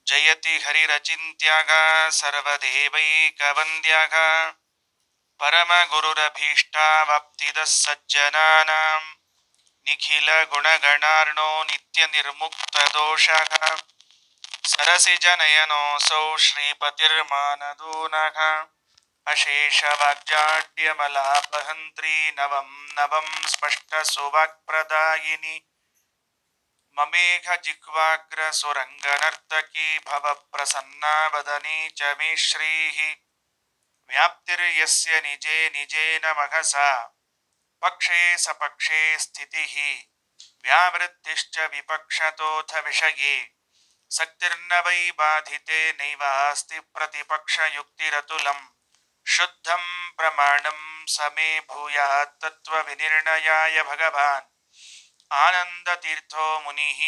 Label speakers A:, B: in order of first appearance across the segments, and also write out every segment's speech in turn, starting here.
A: ಜಯತಿ ಹರಿರಚಿಂತ್ಯಾಗ ಸರ್ವದೇವೈಕವಂದ್ಯಾಗ ಪರಮ ಗುರುರಭೀಷ್ಟಾವಾಪ್ತಿದ ಸಜ್ಜನಾನಾಂ ನಿಖಿಲ ಗುಣಗಣಾರ್ಣೋ ನಿತ್ಯ ನಿರ್ಮುಕ್ತ ದೋಷಃ ಸರಸಿಜನಯನೋऽಸೌ ಶ್ರೀಪತಿರ್ಮಾನದೋ ನಃ ಅಶೇಷ ವಾಗ್ಜಾಡ್ಯಮಲಾಪಹಂತ್ರಿ ನವಂ ನವಂ ಸ್ಪಷ್ಟ ಸುವಾಕ್ಪ್ರದಾಯಿನಿ ಮಮೇಘ ಜಿಹ್ವಾಗ್ರ ಸುರಂಗನರ್ತಕಿ ಭವ ಪ್ರಸನ್ನಾ ವದನೆ ಚ ಮೇ ಶ್ರೀಃ ವ್ಯಾಪ್ತಿರ್ಯಸ್ಯ ನಿಜೇ ನಿಜೇನ ಮಘಸಾ ಪಕ್ಷೇ ಸಪಕ್ಷೇ ಸ್ಥಿತಿಃ ವ್ಯಾವೃತ್ತಿಶ್ಚ ವಿಪಕ್ಷತೋಥ ವಿಷಯೇ ಸಕ್ತಿರ್ನ ವೈ ಬಾಧಿತೆ ನೈವಾಸ್ತಿ ಪ್ರತಿಪಕ್ಷಯುಕ್ತಿರತುಲಂ ಶುದ್ಧಂ ಪ್ರಮಾಣಂ ಸಮೇ ಭೂಯಾತ್ ತತ್ವವಿನಿರ್ಣಯಾಯ ಭಗವಾನ್ ಆನಂದತೀರ್ಥೋ ಮುನಿಃ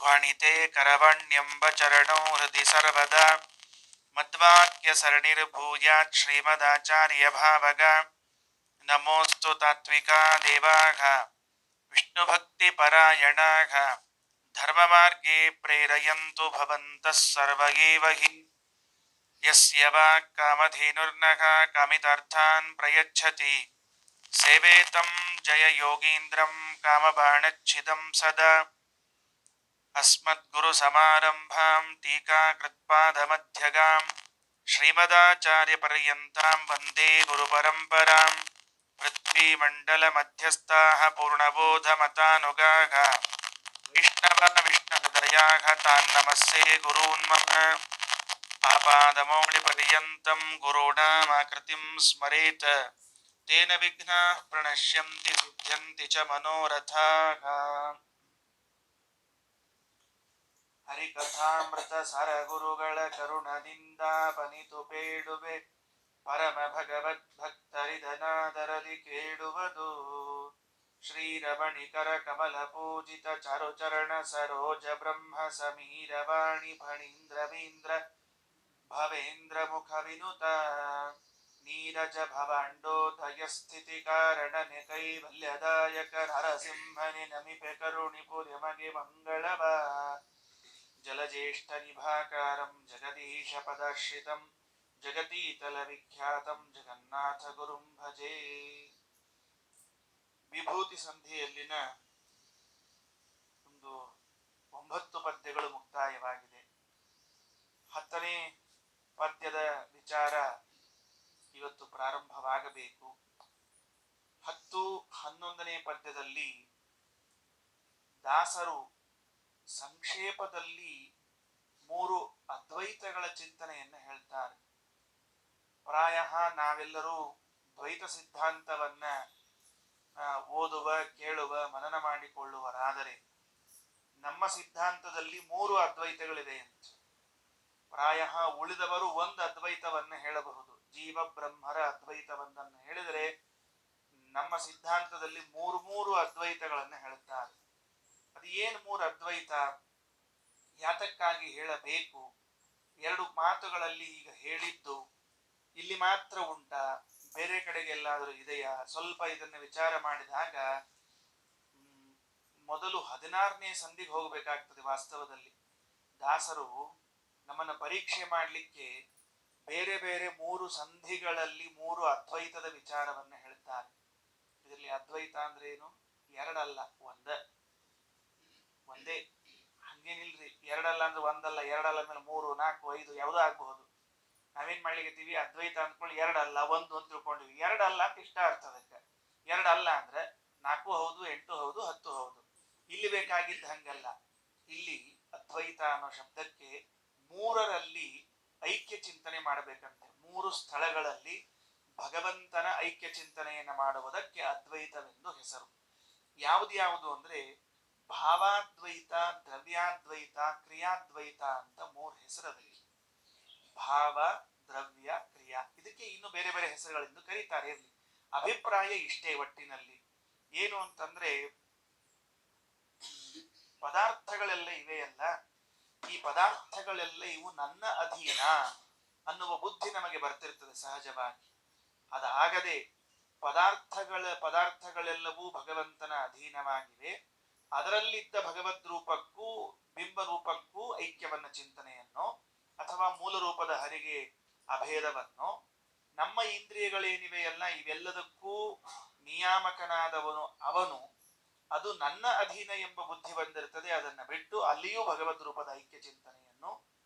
A: ವಾಣಿತೆ ಕರವಣ್ಯಂಬ ಚರಣೋ ಹೃದಯ ಸರ್ವದಾ ಮದ್ವಾಕ್ಯ ಸರಣಿರ್ಭೂಯಾತ್ ಶ್ರೀಮದಾಚಾರ್ಯ ಭಾವಗ ನಮೋಸ್ತು ತಾತ್ವಿಕಾ ದೇವಾಘ ವಿಷ್ಣುಭಕ್ತಿ ಪರಾಯಣಾಘ ಧರ್ಮಮಾರ್ಗೇ ಪ್ರೇರಯಂತು ಭವಂತಃ ಸರ್ವ ಏವ ಹಿ ಯಸ್ಯ ವಾಕ್ ಕಾಮಧೇನುರ್ನಃ ಕಾಮಿತಾರ್ಥಾನ್ ಪ್ರಯಚ್ಛತಿ ಸೇವೇತಂ ಜಯ ಯೋಗೀಂದ್ರಂ ಕಾಮಬಾಣಚ್ಛಿದಂ ಸದಾ ಅಸ್ಮದ್ಗುರು ಸಮಾರಂಭಾಂ ಟೀಕಾಕೃತ್ಪಾದಮಧ್ಯಗಾಂ ಶ್ರೀಮದಾಚಾರ್ಯ ಪರ್ಯಂತಾಂ ವಂದೇ ಗುರುಪರಂಪರಾಂ ಪೃಥ್ವೀಮಂಡಲ ಮಧ್ಯಸ್ಥಾಃ ಪೂರ್ಣಬೋಧಮತಾನುಗಾಃ ವೈಷ್ಣವ ವಿಷ್ಣುಹೃದಯಾಃ ತಾನ್ ನಮಸ್ಸೇ ಗುರೂನ್ ಮಮ ಆಪಾದಮೌಳಿ ಪರ್ಯಂತಂ ಗುರುಣಾಮಾಕೃತಿಂ ಸ್ಮರೇತ್ ತೇನ ವಿಘ್ನಾಃ ಪ್ರಣಶ್ಯಂತಿ ಸಿದ್ಧ್ಯಂತಿ ಚ ಮನೋರಥಾಃ. ಹರಿಕಥಾಮೃತ ಸರಗುರುಗಳ ಕರುಣದಿಂದ ಪನಿತು ಬೇಡುವೆ ಪರಮ ಭಗವದ್ ಭಕ್ತರಿದನಾದರಲಿ ಕೇಳುವುದು ಶ್ರೀರಮಣಿಕರ ಕಮಲ ಪೂಜಿತ ಚಾರುಚರಣ ಸರೋಜ ಬ್ರಹ್ಮ ಸಮೀರವಾಣಿ ಫಣೀಂದ್ರವೀಂದ್ರ ಭವೇಂದ್ರ ಮುಖ ವಿನುತ ನೀರಜ ಭವಾಂಡೋದಯ ಸ್ಥಿತಿ ಕಾರಣನೆ ಕೈವಲ್ಯದಾಯಕ ನರಸಿಂಹನೆ ನಮಿಪೆ ಕರುಣಿಪುರಮಗೆ ಮಂಗಳವ ಜಲಜ್ಯೇಷ್ಠ ನಿಭಾಕಾರಂ ಜಗದೀಶ ಪದಾಶ್ರಿತಂ ಜಗತೀತಲ ವಿಖ್ಯಾತಂ ಜಗನ್ನಾಥ ಗುರುಂ ಭಜೆ. ವಿಭೂತಿ ಸಂಧಿಯಲ್ಲಿನ ಒಂದು 9 ಪದ್ಯಗಳು ಮುಕ್ತಾಯವಾಗಿದೆ. 10ನೇ ಪದ್ಯದ ವಿಚಾರ ಇವತ್ತು ಪ್ರಾರಂಭವಾಗಬೇಕು. 10, 11ನೇ ಪದ್ಯದಲ್ಲಿ ದಾಸರು ಸಂಕ್ಷೇಪದಲ್ಲಿ 3 ಅದ್ವೈತಗಳ ಚಿಂತನೆಯನ್ನು ಹೇಳ್ತಾರೆ. ಪ್ರಾಯ ನಾವೆಲ್ಲರೂ ದ್ವೈತ ಸಿದ್ಧಾಂತವನ್ನ ಓದುವ, ಕೇಳುವ, ಮನನ ಮಾಡಿಕೊಳ್ಳುವರಾದರೆ ನಮ್ಮ ಸಿದ್ಧಾಂತದಲ್ಲಿ 3 ಅದ್ವೈತಗಳಿದೆ ಅಂತ. ಪ್ರಾಯ ಉಳಿದವರು ಒಂದು ಅದ್ವೈತವನ್ನ ಹೇಳಬಹುದು. ಜೀವ ಬ್ರಹ್ಮರ ಅದ್ವೈತವನ್ನ ಹೇಳಿದರೆ ನಮ್ಮ ಸಿದ್ಧಾಂತದಲ್ಲಿ 3 ಅದ್ವೈತಗಳನ್ನು ಹೇಳುತ್ತಾರೆ. ಅದು ಏನು 3 ಅದ್ವೈತ, ಯಾತಕ್ಕಾಗಿ ಹೇಳಬೇಕು, 2 ಮಾತುಗಳಲ್ಲಿ ಈಗ ಹೇಳಿದ್ದು ಇಲ್ಲಿ ಮಾತ್ರ ಉಂಟಾ, ಬೇರೆ ಕಡೆಗೆಲ್ಲಾದರೂ ಇದೆಯಾ, ಸ್ವಲ್ಪ ಇದನ್ನು ವಿಚಾರ ಮಾಡಿದಾಗ ಮೊದಲು 16ನೇ ಸಂಧಿಗೆ ಹೋಗಬೇಕಾಗ್ತದೆ. ವಾಸ್ತವದಲ್ಲಿ ದಾಸರು ನಮ್ಮನ್ನು ಪರೀಕ್ಷೆ ಮಾಡಲಿಕ್ಕೆ ಬೇರೆ ಬೇರೆ 3 ಸಂಧಿಗಳಲ್ಲಿ 3 ಅದ್ವೈತದ ವಿಚಾರವನ್ನ ಹೇಳ್ತಾರೆ. ಇದರಲ್ಲಿ ಅದ್ವೈತ ಅಂದ್ರೆ ಏನು? 2 ಅಲ್ಲ, ಒಂದೇ. ಹಂಗೇನಿಲ್ರಿ, 2 ಅಲ್ಲ ಅಂದ್ರೆ 1 ಅಲ್ಲ, 2 ಅಲ್ಲ ಅಂದ್ರೆ 3, 4, 5 ಯಾವುದೋ ಆಗಬಹುದು. ನಾವೇನ್ ಮಾಡ್ಲಿಕ್ಕೀವಿ, ಅದ್ವೈತ ಅಂದ್ಕೊಂಡು 2 ಅಲ್ಲ 1 ಅಂತ ತಿಳ್ಕೊಂಡಿವಿ. 2 ಅಲ್ಲ ಅಂತ ಇಷ್ಟ ಅರ್ಥ ಅದಕ್ಕೆ. 2 ಅಲ್ಲ ಅಂದ್ರೆ 4 ಹೌದು, 8 ಹೌದು, 10 ಹೌದು. ಇಲ್ಲಿ ಬೇಕಾಗಿದ್ದ ಹಂಗಲ್ಲ. ಇಲ್ಲಿ ಅದ್ವೈತ ಅನ್ನೋ ಶಬ್ದಕ್ಕೆ 3ರಲ್ಲಿ ಐಕ್ಯ ಚಿಂತನೆ ಮಾಡಬೇಕಂತೆ. 3 ಸ್ಥಳಗಳಲ್ಲಿ ಭಗವಂತನ ಐಕ್ಯ ಚಿಂತನೆಯನ್ನು ಮಾಡುವುದಕ್ಕೆ ಅದ್ವೈತವೆಂದು ಹೆಸರು. ಯಾವುದು ಅಂದ್ರೆ ಭಾವಾದ್ವೈತ, ದ್ರವ್ಯಾದ್ವೈತ, ಕ್ರಿಯಾದ್ವೈತ ಅಂತ 3 ಹೆಸರದಲ್ಲಿ. ಭಾವ, ದ್ರವ್ಯ, ಕ್ರಿಯಾ, ಇದಕ್ಕೆ ಇನ್ನು ಬೇರೆ ಬೇರೆ ಹೆಸರುಗಳಿಂದ ಕರೀತಾರೆ. ಇರಲಿ, ಅಭಿಪ್ರಾಯ ಇಷ್ಟೇ ಒಟ್ಟಿನಲ್ಲಿ. ಏನು ಅಂತಂದ್ರೆ, ಪದಾರ್ಥಗಳೆಲ್ಲ ಇವೆಯಲ್ಲ, ಈ ಪದಾರ್ಥಗಳೆಲ್ಲ ಇವು ನನ್ನ ಅಧೀನ ಅನ್ನುವ ಬುದ್ಧಿ ನಮಗೆ ಬರ್ತಿರ್ತದೆ ಸಹಜವಾಗಿ. ಅದಾಗದೆ ಪದಾರ್ಥಗಳೆಲ್ಲವೂ ಭಗವಂತನ ಅಧೀನವಾಗಿವೆ. ಅದರಲ್ಲಿದ್ದ ಭಗವದ್ ರೂಪಕ್ಕೂ ಬಿಂಬ ರೂಪಕ್ಕೂ ಐಕ್ಯವನ್ನ ಚಿಂತನೆಯನ್ನು ಅಥವಾ ಮೂಲ ರೂಪದ ಹರಿಗೆ ಅಭೇದವನ್ನು, ನಮ್ಮ ಇಂದ್ರಿಯಗಳೇನಿವೆಯಲ್ಲ ಇವೆಲ್ಲದಕ್ಕೂ ನಿಯಾಮಕನಾದವನು ಅವನು, ಅದು ನನ್ನ ಅಧೀನ ಎಂಬ ಬುದ್ಧಿ ಬಂದಿರ್ತದೆ. ಅದನ್ನ ಬಿಟ್ಟು ಅಲ್ಲಿಯೂ ಭಗವದ್ ರೂಪದ ಐಕ್ಯ ಚಿಂತನೆಯನ್ನು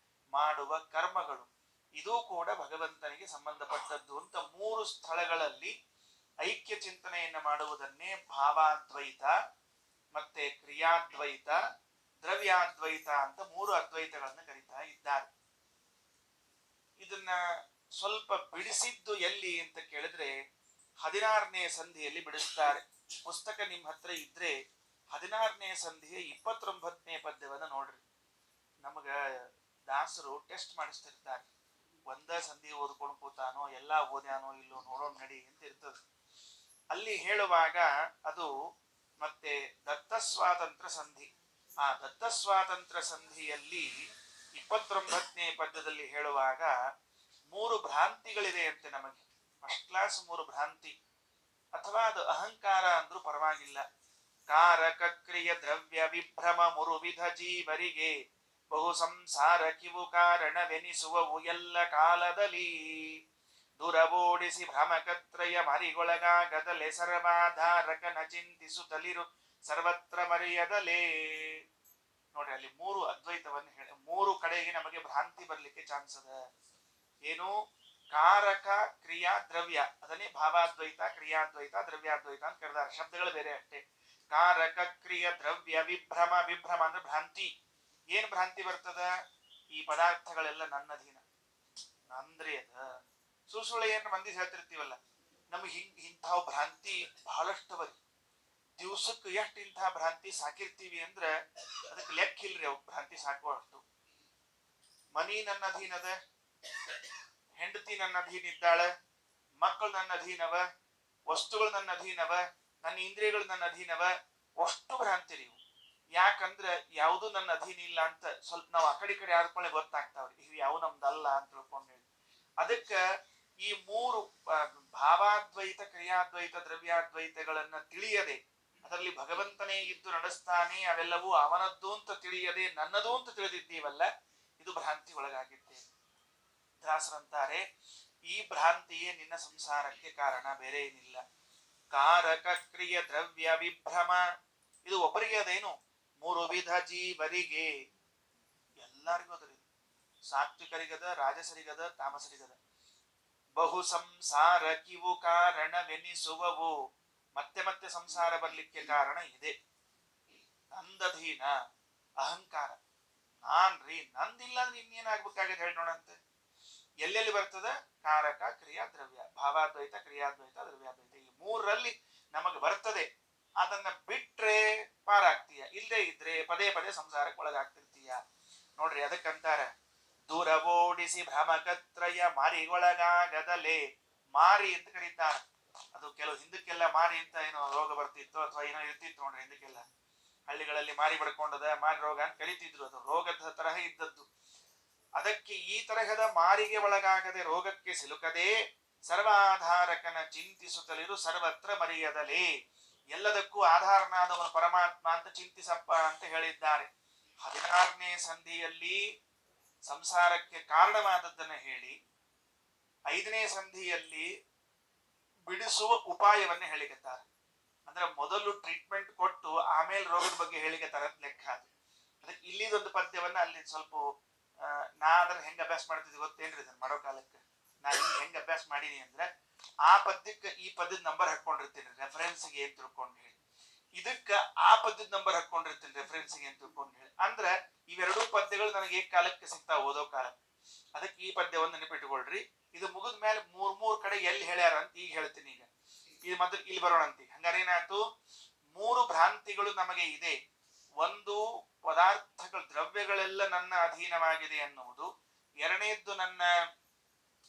A: ಮಾಡುವ ಕರ್ಮಗಳು, ಇದೂ ಕೂಡ ಭಗವಂತನಿಗೆ ಸಂಬಂಧಪಟ್ಟದ್ದು ಅಂತ ಮೂರು ಸ್ಥಳಗಳಲ್ಲಿ ಐಕ್ಯ ಚಿಂತನೆಯನ್ನು ಮಾಡುವುದನ್ನೇ ಭಾವಾದ್ವೈತ, ಮತ್ತೆ ಕ್ರಿಯಾದ್ವೈತ, ದ್ರವ್ಯಾದ್ವೈತ ಅಂತ ಮೂರು ಅದ್ವೈತಗಳನ್ನು ಕರೀತಾ ಇದ್ದಾರೆ. ಇದನ್ನ ಸ್ವಲ್ಪ ಬಿಡಿಸಿದ್ದು ಎಲ್ಲಿ ಅಂತ ಕೇಳಿದ್ರೆ 16ನೇ ಸಂಧಿಯಲ್ಲಿ ಬಿಡಿಸ್ತಾರೆ. ಪುಸ್ತಕ ನಿಮ್ ಹತ್ರ ಇದ್ರೆ 16ನೇ ಸಂಧಿಯ 29ನೇ ಪದ್ಯವನ್ನ ನೋಡ್ರಿ. ನಮಗ ದಾಸರು ಟೆಸ್ಟ್ ಮಾಡಿಸ್ತಿರ್ತಾರೆ. ಒಂದ ಸಂಧಿ ಓದ್ಕೊಂಡು ಕೂತಾನೋ ಎಲ್ಲಾ ಓದ್ಯಾನೋ ಇಲ್ಲೋ ನೋಡೋಣ ನಡಿ ಅಂತ ಇರ್ತದೆ. ಅಲ್ಲಿ ಹೇಳುವಾಗ ಅದು ಮತ್ತೆ ದತ್ತ ಸ್ವಾತಂತ್ರ್ಯ ಸಂಧಿ, ಆ ದತ್ತ ಸ್ವಾತಂತ್ರ್ಯ ಸಂಧಿಯಲ್ಲಿ 29ನೇ ಪದ್ಯದಲ್ಲಿ ಹೇಳುವಾಗ ಮೂರು ಭ್ರಾಂತಿಗಳಿದೆ ಅಂತೆ ನಮಗೆ. ಫಸ್ಟ್ ಕ್ಲಾಸ್ ಮೂರು ಭ್ರಾಂತಿ, ಅಥವಾ ಅದು ಅಹಂಕಾರ ಅಂದ್ರೂ ಪರವಾಗಿಲ್ಲ. ಕಾರಕ ಕ್ರಿಯ ದ್ರವ್ಯ ವಿಭ್ರಮ ಮುರುವಿಧ ಜೀವರಿಗೆ ಬಹು ಸಂಸಾರ ಕಿವು ಕಾರಣವೆನಿಸುವವು ಎಲ್ಲ ಕಾಲದಲ್ಲಿ. ದುರವೋಡಿಸಿ ಭ್ರಮಕತ್ರಯ ಮರಿಗೊಳಗಾಗದಲೆ ಸರ್ವಾಧಾರಕನ ಚಿಂತಿಸುತ್ತಲಿರು ಸರ್ವತ್ರ ಮರೆಯದಲೇ. ನೋಡ್ರಿ, ಅಲ್ಲಿ ಮೂರು ಅದ್ವೈತವನ್ನು ಹೇಳಿ ಮೂರು ಕಡೆಗೆ ನಮಗೆ ಭ್ರಾಂತಿ ಬರ್ಲಿಕ್ಕೆ ಚಾನ್ಸ್ ಅದ. ಏನು? ಕಾರಕ ಕ್ರಿಯಾ ದ್ರವ್ಯ, ಅದನ್ನೇ ಭಾವಾದ್ವೈತ, ಕ್ರಿಯಾದ್ವೈತ, ದ್ರವ್ಯಾದ್ವೈತ ಅಂತ ಕರೆದಾರೆ. ಶಬ್ದಗಳು ಬೇರೆ ಅಷ್ಟೇ. ಕಾರಕ ಕ್ರಿಯ ದ್ರವ್ಯ ವಿಭ್ರಮ, ವಿಭ್ರಮ ಅಂದ್ರೆ ಭ್ರಾಂತಿ. ಏನ್ ಭ್ರಾಂತಿ ಬರ್ತದ? ಈ ಪದಾರ್ಥಗಳೆಲ್ಲ ನನ್ನಧೀನ, ನಂದ್ರಿ ಅದ ಸುಳ್ಳು ಏನ್ ಮಂದಿ ಹೇಳ್ತಿರ್ತೀವಲ್ಲ, ನಮ್ಗೆ ಇಂಥ ಭ್ರಾಂತಿ ಬಹಳಷ್ಟು ಬರೀ. ದಿವ್ಸಕ್ಕೆ ಎಷ್ಟು ಇಂಥ ಭ್ರಾಂತಿ ಸಾಕಿರ್ತೀವಿ ಅಂದ್ರೆ ಅದಕ್ಕೆ ಲೆಕ್ಕ ಇಲ್ರಿ. ಅವ್ ಭ್ರಾಂತಿ ಸಾಕುವಷ್ಟು. ಮನಿ ನನ್ನ ಅಧೀನದ, ಹೆಂಡತಿ ನನ್ನ ಅಧೀನ ಇದ್ದಾಳೆ, ಮಕ್ಕಳು ನನ್ನ ಅಧೀನವ, ವಸ್ತುಗಳು ನನ್ನ ಅಧೀನವ, ನನ್ನ ಇಂದ್ರಿಯಗಳು ನನ್ನ ಅಧೀನವ, ಅಷ್ಟು ಭ್ರಾಂತಿ ನೀವು. ಯಾಕಂದ್ರೆ ಯಾವುದು ನನ್ನ ಅಧೀನ ಇಲ್ಲ ಅಂತ ಸ್ವಲ್ಪ ನಾವು ಆ ಕಡೆ ಆಡ್ಕೊಳ್ಳೆ ಗೊತ್ತಾಗ್ತಾವ್ರಿ, ಇವು ಯಾವ ನಮ್ದಲ್ಲ ಅಂತ ತಿಳ್ಕೊಂಡು ಹೇಳಿ. ಅದಕ್ಕ ಈ ಮೂರು ಭಾವಾದ್ವೈತ, ಕ್ರಿಯಾದ್ವೈತ, ದ್ರವ್ಯಾದ್ವೈತಗಳನ್ನ ತಿಳಿಯದೆ, ಅದರಲ್ಲಿ ಭಗವಂತನೇ ಇದ್ದು ನಡೆಸ್ತಾನೆ, ಅವೆಲ್ಲವೂ ಅವನದ್ದು ಅಂತ ತಿಳಿಯದೆ ನನ್ನದು ಅಂತ ತಿಳಿದಿದ್ದೀವಲ್ಲ, ಇದು ಭ್ರಾಂತಿ ಒಳಗಾಗಿದ್ದೇವೆ. ದಾಸರಂತಾರೆ, ಈ ಭ್ರಾಂತಿಯೇ ನಿನ್ನ ಸಂಸಾರಕ್ಕೆ ಕಾರಣ, ಬೇರೆ ಏನಿಲ್ಲ. ಕಾರಕ ಕ್ರಿಯ ದ್ರವ್ಯ ವಿಭ್ರಮ, ಇದು ಒಬ್ಬರಿಗೆ ಅದೇನು? ಮೂರು ವಿಧ ಜೀವರಿಗೆ, ಎಲ್ಲರಿಗೂ ಅದ್ರಿ. ಸಾತ್ವಿಕರಿಗದ, ರಾಜಸರಿಗದ, ತಾಮಸರಿಗದ. ಬಹು ಸಂಸಾರ ಕಿವು ಕಾರಣವೆನಿಸುವವು, ಮತ್ತೆ ಮತ್ತೆ ಸಂಸಾರ ಬರ್ಲಿಕ್ಕೆ ಕಾರಣ ಇದೆ. ನಂದಧೀನ ಅಹಂಕಾರ, ನಾನ್ರಿ, ನಂದಿಲ್ಲ ಅಂದ್ರೆ ಇನ್ನೇನಾಗ್ಬೇಕಾಗಿದೆ ಹೇಳಿ ನೋಡಂತೆ. ಎಲ್ಲೆಲ್ಲಿ ಬರ್ತದ? ಕಾರಕ ಕ್ರಿಯಾ ದ್ರವ್ಯ, ಭಾವಾದ್ವೈತ, ಕ್ರಿಯಾದ್ವೈತ, ದ್ರವ್ಯಾದ್ವೈತ, ಈ ಮೂರರಲ್ಲಿ ನಮಗೆ ಬರ್ತದೆ. ಅದನ್ನ ಬಿಟ್ರೆ ಪಾರಾಗ್ತೀಯ, ಇಲ್ಲದೆ ಇದ್ರೆ ಪದೇ ಪದೇ ಸಂಸಾರಕ್ಕೆ ಒಳಗಾಗ್ತಿರ್ತೀಯ. ನೋಡ್ರಿ, ಅದಕ್ಕಂತಾರ ದೂರವೋಡಿಸಿ ಭ್ರಮಕತ್ರಯ ಮಾರಿಗೊಳಗಾಗದಲೆ. ಮಾರಿ ಅಂತ ಕರೀತಾರ. ಅದು ಕೆಲವು ಹಿಂದಕ್ಕೆಲ್ಲ ಮಾರಿ ಅಂತ ಏನೋ ರೋಗ ಬರ್ತಿತ್ತು ಅಥವಾ ಏನೋ ಇರ್ತಿತ್ತು ನೋಡ್ರಿ. ಹಿಂದಕ್ಕೆಲ್ಲ ಹಳ್ಳಿಗಳಲ್ಲಿ ಮಾರಿ ಬಡ್ಕೊಂಡದ, ಮಾರಿ ರೋಗ ಅಂತ ಕರೀತಿದ್ರು. ಅದು ರೋಗದ ತರಹ ಇದ್ದದ್ದು. ಅದಕ್ಕೆ ಈ ತರಹದ ಮಾರಿಗೆ ಒಳಗಾಗದೆ, ರೋಗಕ್ಕೆ ಸಿಲುಕದೆ, ಸರ್ವಾಧಾರಕನ ಚಿಂತಿಸುತ್ತಲಿರು ಸರ್ವತ್ರ ಮರೆಯದಲೇ. ಎಲ್ಲದಕ್ಕೂ ಆಧಾರನಾದವನು ಪರಮಾತ್ಮ ಅಂತ ಚಿಂತಿಸಪ್ಪ ಅಂತ ಹೇಳಿದ್ದಾರೆ. 16ನೇ ಸಂಧಿಯಲ್ಲಿ ಸಂಸಾರಕ್ಕೆ ಕಾರಣವಾದದ್ದನ್ನ ಹೇಳಿ, 5ನೇ ಸಂಧಿಯಲ್ಲಿ ಬಿಡಿಸುವ ಉಪಾಯವನ್ನ ಹೇಳಿಕತ್ತಾರೆ. ಅಂದ್ರೆ ಮೊದಲು ಟ್ರೀಟ್ಮೆಂಟ್ ಕೊಟ್ಟು ಆಮೇಲೆ ರೋಗದ ಬಗ್ಗೆ ಹೇಳಿಕತ್ತಾರ ಲೆಕ್ಕ. ಅದು ಅದಕ್ಕೆ ಇಲ್ಲಿದೊಂದು ಪದ್ಯವನ್ನ ಅಲ್ಲಿ ಸ್ವಲ್ಪ ನಾ ಅದನ್ನ ಹೆಂಗ ಅಭ್ಯಾಸ ಮಾಡ್ತಿದ್ವಿ ಗೊತ್ತೇನ್ರಿ? ಇದನ್ನ ಮಾಡೋ ಕಾಲಕ್ಕೆ ನಾ ಹೆಂಗ ಅಭ್ಯಾಸ ಮಾಡೀನಿ ಅಂದ್ರೆ, ಆ ಪದ್ಯಕ್ಕೆ ಈ ಪದ್ಯದ ನಂಬರ್ ಹಾಕೊಂಡಿರ್ತೀನಿ ರೆಫರೆನ್ಸ್ಗೆ ಅಂತ ತಿಳ್ಕೊಂಡು ಹೇಳಿ, ಇದಕ್ಕ ಆ ಪದ್ಯದ ನಂಬರ್ ಹಾಕೊಂಡಿರ್ತೀನಿ ರೆಫರೆನ್ಸ್ಗೆ ಅಂತ ತಿಳ್ಕೊಂಡು ಹೇಳಿ. ಅಂದ್ರೆ ಇವೆರಡೂ ಪದ್ಯಗಳು ನನಗೆ ಏಕ ಕಾಲಕ್ಕೆ ಸಿಗ್ತಾವ ಓದೋ ಕಾಲಕ್ಕೆ. ಅದಕ್ಕೆ ಈ ಪದ್ಯವನ್ನು ನೆನಪಿಟ್ಕೊಳ್ರಿ. ಇದು ಮುಗಿದ ಮೇಲೆ ಮೂರ್ ಕಡೆ ಎಲ್ಲಿ ಹೇಳ್ಯಾರ ಅಂತ ಈಗ ಹೇಳ್ತೀನಿ. ಈಗ ಇದು ಮೊದಲು ಇಲ್ಲಿ ಬರೋಣ ಅಂತ. ಹಂಗಾರೆ ಏನಾಯ್ತು? ಮೂರು ಭ್ರಾಂತಿಗಳು ನಮಗೆ ಇದೆ. ಒಂದು, ಪದಾರ್ಥಗಳು ದ್ರವ್ಯಗಳೆಲ್ಲ ನನ್ನ ಅಧೀನವಾಗಿದೆ ಅನ್ನುವುದು. ಎರಡನೇದ್ದು, ನನ್ನ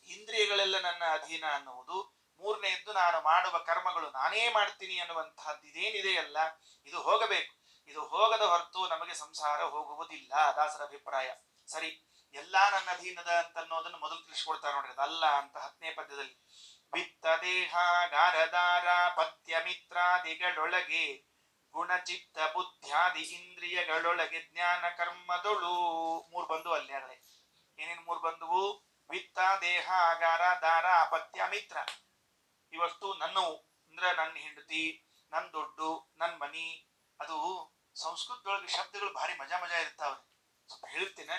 A: ಇಂದ್ರಿಯಗಳೆಲ್ಲ ನನ್ನ ಅಧೀನ ಅನ್ನುವುದು. ಮೂರನೇದ್ದು, ನಾನು ಮಾಡುವ ಕರ್ಮಗಳು ನಾನೇ ಮಾಡ್ತೀನಿ ಅನ್ನುವಂತಹದ್ದು ಇದೇನಿದೆಯಲ್ಲ, ಇದು ಹೋಗಬೇಕು. ಇದು ಹೋಗದ ಹೊರತು ನಮಗೆ ಸಂಸಾರ ಹೋಗುವುದಿಲ್ಲ, ದಾಸರ ಅಭಿಪ್ರಾಯ. ಸರಿ, ಎಲ್ಲಾ ನನ್ನ ಅಧೀನದ ಅಂತ ಅನ್ನೋದನ್ನು ಮೊದಲು ತಿಳಿಸ್ಕೊಡ್ತಾರೆ ನೋಡ್ರಿ. ಅದಲ್ಲ ಅಂತ 10ನೇ ಪದ್ಯದಲ್ಲಿ, ವಿತ್ತ ದೇಹ ಗಾರದಾರ ಪತ್ಯ ಮಿತ್ರಾದಿಗಳೊಳಗೆ ಗುಣಚಿತ್ತ ಬುದ್ಧ್ಯಾದಿ ಇಂದ್ರಿಯಗಳೊಳಗೆ ಜ್ಞಾನ ಕರ್ಮದೊಳು. ಮೂರ್ ಬಂದು ಅಲ್ಲಿ ಆಗಲೇ ಏನೇನ್ ಮೂರ್ ಬಂದುವು? ವಿತ್ತ, ದೇಹ, ಆಗಾರ, ದಾರ, ಅಪತ್ಯ, ಮಿತ್ರ. ಇವಷ್ಟು ನನ್ನವು ಅಂದ್ರ ನನ್ನ ಹೆಂಡತಿ, ನನ್ ದುಡ್ಡು, ನನ್ ಮನಿ. ಅದು ಸಂಸ್ಕೃತದೊಳಗೆ ಶಬ್ದಗಳು ಭಾರಿ ಮಜಾ ಮಜಾ ಇರ್ತಾವ್ರಿ. ಸ್ವಲ್ಪ ಹೇಳ್ತೇನೆ,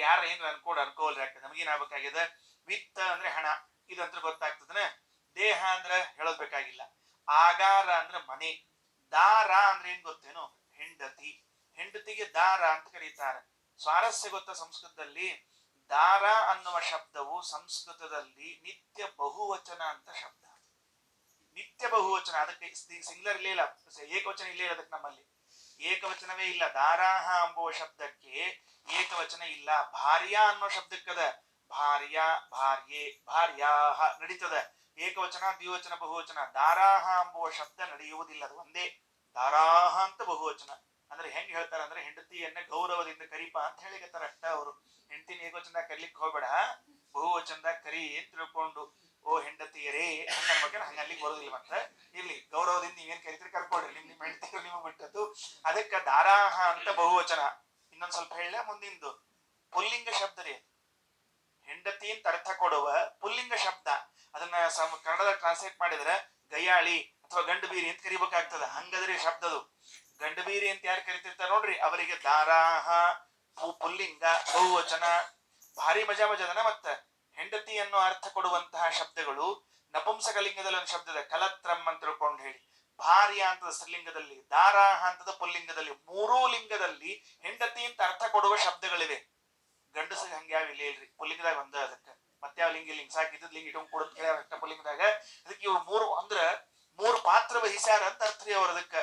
A: ಯಾರ ಏನ್ರ ಅನ್ಕೋಲ್ರಿ. ಯಾಕೆ ನಮಗೇನಾಗಬೇಕಾಗ್ಯದ? ವಿತ್ತ ಅಂದ್ರೆ ಹಣ, ಇದಂತ್ರ ಗೊತ್ತಾಗ್ತದನ. ದೇಹ ಅಂದ್ರ ಹೇಳೋದ್ ಬೇಕಾಗಿಲ್ಲ. ಆಗಾರ ಅಂದ್ರ ಮನೆ. ದಾರ ಅಂದ್ರೆ ಏನ್ ಗೊತ್ತೇನು? ಹೆಂಡತಿ. ಹೆಂಡತಿಗೆ ದಾರ ಅಂತ ಕರೀತಾರೆ. ಸ್ವಾರಸ್ಯ ಗೊತ್ತ? ಸಂಸ್ಕೃತದಲ್ಲಿ ದಾರ ಅನ್ನುವ ಶಬ್ದವು ಸಂಸ್ಕೃತದಲ್ಲಿ ನಿತ್ಯ ಬಹುವಚನ ಅಂತ ಶಬ್ದ. ನಿತ್ಯ ಬಹುವಚನ. ಅದಕ್ಕೆ ಸಿಂಗ್ಲರ್ ಇಲ್ಲೇ ಇಲ್ಲ, ಏಕವಚನ ಇಲ್ಲೇ ಇಲ್ಲ. ಅದಕ್ಕೆ ನಮ್ಮಲ್ಲಿ ಏಕವಚನವೇ ಇಲ್ಲ. ದಾರಾಹ ಎಂಬುವ ಶಬ್ದಕ್ಕೆ ಏಕವಚನ ಇಲ್ಲ. ಭಾರ್ಯ ಅನ್ನೋ ಶಬ್ದಕ್ಕದ ಭಾರ್ಯ, ಭಾರ್ಯೆ, ಭಾರ್ಯಾಹ ನಡೀತದ. ಏಕವಚನ, ದ್ವಿವಚನ, ಬಹುವಚನ. ದಾರಾಹ ಎಂಬುವ ಶಬ್ದ ನಡೆಯುವುದಿಲ್ಲ. ಅದು ಒಂದೇ ದಾರಾಹ ಅಂತ ಬಹುವಚನ. ಅಂದ್ರೆ ಹೆಂಗ್ ಹೇಳ್ತಾರ ಅಂದ್ರೆ, ಹೆಂಡತಿಯನ್ನ ಗೌರವದಿಂದ ಕರಿಪ ಅಂತ ಹೇಳಿಕತ್ತಾರ ಅಷ್ಟ ಅವರು. ಹೆಂಡತಿನ ಏಕವಚನದಾಗ ಕರಿಲಿಕ್ಕೆ ಹೋಗ್ಬೇಡ, ಬಹುವಚನದಾಗ ಕರಿ ಅಂತ ತಿಳ್ಕೊಂಡು, ಓ ಹೆಂಡತಿಯರೇ ಹಂಗ ಅನ್ಬೇಕ. ಹಂಗ ಅಲ್ಲಿಗೆ ಬರೋದಿಲ್ಲ. ಮತ್ತೆ ಇರ್ಲಿ, ಗೌರವದಿಂದ ನೀವೇನ್ ಕರಿತೀರಿ ಕರ್ಕೊಡ್ರಿ, ನಿಮ್ ಹೆಂಡತಿಯರು ನಿಮಗ್ ಬಿಟ್ಟದ್ದು. ಅದಕ್ಕ ದಾರಾಹ ಅಂತ ಬಹುವಚನ. ಇನ್ನೊಂದ್ ಸ್ವಲ್ಪ ಹೇಳ, ಮುಂದಿಂದು ಪುಲ್ಲಿಂಗ ಶಬ್ದ ರೀ. ಹೆಂಡತಿ ಅಂತ ಅರ್ಥ ಕೊಡುವ ಪುಲ್ಲಿಂಗ ಶಬ್ದ. ಅದನ್ನ ಕನ್ನಡದ ಟ್ರಾನ್ಸ್ಲೇಟ್ ಮಾಡಿದ್ರೆ ಗಯ್ಯಾಳಿ ಅಥವಾ ಗಂಡು ಬೀರಿ ಅಂತ ಕರಿಬೇಕಾಗ್ತದ. ಹಂಗದ್ರಿ ಶಬ್ದದು. ಗಂಡು ಬೀರಿ ಅಂತ ಯಾರು ಕರಿತಿರ್ತಾರ ನೋಡ್ರಿ, ಅವರಿಗೆ ದಾರಾಹ ಪುಲ್ಲಿಂಗ ಬಹುವಚನ. ಭಾರಿ ಮಜಾ ಮಜಾದನ. ಮತ್ತ ಹೆಂಡತಿ ಅನ್ನೋ ಅರ್ಥ ಕೊಡುವಂತಹ ಶಬ್ದಗಳು ನಪುಂಸಕಲಿಂಗದಲ್ಲಿ ಒಂದು ಶಬ್ದದ ಕಲತ್ರಂ ಅಂತ ತಿಳ್ಕೊಂಡು ಹೇಳಿ. ಭಾರ್ಯ ಅಂತದ ಸ್ತ್ರೀಲಿಂಗದಲ್ಲಿ, ದಾರಾಹ ಅಂತದ ಪುಲ್ಲಿಂಗದಲ್ಲಿ. ಮೂರೂ ಲಿಂಗದಲ್ಲಿ ಹೆಂಡತಿ ಅಂತ ಅರ್ಥ ಕೊಡುವ ಶಬ್ದಗಳಿವೆ. ಗಂಡಸಿಗೆ ಹಂಗ ಯಾವ ಇಲ್ಲ ಇಲ್ರಿ. ಪುಲ್ಲಿಂಗದಾಗ ಒಂದ. ಅದಕ್ಕೆ ಮತ್ತೆ ಯಾವ ಲಿಂಗ ಲಿಂಗ ಸಾಕಿದ್ ಲಿಂಗ ಇಟ್ಕೊಂಡ್ ಕೊಡೋದ್ ಕೇಳ ಪುಲ್ಲಿಂಗದಾಗ. ಅದಕ್ಕೆ ಇವ್ರು ಮೂರು ಅಂದ್ರ ಮೂರು ಪಾತ್ರ ವಹಿಸ್ಯಾರ ಅಂತ ಅರ್ಥ ರೀ ಅವ್ರ. ಅದಕ್ಕ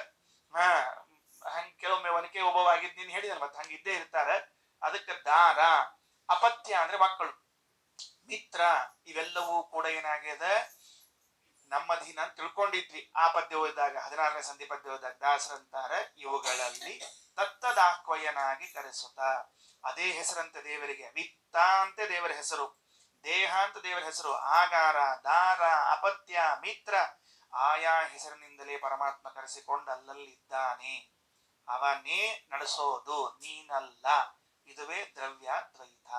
A: ಹಂಗ ಕೆಲವೊಮ್ಮೆ ಒನಕೆ ಒಬ್ಬವ ಆಗಿದ್ ನೀನ್ ಹೇಳಿದಲ್ಲ, ಮತ್ತೆ ಹಂಗಿದ್ದೇ ಇರ್ತಾರ. ಅದಕ್ಕೆ ದಾರ. ಅಪತ್ಯ ಅಂದ್ರೆ ಮಕ್ಕಳು. ಮಿತ್ರ. ಇವೆಲ್ಲವೂ ಕೂಡ ಏನಾಗ್ಯದ, ನಮ್ಮಧೀನ ಅಂತ ತಿಳ್ಕೊಂಡಿದ್ವಿ. ಆ ಪದ್ಯ ಓದಿದಾಗ, 16ನೇ ಸಂಧಿ ಪದ್ಯ ಓದಿದಾಗ ದಾಸರಂತಾರ, ಇವುಗಳಲ್ಲಿ ತತ್ತದಾಹ್ವಯನಾಗಿ ಕರೆಸುತ್ತ. ಅದೇ ಹೆಸರಂತೆ ದೇವರಿಗೆ. ವಿತ್ತ ಅಂತ ದೇವರ ಹೆಸರು, ದೇಹ ಅಂತ ದೇವರ ಹೆಸರು, ಆಗಾರ, ದಾರ, ಅಪತ್ಯ, ಮಿತ್ರ. ಆಯಾ ಹೆಸರಿನಿಂದಲೇ ಪರಮಾತ್ಮ ಕರೆಸಿಕೊಂಡು ಅಲ್ಲಲ್ಲಿದ್ದಾನೆ. ಅವನೇ ನಡೆಸೋದು, ನೀನಲ್ಲ. ಇದುವೇ ದ್ರವ್ಯಾದ್ವೈತ.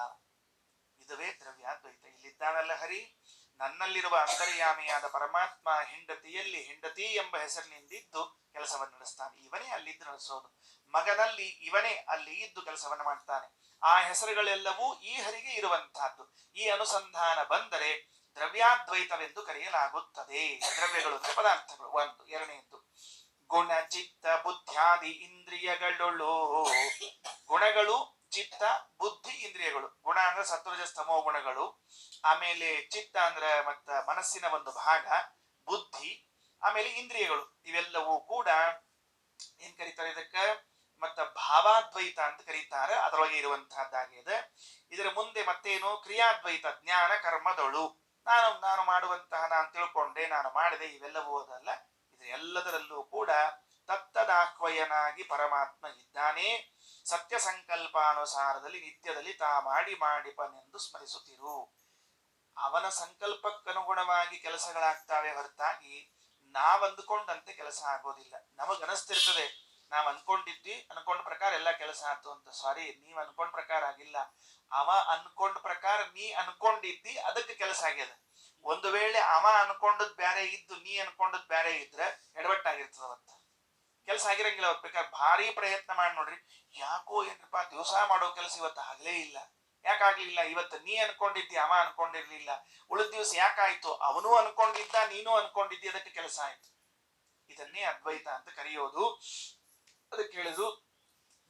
A: ಇದುವೇ ದ್ರವ್ಯಾದ್ವೈತ. ಇಲ್ಲಿದ್ದಾನಲ್ಲ ಹರಿ, ನನ್ನಲ್ಲಿರುವ ಅಂತರ್ಯಾಮಿಯಾದ ಪರಮಾತ್ಮ ಹೆಂಡತಿಯಲ್ಲಿ ಹೆಂಡತಿ ಎಂಬ ಹೆಸರಿನಿಂದಿದ್ದು ಕೆಲಸವನ್ನು ನಡೆಸ್ತಾನೆ. ಇವನೇ ಅಲ್ಲಿದ್ದು ನಡೆಸೋದು. ಮಗನಲ್ಲಿ ಇವನೇ ಅಲ್ಲಿ ಇದ್ದು ಕೆಲಸವನ್ನು ಮಾಡ್ತಾನೆ. ಆ ಹೆಸರುಗಳೆಲ್ಲವೂ ಈ ಹರಿಗೆ ಇರುವಂತಹದ್ದು. ಈ ಅನುಸಂಧಾನ ಬಂದರೆ ದ್ರವ್ಯಾದ್ವೈತವೆಂದು ಕರೆಯಲಾಗುತ್ತದೆ. ದ್ರವ್ಯಗಳು ಅಂದ್ರೆ ಪದಾರ್ಥಗಳು. ಒಂದು. ಎರಡನೆಯದ್ದು ಗುಣ ಚಿತ್ತ ಬುದ್ಧ್ಯಾದಿ ಇಂದ್ರಿಯಗಳೊಳು. ಗುಣಗಳು, ಚಿತ್ತ, ಬುದ್ಧಿ, ಇಂದ್ರಿಯಗಳು. ಗುಣ ಅಂದ್ರೆ ಸತ್ವರಜಸ್ತಮೋ ಗುಣಗಳು. ಆಮೇಲೆ ಚಿತ್ತ ಅಂದ್ರೆ ಮತ್ತ ಮನಸ್ಸಿನ ಒಂದು ಭಾಗ, ಬುದ್ಧಿ, ಆಮೇಲೆ ಇಂದ್ರಿಯಗಳು. ಇವೆಲ್ಲವೂ ಕೂಡ ಏನ್ ಕರೀತಾರೆ ಇದಕ್ಕ? ಮತ್ತ ಭಾವಾದ್ವೈತ ಅಂತ ಕರೀತಾರೆ. ಅದರೊಳಗೆ ಇರುವಂತಹದ್ದಾಗಿದೆ. ಇದರ ಮುಂದೆ ಮತ್ತೇನು? ಕ್ರಿಯಾದ್ವೈತ. ಜ್ಞಾನ ಕರ್ಮದೊಳು. ನಾನು ಮಾಡುವಂತಹ, ನಾನು ತಿಳ್ಕೊಂಡೆ, ನಾನು ಮಾಡಿದೆ, ಇವೆಲ್ಲವೂ ಅದಲ್ಲ. ಇದು ಎಲ್ಲದರಲ್ಲೂ ಕೂಡ ತತ್ತದಾಹ್ವಯನಾಗಿ ಪರಮಾತ್ಮ ಇದ್ದಾನೆ. ಸತ್ಯ ಸಂಕಲ್ಪಾನುಸಾರದಲ್ಲಿ ನಿತ್ಯದಲ್ಲಿ ತಾ ಮಾಡಿಪನೆಂದು ಸ್ಮರಿಸುತ್ತಿರು. ಅವನ ಸಂಕಲ್ಪಕ್ಕನುಗುಣವಾಗಿ ಕೆಲಸಗಳಾಗ್ತಾವೆ ಹೊರತಾಗಿ ನಾವ್ ಅಂದ್ಕೊಂಡಂತೆ ಕೆಲಸ ಆಗೋದಿಲ್ಲ. ನಮಗನಿಸ್ತಿರ್ತದೆ ನಾವ್ ಅನ್ಕೊಂಡ ಪ್ರಕಾರ ಎಲ್ಲ ಕೆಲಸ ಆಯ್ತು ಅಂತ. ಸಾರಿ, ನೀವ್ ಅನ್ಕೊಂಡ ಪ್ರಕಾರ ಆಗಿಲ್ಲ. ಅವ ಅನ್ಕೊಂಡ ಪ್ರಕಾರ ನೀ ಅನ್ಕೊಂಡಿದ್ದಿ, ಅದಕ್ಕೆ ಕೆಲಸ ಆಗ್ಯದ. ಒಂದು ವೇಳೆ ಅವ ಅನ್ಕೊಂಡದ್ ಬ್ಯಾರೆ ಇದ್ದು ನೀ ಅನ್ಕೊಂಡದ್ ಬ್ಯಾರೆ ಇದ್ರೆ ಎಡವಟ್ಟಾಗಿರ್ತದ. ಅವತ್ತ ಕೆಲಸ ಆಗಿರಂಗಿಲ್ಲ. ಅವತ್ ಬೇಕಾದ್ರೆ ಭಾರಿ ಪ್ರಯತ್ನ ಮಾಡಿ ನೋಡ್ರಿ, ಯಾಕೋ ಏನ್ರಪ್ಪ ದಿವಸ ಮಾಡೋ ಕೆಲಸ ಇವತ್ತು ಆಗ್ಲೇ ಇಲ್ಲ. ಯಾಕಾಗ್ಲಿಲ್ಲ? ಇವತ್ತು ನೀ ಅನ್ಕೊಂಡಿದ್ದಿ, ಅವ ಅನ್ಕೊಂಡಿರ್ಲಿಲ್ಲ. ಉಳಿದ ದಿವಸ ಯಾಕಾಯ್ತು? ಅವನು ಅನ್ಕೊಂಡಿದ್ದ, ನೀನು ಅನ್ಕೊಂಡಿದ್ದಿ, ಅದಕ್ಕೆ ಕೆಲಸ ಆಯ್ತು. ಇದನ್ನೇ ಅದ್ವೈತ ಅಂತ ಕರೆಯೋದು. ಅದಕ್ಕೆ ಹೇಳಿದು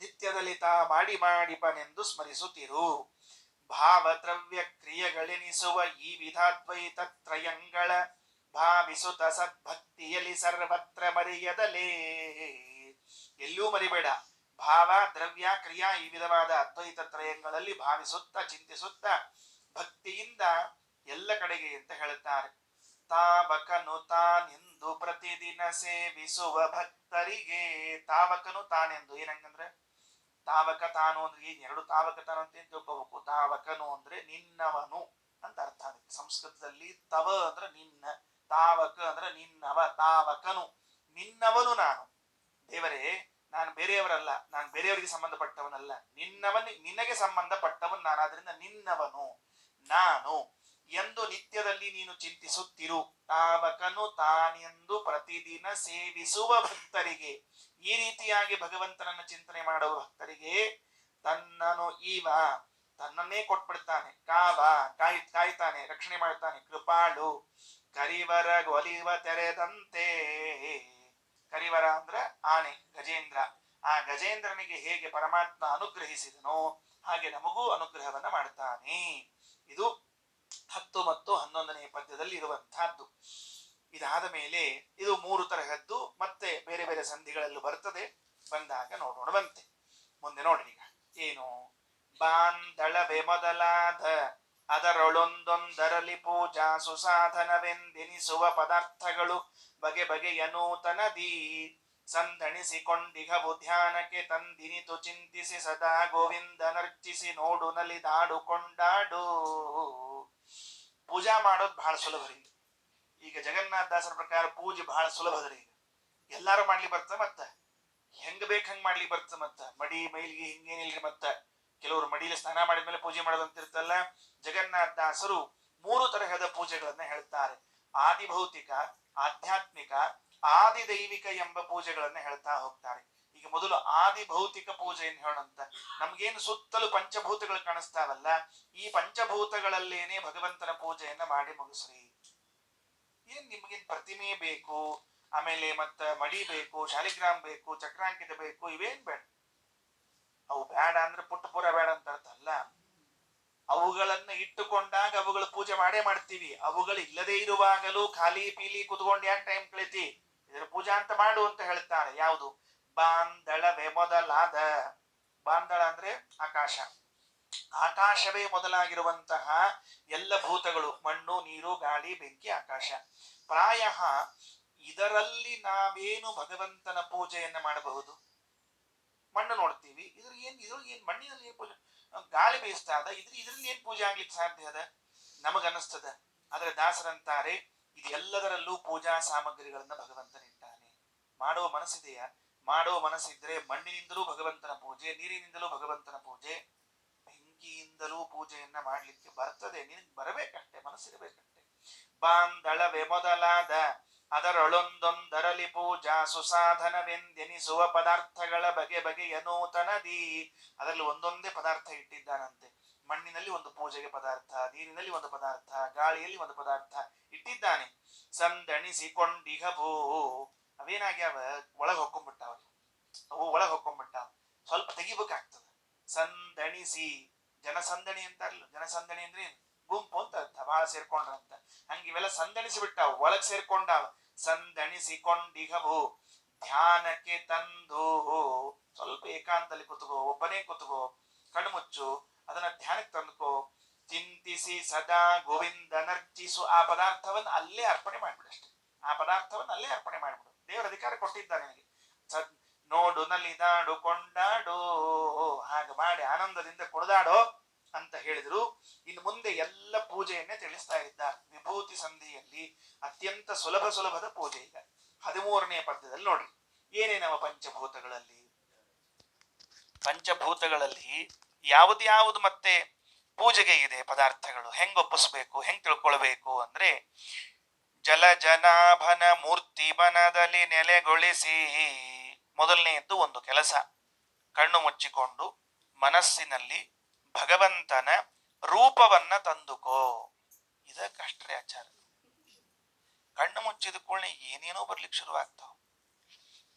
A: ನಿತ್ಯದಲ್ಲಿ ತಾ ಮಾಡಿಪನೆಂದು ಸ್ಮರಿಸುತ್ತಿರು. ಭಾವ ದ್ರವ್ಯ ಕ್ರಿಯೆಗಳೆನಿಸುವ ಈ ವಿಧಾದ್ವೈತ ತ್ರಯಂಗಳ ಭಾವಿಸುತ್ತ ಸದ್ಭಕ್ತಿಯಲ್ಲಿ ಸರ್ವತ್ರ ಮರೆಯದಲೇ. ಎಲ್ಲೂ ಮರಿಬೇಡ. ಭಾವ, ದ್ರವ್ಯ, ಕ್ರಿಯಾ ಈ ವಿಧವಾದ ಅದ್ವೈತ ತ್ರಯಗಳಲ್ಲಿ ಭಾವಿಸುತ್ತಾ ಚಿಂತಿಸುತ್ತಾ ಭಕ್ತಿಯಿಂದ ಎಲ್ಲ ಕಡೆಗೆ ಅಂತ ಹೇಳುತ್ತಾರೆ. ತಾವಕನು ತಾನೆಂದು ಪ್ರತಿದಿನ ಸೇವಿಸುವ ಭಕ್ತರಿಗೆ. ತಾವಕನು ತಾನೆಂದು ಏನಂಗಂದ್ರೆ, ತಾವಕ ತಾನು ಅಂದ್ರೆ ಏನ್? ಎರಡು ತಾವಕ ತಾನು ಅಂತ ಏನ್ ತಿಳ್ಕೋಬೇಕು. ತಾವಕನು ಅಂದ್ರೆ ನಿನ್ನವನು ಅಂತ ಅರ್ಥ. ಅದಕ್ಕೆ ಸಂಸ್ಕೃತದಲ್ಲಿ ತವ ಅಂದ್ರೆ ನಿನ್ನ, ತಾವಕ ಅಂದ್ರೆ ನಿನ್ನವ, ತಾವಕನು ನಿನ್ನವನು ನಾನು. ದೇವರೇ, ನಾನು ಬೇರೆಯವರಲ್ಲ, ನಾನು ಬೇರೆಯವರಿಗೆ ಸಂಬಂಧಪಟ್ಟವನಲ್ಲ, ನಿನಗೆ ಸಂಬಂಧಪಟ್ಟವನ್ ನಾನು, ಆದ್ರಿಂದ ನಿನ್ನವನು ನಾನು ಎಂದು ನಿತ್ಯದಲ್ಲಿ ನೀನು ಚಿಂತಿಸುತ್ತಿರು. ತಾವಕನು ತಾನೆಂದು ಪ್ರತಿದಿನ ಸೇವಿಸುವ ಭಕ್ತರಿಗೆ, ಈ ರೀತಿಯಾಗಿ ಭಗವಂತನನ್ನ ಚಿಂತನೆ ಮಾಡುವ ಭಕ್ತರಿಗೆ ತನ್ನನು ಈವ, ತನ್ನನ್ನೇ ಕೊಟ್ಬಿಡ್ತಾನೆ. ಕಾಯ್ತಾನೆ, ರಕ್ಷಣೆ ಮಾಡ್ತಾನೆ. ಕೃಪಾಳು ಕರಿವರ ಒಲಿವ ತೆರೆದಂತೆ. ಕರಿವರ ಅಂದ್ರ ಆನೆ, ಗಜೇಂದ್ರ. ಆ ಗಜೇಂದ್ರನಿಗೆ ಹೇಗೆ ಪರಮಾತ್ಮ ಅನುಗ್ರಹಿಸಿದನೋ ಹಾಗೆ ನಮಗೂ ಅನುಗ್ರಹವನ್ನ ಮಾಡ್ತಾನೆ. ಇದು 10 ಮತ್ತು 11ನೇ ಪದ್ಯದಲ್ಲಿ ಇರುವಂತಹದ್ದು. ಇದಾದ ಮೇಲೆ ಇದು 3 ತರಹದ್ದು ಮತ್ತೆ ಬೇರೆ ಬೇರೆ ಸಂಧಿಗಳಲ್ಲೂ ಬರ್ತದೆ. ಬಂದಾಗ ನೋಡೋಣ ಬಂತೆ. ಮುಂದೆ ನೋಡ್ರಿ ಈಗ ಏನು. ಬಾಂದಳವೆ ಮೊದಲಾದ ಅದರೊಳೊಂದೊಂದರಲಿ ಪೂಜಾ ಸುಸಾಧನವೆಂದೆನಿಸುವ ಪದಾರ್ಥಗಳು ಬಗೆ ಬಗೆಯ ನೂತನದಿ ಸಂದಣಿಸಿಕೊಂಡಿಗವು ಧ್ಯಾನಕ್ಕೆ ತಂದಿನಿತು ಚಿಂತಿಸಿ ಸದಾ ಗೋವಿಂದನರ್ಚಿಸಿ ನೋಡು ನಲಿದಾಡು ಕೊಂಡಾಡು. ಪೂಜಾ ಮಾಡೋದು ಬಹಳ ಸುಲಭರಿ. ಈಗ ಜಗನ್ನಾಥ ದಾಸರ ಪ್ರಕಾರ ಪೂಜೆ ಬಹಳ ಸುಲಭದ್ರಿ. ಈಗ ಎಲ್ಲಾರು ಮಾಡ್ಲಿ ಬರ್ತ, ಮತ್ತ ಹೆಂಗ್ ಬೇಕ್ ಹಂಗ್ ಮಾಡ್ಲಿ ಬರ್ತ. ಮತ್ತ ಮಡಿ ಮೈಲಿಗೆ ಹಿಂಗೇನಿಲ್ರಿ. ಮತ್ತ ಕೆಲವರು ಮಡಿಲಿ ಸ್ನಾನ ಮಾಡಿದ್ಮೇಲೆ ಪೂಜೆ ಮಾಡೋದಂತಿರ್ತಲ್ಲ. ಜಗನ್ನಾಥ ದಾಸರು 3 ತರಹದ ಪೂಜೆಗಳನ್ನ ಹೇಳ್ತಾರೆ. ಆದಿಭೌತಿಕ, ಆಧ್ಯಾತ್ಮಿಕ, ಆದಿದೈವಿಕ ಎಂಬ ಪೂಜೆಗಳನ್ನ ಹೇಳ್ತಾ ಹೋಗ್ತಾರೆ. ಈಗ ಮೊದಲು ಆದಿಭೌತಿಕ ಪೂಜೆಯನ್ನು ಹೇಳಂತ. ನಮ್ಗೇನು ಸುತ್ತಲೂ ಪಂಚಭೂತಗಳು ಕಾಣಿಸ್ತಾವಲ್ಲ, ಈ ಪಂಚಭೂತಗಳಲ್ಲೇನೆ ಭಗವಂತನ ಪೂಜೆಯನ್ನ ಮಾಡಿ ಮುಗಿಸ್ರಿ. ಏನ್ ನಿಮ್ಗೇನ್ ಪ್ರತಿಮೆ ಬೇಕು, ಆಮೇಲೆ ಮತ್ತ ಮಡಿ ಬೇಕು, ಶಾಲಿಗ್ರಾಮ್ ಬೇಕು, ಚಕ್ರಾಂಕಿತ ಬೇಕು, ಇವೇನ್ ಬೇಡ. ಅವು ಬೇಡ ಅಂದ್ರೆ ಪುಟ್ಟ ಪೂರ ಬೇಡ ಅಂತ ಅರ್ಥ ಅಲ್ಲ. ಅವುಗಳನ್ನ ಇಟ್ಟುಕೊಂಡಾಗ ಅವುಗಳ ಪೂಜೆ ಮಾಡೇ ಮಾಡ್ತೀವಿ. ಅವುಗಳು ಇಲ್ಲದೆ ಇರುವಾಗಲೂ ಖಾಲಿ ಪೀಲಿ ಕುತ್ಕೊಂಡು ಯಾಕೆ ಟೈಮ್ ಕಳಿತಿ, ಇದರ ಪೂಜಾ ಅಂತ ಮಾಡು ಅಂತ ಹೇಳ್ತಾರೆ. ಯಾವುದು? ಬಾಂದಳವೆ ಮೊದಲಾದ. ಬಾಂದಳ ಅಂದ್ರೆ ಆಕಾಶ. ಆಕಾಶವೇ ಮೊದಲಾಗಿರುವಂತಹ ಎಲ್ಲ ಭೂತಗಳು, ಮಣ್ಣು, ನೀರು, ಗಾಳಿ, ಬೆಂಕಿ, ಆಕಾಶ. ಪ್ರಾಯ ಇದರಲ್ಲಿ ನಾವೇನು ಭಗವಂತನ ಪೂಜೆಯನ್ನ ಮಾಡಬಹುದು? ಮಣ್ಣು ನೋಡ್ತೀವಿ, ಇದ್ರ ಏನ್ ಮಣ್ಣಿನಲ್ಲಿ ಏನ್ ಪೂಜೆ? ಗಾಳಿ ಬೀಸ್ತಾ ಅದ, ಇದ್ರಲ್ಲಿ ಏನ್ ಪೂಜೆ ಆಗ್ಲಿಕ್ಕೆ ಸಾಧ್ಯ ಅದ ನಮಗನ್ನಿಸ್ತದ. ಆದ್ರೆ ದಾಸರಂತಾರೆ ಇದೆಲ್ಲದರಲ್ಲೂ ಪೂಜಾ ಸಾಮಗ್ರಿಗಳನ್ನ ಭಗವಂತನಿಟ್ಟಾನೆ. ಮಾಡುವ ಮನಸ್ಸಿದೆಯಾ? ಮಾಡುವ ಮನಸ್ಸಿದ್ರೆ ಮಣ್ಣಿನಿಂದಲೂ ಭಗವಂತನ ಪೂಜೆ, ನೀರಿನಿಂದಲೂ ಭಗವಂತನ ಪೂಜೆ, ಬೆಂಕಿಯಿಂದಲೂ ಪೂಜೆಯನ್ನ ಮಾಡ್ಲಿಕ್ಕೆ ಬರ್ತದೆ. ನಿನಗೆ ಬರಬೇಕಷ್ಟೆ, ಮನಸ್ಸಿರಬೇಕಷ್ಟೆ. ಬಾಂದಳವೆ ಮೊದಲಾದ ಅದರೊಳೊಂದೊಂದರಲಿ ಪೂಜಾ ಸುಸಾಧನವೆಂದೆನಿಸುವ ಪದಾರ್ಥಗಳ ಬಗೆ ಬಗೆಯ ನೂತನದಿ. ಅದರಲ್ಲಿ ಒಂದೊಂದೇ ಪದಾರ್ಥ ಇಟ್ಟಿದ್ದಾನಂತೆ. ಮಣ್ಣಿನಲ್ಲಿ ಒಂದು ಪೂಜೆಗೆ ಪದಾರ್ಥ, ನೀರಿನಲ್ಲಿ ಒಂದು ಪದಾರ್ಥ, ಗಾಳಿಯಲ್ಲಿ ಒಂದು ಪದಾರ್ಥ ಇಟ್ಟಿದ್ದಾನೆ. ಸಂದಣಿಸಿಕೊಂಡಿಗಭೂ, ಅವೇನಾಗ್ಯಾವ? ಒಳಗ್ ಹೊಕ್ಕೊಂಡ್ಬಿಟ್ಟಾವ. ಅವು ಒಳಗ್ ಹೊಕ್ಕೊಂಡ್ಬಿಟ್ಟಾವ. ಸ್ವಲ್ಪ ತೆಗಿಬೇಕಾಗ್ತದ. ಸಂದಣಿಸಿ, ಜನಸಂದಣಿ ಅಂತಾರಲ್ಲ. ಜನಸಂದಣಿ ಅಂದ್ರೆ ಗುಂಪು ಅಂತ ಅರ್ಥ, ಬಹಳ ಸೇರ್ಕೊಂಡ್ರಂತ. ಹಂಗ ಇವೆಲ್ಲ ಸಂದಣಿಸಿ ಬಿಟ್ಟಾವ, ಒಳಗ್ ಸೇರ್ಕೊಂಡಾವ. ಸಂದಣಿಸಿಕೊಂಡಿಗಭೂ ಧ್ಯಾನಕ್ಕೆ ತಂದು, ಸ್ವಲ್ಪ ಏಕಾಂತದಲ್ಲಿ ಕುತ್ಕೋ, ಒಬ್ಬನೇ ಕುತ್ಕೋ, ಕಣ್ಣು ಮುಚ್ಚು, ಅದನ್ನ ಧ್ಯಾನಕ್ಕೆ ತಂದುಕೋ. ಚಿಂತಿಸಿ ಸದಾ ಗೋವಿಂದನರ್ಚಿಸು. ಆ ಪದಾರ್ಥವನ್ನು ಅಲ್ಲೇ ಅರ್ಪಣೆ ಮಾಡ್ಬಿಡಷ್ಟೆ. ಆ ಪದಾರ್ಥವನ್ನು ಅಲ್ಲೇ ಅರ್ಪಣೆ ಮಾಡ್ಬಿಡು. ದೇವರ ಅಧಿಕಾರ ಕೊಟ್ಟಿದ್ದಾನೆ ನಿನಗೆ. ನೋಡು ನಲಿದಾಡು ಕೊಂಡಾಡು, ಹಾಗೆ ಮಾಡಿ ಆನಂದದಿಂದ ಕುಣಿದಾಡೋ ಅಂತ ಹೇಳಿದ್ರು. ಇನ್ನು ಮುಂದೆ ಎಲ್ಲ ಪೂಜೆಯನ್ನೇ ತಿಳಿಸ್ತಾ ಇದ್ದಾರೆ. ವಿಭೂತಿ ಸಂಧಿಯಲ್ಲಿ ಅತ್ಯಂತ ಸುಲಭದ ಪೂಜೆ. ಈಗ 13ನೇ ಪದ್ಯದಲ್ಲಿ ನೋಡ್ರಿ ಏನೇನವ ಪಂಚಭೂತಗಳಲ್ಲಿ. ಪಂಚಭೂತಗಳಲ್ಲಿ ಯಾವುದು ಮತ್ತೆ ಪೂಜೆಗೆ ಇದೆ ಪದಾರ್ಥಗಳು, ಹೆಂಗ್ ಒಪ್ಪಿಸ್ಬೇಕು, ಹೆಂಗ್ ತಿಳ್ಕೊಳ್ಬೇಕು ಅಂದ್ರೆ, ಜಲಜನಾಭನ ಮೂರ್ತಿ ಬನದಲ್ಲಿ ನೆಲೆಗೊಳಿಸಿ. ಮೊದಲನೆಯದ್ದು ಒಂದು ಕೆಲಸ, ಕಣ್ಣು ಮುಚ್ಚಿಕೊಂಡು ಮನಸ್ಸಿನಲ್ಲಿ ಭಗವಂತನ ರೂಪವನ್ನ ತಂದುಕೋ. ಇದಕ್ಕಷ್ಟೇ ಆಚಾರ. ಕಣ್ಣು ಮುಚ್ಚಿದ ಕೂಡಲೇ ಏನೇನೋ ಬರ್ಲಿಕ್ಕೆ ಶುರು ಆಗ್ತಾವ.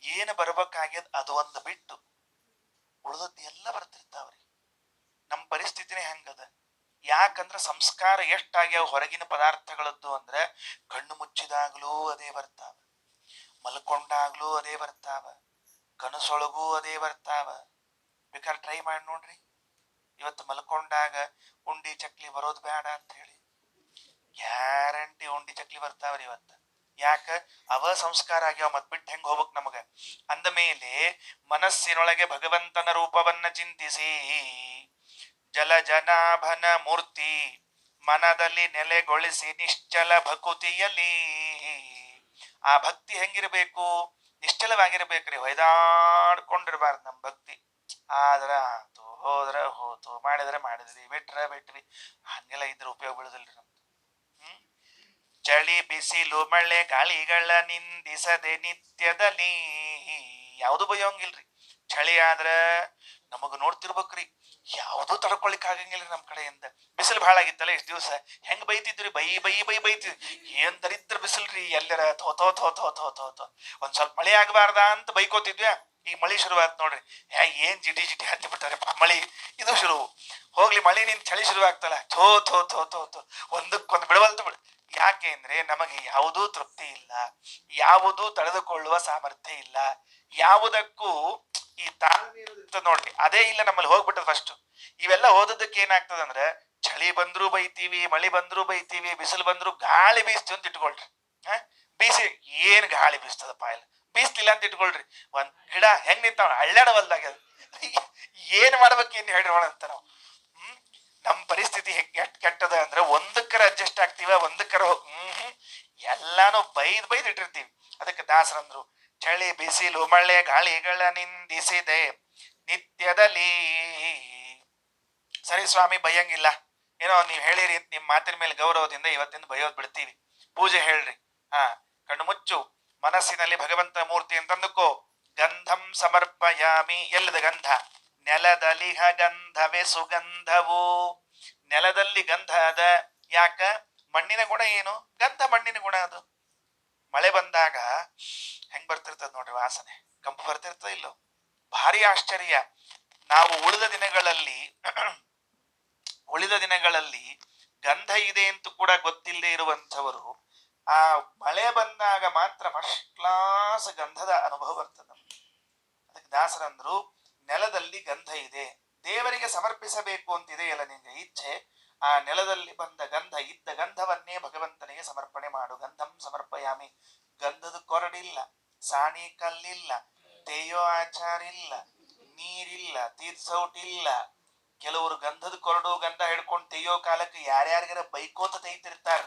A: ಏನು ಬರ್ಬೇಕಾಗ್ಯದ ಅದು ಒಂದು ಬಿಟ್ಟು ಉಳಿದದ್ದು ಎಲ್ಲ ಬರ್ತಿರ್ತಾವ್ರಿ. ನಮ್ಮ ಪರಿಸ್ಥಿತಿನೇ ಹೆಂಗದ. ಯಾಕಂದ್ರ ಸಂಸ್ಕಾರ ಎಷ್ಟಾಗ್ಯಾವ ಹೊರಗಿನ ಪದಾರ್ಥಗಳದ್ದು ಅಂದ್ರೆ, ಕಣ್ಣು ಮುಚ್ಚಿದಾಗ್ಲೂ ಅದೇ ಬರ್ತಾವ, ಮಲ್ಕೊಂಡಾಗ್ಲೂ ಅದೇ ಬರ್ತಾವ, ಕನಸೊಳಗೂ ಅದೇ ಬರ್ತಾವ. ಬೇಕಾದ್ರೆ ಟ್ರೈ ಮಾಡಿ ನೋಡ್ರಿ. ಇವತ್ತು ಮಲ್ಕೊಂಡಾಗ ಉಂಡಿ ಚಕ್ಲಿ ಬರೋದು ಬೇಡ ಅಂತ ಹೇಳಿ, ಗ್ಯಾರಂಟಿ ಉಂಡಿ ಚಕ್ಲಿ ಬರ್ತಾವ್ರಿ ಇವತ್ತು. ಯಾಕ? ಅವ ಸಂಸ್ಕಾರ ಆಗ್ಯಾವ. ಮತ್ ಬಿಟ್ಟು ಹೆಂಗ್ ಹೋಗ್ಬೇಕ್ ನಮಗ? ಅಂದ ಮೇಲೆ ಮನಸ್ಸಿನೊಳಗೆ ಭಗವಂತನ ರೂಪವನ್ನ ಚಿಂತಿಸಿ, ಜಲಜನಾಭನ ಮೂರ್ತಿ ಮನದಲ್ಲಿ ನೆಲೆಗೊಳಿಸಿ ನಿಶ್ಚಲ ಭಕುತಿಯಲ್ಲಿ. ಆ ಭಕ್ತಿ ಹೆಂಗಿರಬೇಕು? ನಿಶ್ಚಲವಾಗಿರ್ಬೇಕ್ರಿ, ಹೊಯ್ದಾಡ್ಕೊಂಡಿರ್ಬಾರ್ದು ನಮ್ ಭಕ್ತಿ. ಆದ್ರ ಆತು, ಹೋದ್ರ ಹೋತು, ಮಾಡಿದ್ರೆ ಮಾಡಿದ್ವಿ, ಬಿಟ್ರ ಬಿಟ್ವಿ, ಹಂಗೆಲ್ಲ ಇದ್ರ ಉಪಯೋಗ ಬೀಳುದಿಲ್ರಿ ನಮ್ದು. ಚಳಿ ಬಿಸಿಲು ಮಳೆ ಗಾಳಿಗಳ ನಿಂದಿಸದೆ ನಿತ್ಯದಲ್ಲಿ ಯಾವುದು ಬಯೋಂಗಿಲ್ರಿ. ಚಳಿ ಆದ್ರ ನಮಗ ನೋಡ್ತಿರ್ಬೇಕ್ರಿ, ಯಾವ್ದು ತಡ್ಕೊಳಿಕ್ ಆಗಂಗಿಲ್ರಿ ನಮ್ ಕಡೆಯಿಂದ. ಬಿಸಿಲು ಭಾಳ ಆಗಿತ್ತಲ್ಲ ಇಷ್ಟ ದಿವ್ಸ, ಹೆಂಗ್ ಬೈತಿದ್ರಿ, ಬೈತಿದ್ರಿ. ಏನ್ ದರಿದ್ರ ಬಿಸಿಲ್ರಿ, ಎಲ್ಲರ ಥೋ ಥೋ ಥೋ ಥೋ ಥೋ ಥೋ ಥೋ ಒಂದ್ ಸ್ವಲ್ಪ ಮಳೆ ಆಗಬಾರ್ದ ಅಂತ ಬೈಕೋತಿದ್ವಿ. ಈಗ ಮಳಿ ಶುರುವಾತ್ ನೋಡ್ರಿ, ಏನ್ ಜಿಟಿ ಜಿಟಿ ಹತ್ತಿ ಬಿಟ್ಟಾರೆ ಮಳಿ. ಇದು ಶುರು ಹೋಗ್ಲಿ, ಮಳಿ ನಿಂತ ಚಳಿ ಶುರು ಆಗ್ತಲ್ಲ, ಥೋ ಥೋ ಥೋ ಥೋ ಥೋ ಒಂದಕ್ಕೊಂದು ಬಿಡವಲ್ತು ಬಿಡು. ಯಾಕೆ ಅಂದ್ರೆ ನಮಗೆ ಯಾವುದೂ ತೃಪ್ತಿ ಇಲ್ಲ, ಯಾವುದೂ ತಡೆದುಕೊಳ್ಳುವ ಸಾಮರ್ಥ್ಯ ಇಲ್ಲ, ಯಾವುದಕ್ಕೂ ಈ ತಾಳ್ಮೆ ಇರೋದಿರ್ತದ ನೋಡ್ರಿ, ಅದೇ ಇಲ್ಲ ನಮ್ಮಲ್ಲಿ ಹೋಗ್ಬಿಟ್ಟದ ಫಸ್ಟ್. ಇವೆಲ್ಲ ಓದೋದಕ್ಕೆ ಏನಾಗ್ತದಂದ್ರೆ, ಚಳಿ ಬಂದ್ರು ಬೈತೀವಿ, ಮಳಿ ಬಂದ್ರು ಬೈತೀವಿ, ಬಿಸಿಲು ಬಂದ್ರು ಗಾಳಿ ಬೀಸ್ತೀವಿ ಅಂತ ಇಟ್ಕೊಳ್ರಿ. ಬೀಸಿ ಏನ್ ಗಾಳಿ ಬೀಸ್ತದಪ್ಪ, ಇಲ್ಲ ಬೀಸ್ತಿಲ್ಲ ಅಂತ ಇಟ್ಕೊಳ್ರಿ. ಒಂದ್ ಗಿಡ ಹೆಂಗ್ ನಿಂತಾವ ಅಳ್ಳಾಡವಲ್ದಾಗ, ಏನ್ ಮಾಡ್ಬೇಕೇನ್ ಹೇಳ್ರಿ ಅಂತ ನಾವು. ನಮ್ ಪರಿಸ್ಥಿತಿ ಕೆಟ್ಟದ ಅಂದ್ರೆ ಒಂದಕ್ಕರ ಅಡ್ಜಸ್ಟ್ ಆಗ್ತೀವ, ಒಂದಕ್ಕರ ಎಲ್ಲಾನು ಬೈದ್ ಇಟ್ಟಿರ್ತೀವಿ. ಅದಕ್ಕೆ ದಾಸರಂದ್ರು, ಚಳಿ ಬಿಸಿಲು ಮಳೆ ಗಾಳಿಗಳ ನಿಂದಿಸಿದೆ ನಿತ್ಯದಲ್ಲಿ. ಸರಿ ಸ್ವಾಮಿ, ಬೈಯಂಗಿಲ್ಲ, ಏನೋ ನೀವ್ ಹೇಳಿರಿ ಅಂತ ನಿಮ್ ಮಾತಿನ ಮೇಲೆ ಗೌರವದಿಂದ ಇವತ್ತಿಂದ ಬೈಯೋದ್ ಬಿಡ್ತೀವಿ. ಪೂಜೆ ಹೇಳ್ರಿ. ಕಣ್ಣು ಮುಚ್ಚು, ಮನಸ್ಸಿನಲ್ಲಿ ಭಗವಂತನ ಮೂರ್ತಿ ಅಂತಂದುಕೋ. ಗಂಧಂ ಸಮರ್ಪಯಾಮಿ, ಎಲ್ಲದ ಗಂಧ? ನೆಲದಲಿಹ ಗಂಧವೇ ಸುಗಂಧವು. ನೆಲದಲ್ಲಿ ಗಂಧ ಅದ, ಯಾಕ? ಮಣ್ಣಿನ ಗುಣ ಏನು? ಗಂಧ ಮಣ್ಣಿನ ಗುಣ ಅದು. ಮಳೆ ಬಂದಾಗ ಹೆಂಗ್ ಬರ್ತಿರ್ತದ ನೋಡ್ರಿ ವಾಸನೆ, ಕಂಪು ಬರ್ತಿರ್ತದ ಇಲ್ಲೋ? ಭಾರಿ ಆಶ್ಚರ್ಯ. ನಾವು ಉಳಿದ ದಿನಗಳಲ್ಲಿ ಗಂಧ ಇದೆ ಅಂತ ಕೂಡ ಗೊತ್ತಿಲ್ಲದೆ ಇರುವಂಥವರು, ಆ ಮಳೆ ಬಂದಾಗ ಮಾತ್ರ ಫಸ್ಟ್ ಕ್ಲಾಸ್ ಗಂಧದ ಅನುಭವ ಬರ್ತದೆ. ಅದಕ್ಕೆ ದಾಸರಂದ್ರು, ನೆಲದಲ್ಲಿ ಗಂಧ ಇದೆ, ದೇವರಿಗೆ ಸಮರ್ಪಿಸಬೇಕು ಅಂತಿದೆಯಲ್ಲ ನಿಂಗೆ ಇಚ್ಛೆ, ಆ ನೆಲದಲ್ಲಿ ಬಂದ ಗಂಧ, ಇದ್ದ ಗಂಧವನ್ನೇ ಭಗವಂತನಿಗೆ ಸಮರ್ಪಣೆ ಮಾಡು. ಗಂಧಂ ಸಮರ್ಪಯಾಮಿ. ಗಂಧದ ಕೊರಡಿಲ್ಲ, ಸಾಣಿ ಕಲ್ಲಿಲ್ಲ, ತೇಯೋ ಆಚಾರ ಇಲ್ಲ, ನೀರಿಲ್ಲ, ತೀರ್ಸೌಟಿಲ್ಲ. ಕೆಲವರು ಗಂಧದ ಕೊರಡು ಗಂಧ ಹಿಡ್ಕೊಂಡು ತೆಯ್ಯೋ ಕಾಲಕ್ಕೆ ಯಾರ್ಯಾರಿಗಾರ ಬೈಕೋತ ತೆಯ್ತಿರ್ತಾರ.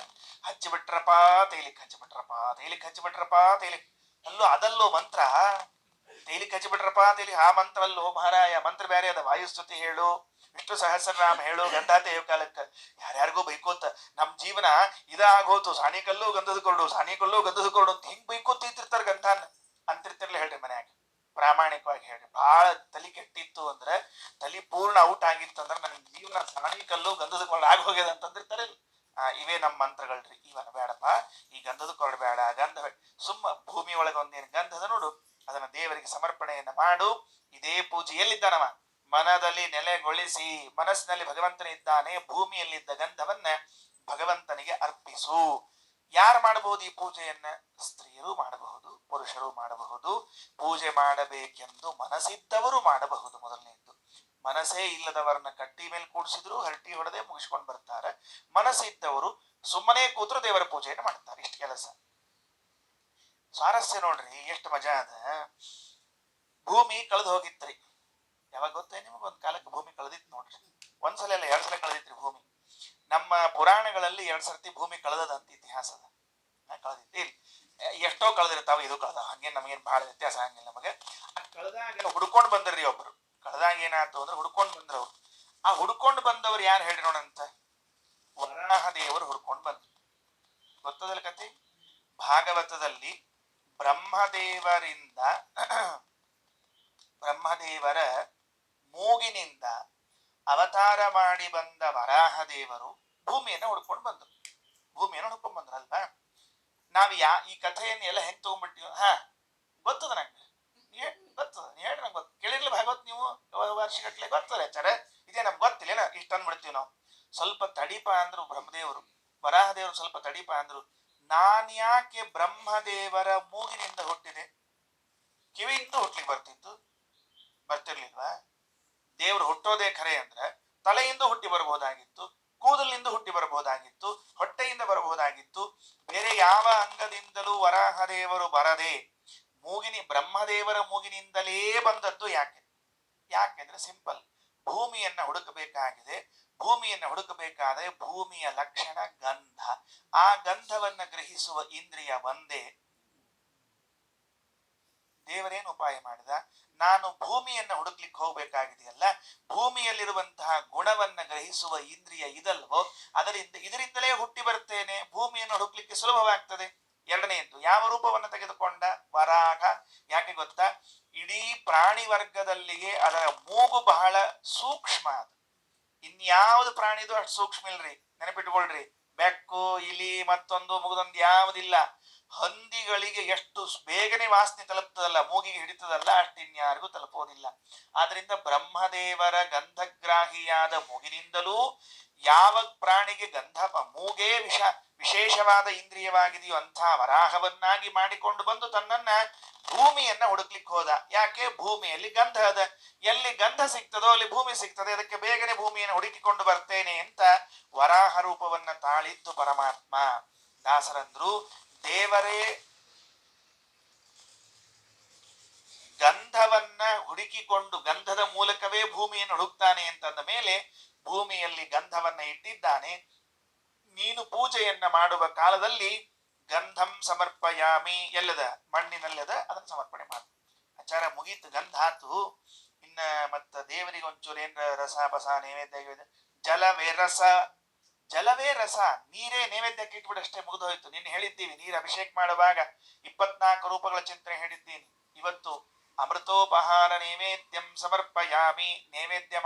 A: ಹಚ್ಚಿಬಿಟ್ರಪ್ಪ ತೈಲಿಕ್, ಹಚ್ಚಿಬಿಟ್ರಪ್ಪ ತೈಲಿಕ್, ಹಚ್ಚಿಬಿಟ್ರಪ್ಪ ತೈಲಿಕ್. ಅಲ್ಲೋ ಅದಲ್ಲೋ ಮಂತ್ರ, ತೈಲಿಕ್ ಹಚ್ಚಿಬಿಟ್ರಪ್ಪ ತೈಲಿ. ಆ ಮಂತ್ರ ಅಲ್ಲೋ ಮಹಾರಾಯ, ಮಂತ್ರ ಬೇರೆ ಅದ. ವಾಯುಸ್ತುತಿ ಹೇಳು, ವಿಷ್ಣು ಸಹಸ್ರನಾಮ ಹೇಳು, ಗಂಧ ತೆಯ್ಯೋ ಕಾಲಕ್ಕೆ ಯಾರ್ಯಾರಿಗೂ ಬೈಕೋತ ನಮ್ ಜೀವನ ಇದಾಗೋತು. ಸಾಣಿಕಲ್ಲು ಗಂಧದ ಕೊರಡು, ಸಾಣಿಕಲ್ಲು ಗಂಧದ ಕೊರಡು ಅಂತ ಹಿಂಗ್ ಬೈಕೋತ ತೆಯ್ತಿರ್ತಾರ ಗಂಧಾನ ಅಂತಿರ್ತಿರ್ಲಿ. ಹೇಳ್ರಿ ಮನ್ಯಾಗ ಪ್ರಾಮಾಣಿಕವಾಗಿ ಹೇಳ್ರಿ, ಬಹಳ ತಲಿ ಕೆಟ್ಟಿತ್ತು ಅಂದ್ರೆ, ತಲಿ ಪೂರ್ಣ ಔಟ್ ಆಗಿತ್ತು ಅಂದ್ರೆ, ನನ್ ಜೀವನ ಸಾಣಿಕಲ್ಲು ಗಂಧದ ಕೊರಡು ಆಗಿ ಹೋಗ್ಯದ ಅಂತಂದಿರ್ತಾರಲ್ಲ. ಇವೇ ನಮ್ ಮಂತ್ರಗಳ್ರಿ. ಇವನ ಬೇಡಪ್ಪ, ಈ ಗಂಧದ ಕೊರಡು ಬೇಡ, ಗಂಧ ಸುಮ್ಮ ಭೂಮಿ ಒಳಗ ಒಂದೇನು ಗಂಧದ ನೋಡು, ಅದನ್ನ ದೇವರಿಗೆ ಸಮರ್ಪಣೆಯನ್ನ ಮಾಡು. ಇದೇ ಪೂಜೆ. ಎಲ್ಲಿದ್ದಾನವ? ಮನದಲ್ಲಿ ನೆಲೆಗೊಳಿಸಿ. ಮನಸ್ಸಿನಲ್ಲಿ ಭಗವಂತನಿದ್ದಾನೆ, ಭೂಮಿಯಲ್ಲಿದ್ದ ಗಂಧವನ್ನ ಭಗವಂತನಿಗೆ ಅರ್ಪಿಸು. ಯಾರು ಮಾಡಬಹುದು ಈ ಪೂಜೆಯನ್ನ? ಸ್ತ್ರೀಯರು ಮಾಡಬಹುದು, ಪುರುಷರು ಮಾಡಬಹುದು. ಪೂಜೆ ಮಾಡಬೇಕೆಂದು ಮನಸ್ಸಿದ್ದವರು ಮಾಡಬಹುದು. ಮೊದಲನೇದ್ದು, ಮನಸ್ಸೇ ಇಲ್ಲದವರನ್ನ ಕಟ್ಟಿ ಮೇಲೆ ಕೂಡಿಸಿದ್ರು ಹರಟಿ ಹೊಡೆದೇ ಮುಗಿಸ್ಕೊಂಡು ಬರ್ತಾರೆ. ಮನಸ್ಸಿದ್ದವರು ಸುಮ್ಮನೆ ಕೂತ್ರು ದೇವರ ಪೂಜೆಯನ್ನು ಮಾಡ್ತಾರೆ. ಇಷ್ಟು ಕೆಲಸ. ಸ್ವಾರಸ್ಯ ನೋಡ್ರಿ, ಎಷ್ಟು ಮಜಾ ಅದ. ಭೂಮಿ ಕಳೆದು ಹೋಗಿತ್ರಿ. ಯಾವಾಗ ಗೊತ್ತೇ ನಿಮಗ? ಒಂದ್ ಕಾಲಕ್ಕೆ ಭೂಮಿ ಕಳೆದಿತ್ತು ನೋಡ್ರಿ. ಒಂದ್ಸಲ ಅಲ್ಲ, 2 ಸಲ ಕಳೆದಿತ್ರಿ ಭೂಮಿ. ನಮ್ಮ ಪುರಾಣಗಳಲ್ಲಿ 2 ಸರ್ತಿ ಭೂಮಿ ಕಳೆದದ ಅಂತ ಇತಿಹಾಸದ. ಕಳೆದಿತ್ತು, ಎಷ್ಟೋ ಕಳೆದಿರ್ತಾವ, ಇದು ಕಳೆದ. ಹಂಗೇನ್ ನಮಗೇನ್ ಬಹಳ ವ್ಯತ್ಯಾಸ ಹಂಗಿಲ್ಲ ನಮಗೆ. ಕಳೆದಾಗ ಹುಡ್ಕೊಂಡ್ ಬಂದ್ರಿ ಒಬ್ರು. ಕಳೆದಾಗ ಏನಾಯ್ತು ಅಂದ್ರೆ ಹುಡ್ಕೊಂಡ್ ಬಂದ್ರವ್ರು. ಆ ಹುಡ್ಕೊಂಡ್ ಬಂದವ್ರು ಯಾರು ಹೇಳಿ ನೋಡಂತ? ವರಾಹ ದೇವರು ಹುಡ್ಕೊಂಡ್ ಬಂದ್ರು. ಗೊತ್ತದಲ್ಲ ಕತೆ? ಭಾಗವತದಲ್ಲಿ ಬ್ರಹ್ಮದೇವರ ಮೂಗಿನಿಂದ ಅವತಾರ ಮಾಡಿ ಬಂದ ವರಾಹ ದೇವರು ಭೂಮಿಯನ್ನ ಹುಡ್ಕೊಂಡು ಬಂದ್ರು. ಅಲ್ವಾ? ನಾವ್ ಈ ಕಥೆಯನ್ನು ಎಲ್ಲ ಹೆಂಗ್ ತಗೊಂಡ್ಬಿಟ್ಟಿವ? ಗೊತ್ತದ ನಂಗೆ, ಗೊತ್ತದ. ಹೇಳ್ರಿ, ನಂಗೆ ಗೊತ್ತು. ಕೇಳಿರ್ಲಿ ಭಾಗವತ್ ನೀವು ವರ್ಷಗಟ್ಲೆ ಗೊತ್ತದ ಚಾರ. ಇದೇ ನಮ್ಗೆ ಗೊತ್ತಿಲ್ಲ, ಇಷ್ಟ ಅಂದ್ಬಿಡ್ತೀವಿ ನಾವು. ಸ್ವಲ್ಪ ತಡಿಪ ಅಂದ್ರು ಬ್ರಹ್ಮದೇವರು. ವರಾಹದೇವರು ಸ್ವಲ್ಪ ತಡಿಪ ಅಂದ್ರು. ನಾನ್ ಯಾಕೆ ಬ್ರಹ್ಮದೇವರ ಮೂಗಿನಿಂದ ಹುಟ್ಟಿದೆ? ಕಿವಿಯಿಂದ ಹುಟ್ಲಿಕ್ಕೆ ಬರ್ತಿರ್ಲಿಲ್ವಾ? ದೇವ್ರು ಹುಟ್ಟೋದೇ ಖರೆ ಅಂದ್ರೆ ತಲೆಯಿಂದ ಹುಟ್ಟಿ ಬರಬಹುದಾಗಿತ್ತು, ಕೂದಲಿನಿಂದ ಹುಟ್ಟಿ ಬರಬಹುದಾಗಿತ್ತು, ಹೊಟ್ಟೆಯಿಂದ ಬರಬಹುದಾಗಿತ್ತು. ಬೇರೆ ಯಾವ ಅಂಗದಿಂದಲೂ ವರಾಹದೇವರು ಬರದೆ ಬ್ರಹ್ಮದೇವರ ಮೂಗಿನಿಂದಲೇ ಬಂದದ್ದು. ಯಾಕೆಂದ್ರೆ ಸಿಂಪಲ್. ಭೂಮಿಯನ್ನ ಹುಡುಕಬೇಕಾಗಿದೆ. ಭೂಮಿಯನ್ನ ಹುಡುಕಬೇಕಾದ್ರೆ ಭೂಮಿಯ ಲಕ್ಷಣ ಗಂಧ. ಆ ಗಂಧವನ್ನ ಗ್ರಹಿಸುವ ಇಂದ್ರಿಯ ಒಂದೇ. ದೇವರೇನು ಉಪಾಯ ಮಾಡಿದ, ನಾನು ಭೂಮಿಯನ್ನ ಹುಡುಕ್ಲಿಕ್ಕೆ ಹೋಗ್ಬೇಕಾಗಿದೆಯಲ್ಲ, ಭೂಮಿಯಲ್ಲಿರುವಂತಹ ಗುಣವನ್ನ ಗ್ರಹಿಸುವ ಇಂದ್ರಿಯ ಇದಲ್ವೋ, ಇದರಿಂದಲೇ ಹುಟ್ಟಿ ಬರ್ತೇನೆ, ಭೂಮಿಯನ್ನು ಹುಡುಕ್ಲಿಕ್ಕೆ ಸುಲಭವಾಗ್ತದೆ. ಎರಡನೆಯದ್ದು, ಯಾವ ರೂಪವನ್ನು ತೆಗೆದುಕೊಂಡ? ವರಾಹ. ಯಾಕೆ ಗೊತ್ತಾ? ಇಡೀ ಪ್ರಾಣಿ ವರ್ಗದಲ್ಲಿಗೆ ಅದರ ಮೂಗು ಬಹಳ ಸೂಕ್ಷ್ಮ. ಅದು ಇನ್ಯಾವುದು ಪ್ರಾಣಿದು ಅಷ್ಟು ಸೂಕ್ಷ್ಮ ಇಲ್ರಿ, ನೆನಪಿಟ್ಕೊಳ್ರಿ. ಬೆಕ್ಕು, ಇಲಿ, ಮತ್ತೊಂದು ಮುಗುದೊಂದು ಯಾವುದಿಲ್ಲ. ಹಂದಿಗಳಿಗೆ ಎಷ್ಟು ಬೇಗನೆ ವಾಸನೆ ತಲುಪ್ತದಲ್ಲ, ಮೂಗಿಗೆ ಹಿಡಿತದಲ್ಲ, ಅಷ್ಟು ಇನ್ಯಾರಿಗೂ ತಲುಪೋದಿಲ್ಲ. ಆದ್ರಿಂದ ಬ್ರಹ್ಮದೇವರ ಗಂಧಗ್ರಾಹಿಯಾದ ಮೂಗಿನಿಂದಲೂ ಯಾವ ಪ್ರಾಣಿಗೆ ಮೂಗೇ ವಿಶೇಷವಾದ ಇಂದ್ರಿಯವಾಗಿದೆಯೋ ಅಂಥ ವರಾಹವನ್ನಾಗಿ ಮಾಡಿಕೊಂಡು ಬಂದು ತನ್ನನ್ನ ಭೂಮಿಯನ್ನ ಹುಡುಕ್ಲಿಕ್ಕೆ ಹೋದ. ಯಾಕೆ? ಭೂಮಿಯಲ್ಲಿ ಗಂಧ ಅದ, ಎಲ್ಲಿ ಗಂಧ ಸಿಗ್ತದೋ ಅಲ್ಲಿ ಭೂಮಿ ಸಿಗ್ತದೆ, ಅದಕ್ಕೆ ಬೇಗನೆ ಭೂಮಿಯನ್ನು ಹುಡುಕಿಕೊಂಡು ಬರ್ತೇನೆ ಅಂತ ವರಾಹ ರೂಪವನ್ನ ತಾಳಿದ್ದು ಪರಮಾತ್ಮ. ದಾಸರಂದ್ರು, ದೇವರೇ ಗಂಧವನ್ನ ಹುಡುಕಿಕೊಂಡು ಗಂಧದ ಮೂಲಕವೇ ಭೂಮಿಯನ್ನು ಹುಡುಕ್ತಾನೆ ಅಂತಂದ ಮೇಲೆ ಭೂಮಿಯಲ್ಲಿ ಗಂಧವನ್ನ ಇಟ್ಟಿದ್ದಾನೆ. ನೀನು ಪೂಜೆಯನ್ನ ಮಾಡುವ ಕಾಲದಲ್ಲಿ ಗಂಧಂ ಸಮರ್ಪಯಾಮಿ, ಎಲ್ಲದ ಮಣ್ಣಿನಲ್ಲದ ಅದನ್ನು ಸಮರ್ಪಣೆ ಮಾಡು. ಆಚಾರ ಮುಗೀತು, ಗಂಧ ಆತು. ಇನ್ನ ಮತ್ತ ದೇವರಿಗೆ ಒಂಚೂರು ಏನ್ ರಸ ಬಸ ನೈವೇದ್ಯ, ಜಲವೇ ರಸ. ಜಲವೇ ರಸ, ನೀರೇ ನೈವೇದ್ಯಕ್ಕೆ ಇಟ್ಬಿಡಷ್ಟೇ, ಮುಗಿದೋಯ್ತು. ನಿನ್ನೆ ಹೇಳಿದ್ದೀವಿ, ನೀರು ಅಭಿಷೇಕ ಮಾಡುವಾಗ 24 ರೂಪಗಳ ಚಿಂತನೆ ಹೇಳಿದ್ದೀನಿ. ಇವತ್ತು ಅಮೃತೋಪಹಾರ ನೈವೇದ್ಯಂ ಸಮರ್ಪಯಾಮಿ,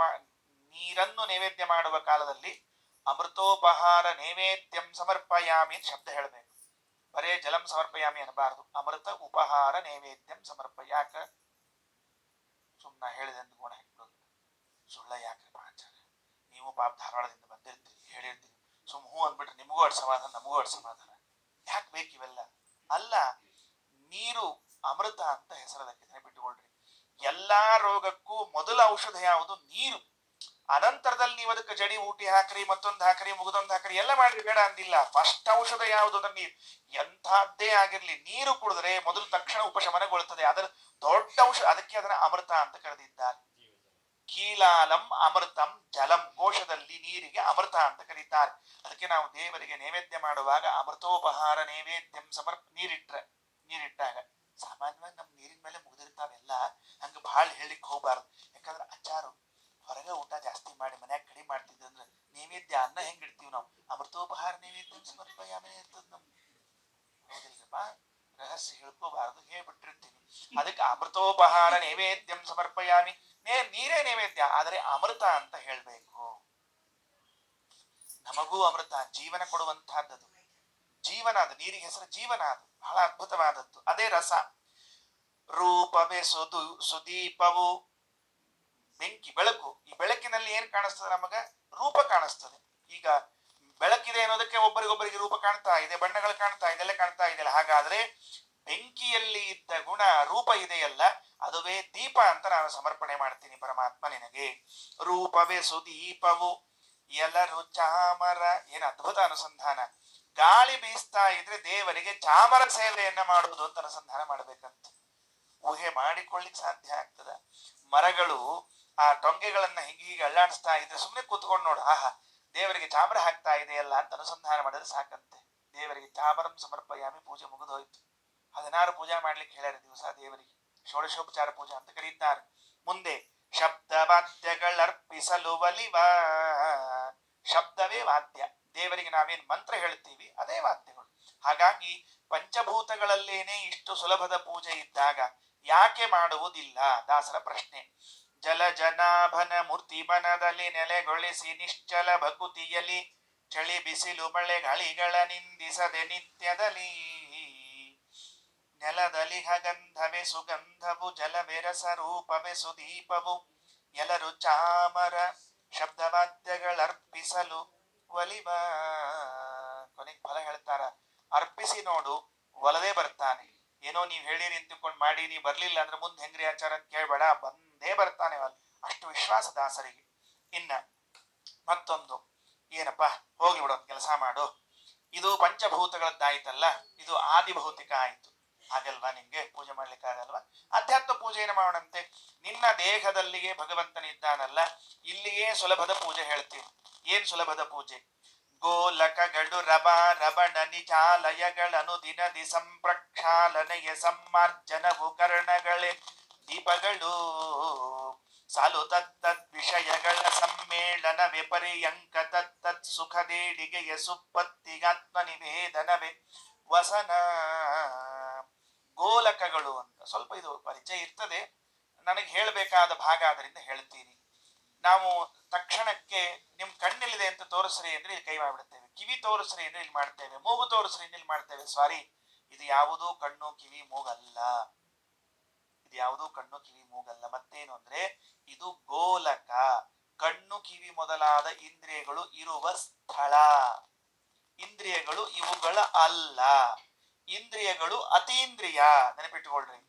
A: ನೀರನ್ನು ನೈವೇದ್ಯ ಮಾಡುವ ಕಾಲದಲ್ಲಿ ಅಮೃತೋಪಹಾರ ನೈವೇದ್ಯಂ ಸಮರ್ಪಯಾಮಿ ಶಬ್ದ ಹೇಳಬೇಕು. ಬರೇ ಜಲಂ ಸಮರ್ಪಯಾಮಿ ಅನ್ನಬಾರದು, ಅಮೃತ ಉಪಹಾರ ನೈವೇದ್ಯಂ ಯಾಕ ಸುಮ್ಮನೆ ಹೇಳಿದೆ ಅಂತ ಗುಣ ಹಾಕ್ಬಿಡೋದು, ಸುಳ್ಳ ಯಾಕ್ರಿ ಆಚಾರ್ಯ? ನೀವು ಪಾಪ ಧಾರವಾಡದಿಂದ ಬಂದಿರ್ತೀರಿ, ಹೇಳಿರ್ತೀರಿ, ಸುಮ್ ಹೂ ಅಂದ್ಬಿಟ್ರೆ ನಿಮಗೂ ಅಡ್ ಸಮಾಧಾನ, ನಮಗೂ ಅಡ್ ಸಮಾಧಾನ. ಯಾಕೆ ಬೇಕಿವೆಲ್ಲ? ಅಲ್ಲ, ನೀರು ಅಮೃತ ಅಂತ ಹೆಸರದಕ್ಕೆ, ನೆನಪಿಟ್ಟುಕೊಳ್ರಿ. ಎಲ್ಲಾ ರೋಗಕ್ಕೂ ಮೊದಲ ಔಷಧ ಯಾವುದು? ನೀರು. ಅನಂತರದಲ್ಲಿ ನೀವು ಅದಕ್ಕೆ ಜಡಿ ಊಟಿ ಹಾಕ್ರಿ, ಮತ್ತೊಂದು ಹಾಕ್ರಿ, ಮುಗಿದೊಂದು ಹಾಕ್ರಿ, ಎಲ್ಲ ಮಾಡ್ರಿ, ಬೇಡ ಅಂದಿಲ್ಲ. ಫಸ್ಟ್ ಔಷಧ ಯಾವುದು? ಅದನ್ನ ನೀರು. ಎಂಥದ್ದೇ ಆಗಿರ್ಲಿ, ನೀರು ಕುಡಿದ್ರೆ ಮೊದಲು ತಕ್ಷಣ ಉಪಶಮನಗೊಳ್ಳುತ್ತದೆ. ಅದರ ದೊಡ್ಡ ಔಷಧ, ಅದಕ್ಕೆ ಅದನ್ನ ಅಮೃತ ಅಂತ ಕರೆದಿದ್ದಾರೆ. ಕೀಲಾಲಂ ಅಮೃತಂ ಜಲಂ, ಕೋಶದಲ್ಲಿ ನೀರಿಗೆ ಅಮೃತ ಅಂತ ಕರೀತಾರೆ. ಅದಕ್ಕೆ ನಾವು ದೇವರಿಗೆ ನೈವೇದ್ಯ ಮಾಡುವಾಗ ಅಮೃತೋಪಹಾರ ನೈವೇದ್ಯಂ ನೀರಿಟ್ಟಾಗ ಸಾಮಾನ್ಯವಾಗಿ ನಮ್ ನೀರಿನ ಮೇಲೆ ಮುಗಿದಿರ್ತಾವೆಲ್ಲ, ಹಂಗ ಬಹಳ ಹೇಳಿಕ್ ಹೋಗ್ಬಾರ್ದು. ಯಾಕಂದ್ರೆ ಅಚಾರು ಹೊರಗೆ ಊಟ ಜಾಸ್ತಿ ಮಾಡಿ ಮನ್ಯಾಗ ಕಡಿಮೆ ಮಾಡ್ತಿದ್ದಂದ್ರೆ ನೈವೇದ್ಯ ಅನ್ನ ಹೆಂಗಿಡ್ತೀವಿ ನಾವು? ಅಮೃತೋಪಹಾರ ನೈವೇದ್ಯಂ ಸಮರ್ಪಯಾಮಿ ಇರ್ತದ ನಮ್ಗೆ, ಹೌದಿಲ್ರಪ್ಪ? ರಹಸ್ಯ ಹೇಳ್ಕೋಬಾರದು, ಹೇಳ್ಬಿಟ್ಟಿರ್ತೀವಿ. ಅದಕ್ಕೆ ಅಮೃತೋಪಹಾರ ನೈವೇದ್ಯಂ ಸಮರ್ಪಯಾಮಿ, ನೀರೇ ನೈವೇದ್ಯ, ಆದರೆ ಅಮೃತ ಅಂತ ಹೇಳ್ಬೇಕು. ನಮಗೂ ಅಮೃತ, ಜೀವನ ಕೊಡುವಂತಹದ್ದು. ಜೀವನ ಅದು, ನೀರಿಗೆ ಹೆಸರು ಜೀವನ, ಅದು ಬಹಳ ಅದ್ಭುತವಾದದ್ದು. ಅದೇ ರಸ. ರೂಪವೇ ಸುದೀಪವು, ಬೆಂಕಿ, ಬೆಳಕು. ಈ ಬೆಳಕಿನಲ್ಲಿ ಏನ್ ಕಾಣಿಸ್ತದೆ ನಮಗ? ರೂಪ ಕಾಣಿಸ್ತದೆ. ಈಗ ಬೆಳಕಿದೆ ಅನ್ನೋದಕ್ಕೆ ಒಬ್ಬರಿಗೊಬ್ಬರಿಗೆ ರೂಪ ಕಾಣ್ತಾ ಇದೆ, ಬಣ್ಣಗಳು ಕಾಣ್ತಾ ಇದೆಲ್ಲ ಕಾಣ್ತಾ ಇದೆಯಲ್ಲ. ಹಾಗಾದ್ರೆ ಬೆಂಕಿಯಲ್ಲಿ ಇದ್ದ ಗುಣ ರೂಪ ಇದೆಯಲ್ಲ, ಅದುವೇ ದೀಪ ಅಂತ ನಾನು ಸಮರ್ಪಣೆ ಮಾಡ್ತೀನಿ ಪರಮಾತ್ಮ ನಿನಗೆ. ರೂಪವೇ ಸುದೀಪವು ಎಲ್ಲರೂ ಚಾಮರ. ಏನ್ ಅದ್ಭುತ ಅನುಸಂಧಾನ! ಗಾಳಿ ಬೀಸ್ತಾ ಇದ್ರೆ ದೇವರಿಗೆ ಚಾಮರ ಸೇವೆಯನ್ನ ಮಾಡುವುದು ಅಂತ ಅನುಸಂಧಾನ ಮಾಡ್ಬೇಕಂತ ಊಹೆ ಮಾಡಿಕೊಳ್ಳಿಕ್ ಸಾಧ್ಯ ಆಗ್ತದ? ಮರಗಳು ಆ ಟೊಂಗೆಗಳನ್ನ ಹೀಗೆ ಅಳ್ಳಾಡಿಸ್ತಾ ಇದ್ರೆ ಸುಮ್ಮನೆ ಕೂತ್ಕೊಂಡು ನೋಡು, ಆಹಾ ದೇವರಿಗೆ ಚಾಮರ ಹಾಕ್ತಾ ಇದೆಯಲ್ಲ ಅಂತ ಅನುಸಂಧಾನ ಮಾಡಿದ್ರೆ ಸಾಕಂತೆ. ದೇವರಿಗೆ ಚಾಮರಂ ಸಮರ್ಪಯಾಮಿ, ಪೂಜೆ ಮುಗಿದೋಯ್ತು. 16 ಪೂಜಾ ಮಾಡ್ಲಿಕ್ಕೆ ಹೇಳ್ಯಾರ ದಿವಸ ದೇವರಿಗೆ, ಷೋಡಶೋಪಚಾರ ಪೂಜಾ ಅಂತ ಕರೀತಾರೆ. ಮುಂದೆ ಶಬ್ದ ವಾದ್ಯಗಳರ್ಪಿಸಲು ಒಲಿವ, ಶಬ್ದವೇ ವಾದ್ಯ. ದೇವರಿಗೆ ನಾವೇನ್ ಮಂತ್ರ ಹೇಳ್ತೀವಿ ಅದೇ ವಾದ್ಯಗಳು. ಹಾಗಾಗಿ ಪಂಚಭೂತಗಳಲ್ಲೇನೆ ಇಷ್ಟು ಸುಲಭದ ಪೂಜೆ ಇದ್ದಾಗ ಯಾಕೆ ಮಾಡುವುದಿಲ್ಲ? ದಾಸರ ಪ್ರಶ್ನೆ. ಜಲ ಜನಾಭನ ಮೂರ್ತಿ ಬನದಲ್ಲಿ ನೆಲೆಗೊಳಿಸಿ ನಿಶ್ಚಲ ಭಕುತಿಯಲಿ ಚಳಿ ಬಿಸಿಲು ಮಳೆ ಗಾಳಿಗಳ ನಿಂದಿಸದೆ ನಿತ್ಯದಲ್ಲಿ ನೆಲದಲ್ಲಿ ಹಗಂಧವೇ ಸುಗಂಧವು ಜಲವೆರಸ ರೂಪವೇ ಸುದೀಪವು ಎಲ್ಲರೂ ಚಾಮರ ಶಬ್ದವಾದ್ಯಗಳರ್ಪಿಸಲು ಒಲಿವ. ಕೊನೆಗೆ ಫಲ ಹೇಳ್ತಾರ, ಅರ್ಪಿಸಿ ನೋಡು ಒಲದೇ ಬರ್ತಾನೆ. ಏನೋ ನೀವ್ ಹೇಳಿರಿ ಅಂತಕೊಂಡು ಮಾಡಿ ನೀ ಬರ್ಲಿಲ್ಲ ಅಂದ್ರೆ ಮುಂದೆ ಹೆಂಗ್ರಿ ಆಚಾರ ಅಂತ ಕೇಳ್ಬೇಡ, ಬಂದೇ ಬರ್ತಾನೆ. ಅಷ್ಟು ವಿಶ್ವಾಸ ದಾಸರಿಗೆ. ಇನ್ನ ಮತ್ತೊಂದು ಏನಪ್ಪಾ, ಹೋಗಿ ಬಿಡೋ ಕೆಲಸ ಮಾಡು, ಇದು ಪಂಚಭೂತಗಳದ್ದಾಯ್ತಲ್ಲ, ಇದು ಆದಿಭೌತಿಕ ಆಯ್ತು. ಆಗಲ್ವಾ ನಿಮ್ಗೆ? ಪೂಜೆ ಮಾಡ್ಲಿಕ್ಕೆ ಆಗಲ್ವಾ? ಅಧ್ಯಾತ್ಮ ಪೂಜೆಯನ್ನು ಮಾಡೋಣಂತೆ. ನಿನ್ನ ದೇಹದಲ್ಲಿಗೆ ಭಗವಂತನಿದ್ದಾನಲ್ಲ, ಇಲ್ಲಿಯೇ ಸುಲಭದ ಪೂಜೆ ಹೇಳ್ತೀನಿ. ಏನ್ ಸುಲಭದ ಪೂಜೆ? ಗೋಲಕಗಳು ರಬಣ ನಿಜಾಲಯಗಳನ್ನು ದಿನದಿ ಸಂಪ್ರಕ್ಷಾಲನೆಯ ಸಮ್ಮಾರ್ಜನವು ಕರ್ಣಗಳೇ ದೀಪಗಳು ಸಾಲು ತತ್ತದ್ ವಿಷಯಗಳ ಸಮ್ಮೇಳನವೇ ಪರ್ಯಂಕ ತತ್ತತ್ ಸುಖದೇಡಿಗೆಯ ಸುಪ್ಪತ್ತಿಗಾತ್ಮ ನಿವೇದನವೇ ವಸನ. ಗೋಲಕಗಳು ಅಂತ ಸ್ವಲ್ಪ ಇದು ಪರಿಚಯ ಇರ್ತದೆ, ನನಗೆ ಹೇಳಬೇಕಾದ ಭಾಗ ಆದ್ರಿಂದ ಹೇಳ್ತೀನಿ. ನಾವು ತಕ್ಷಣಕ್ಕೆ ನಿಮ್ ಕಣ್ಣೆಲ್ಲಿದೆ ಅಂತ ತೋರಿಸ್ರಿ ಅಂದ್ರೆ ಇಲ್ಲಿ ಕೈ ಮಾಡ್ಬಿಡ್ತೇವೆ, ಕಿವಿ ತೋರಿಸ್ರಿ ಅಂದ್ರೆ ಇಲ್ಲಿ ಮಾಡ್ತೇವೆ, ಮೂಗು ತೋರಿಸ್ರಿ ಅಂದ್ರೆ ಇಲ್ಲಿ ಮಾಡ್ತೇವೆ. ಸಾರಿ, ಇದು ಯಾವುದೂ ಕಣ್ಣು ಕಿವಿ ಮೂಗಲ್ಲ, ಇದು ಯಾವುದೂ ಕಣ್ಣು ಕಿವಿ ಮೂಗಲ್ಲ. ಮತ್ತೇನು ಅಂದ್ರೆ ಇದು ಗೋಲಕ, ಕಣ್ಣು ಕಿವಿ ಮೊದಲಾದ ಇಂದ್ರಿಯಗಳು ಇರುವ ಸ್ಥಳ. ಇಂದ್ರಿಯಗಳು ಇವುಗಳ ಅಲ್ಲ. ಇಂದ್ರಿಯಗಳು ಅತೀಂದ್ರಿಯ, ನೆನಪಿಟ್ಟುಕೊಳ್ರಿ.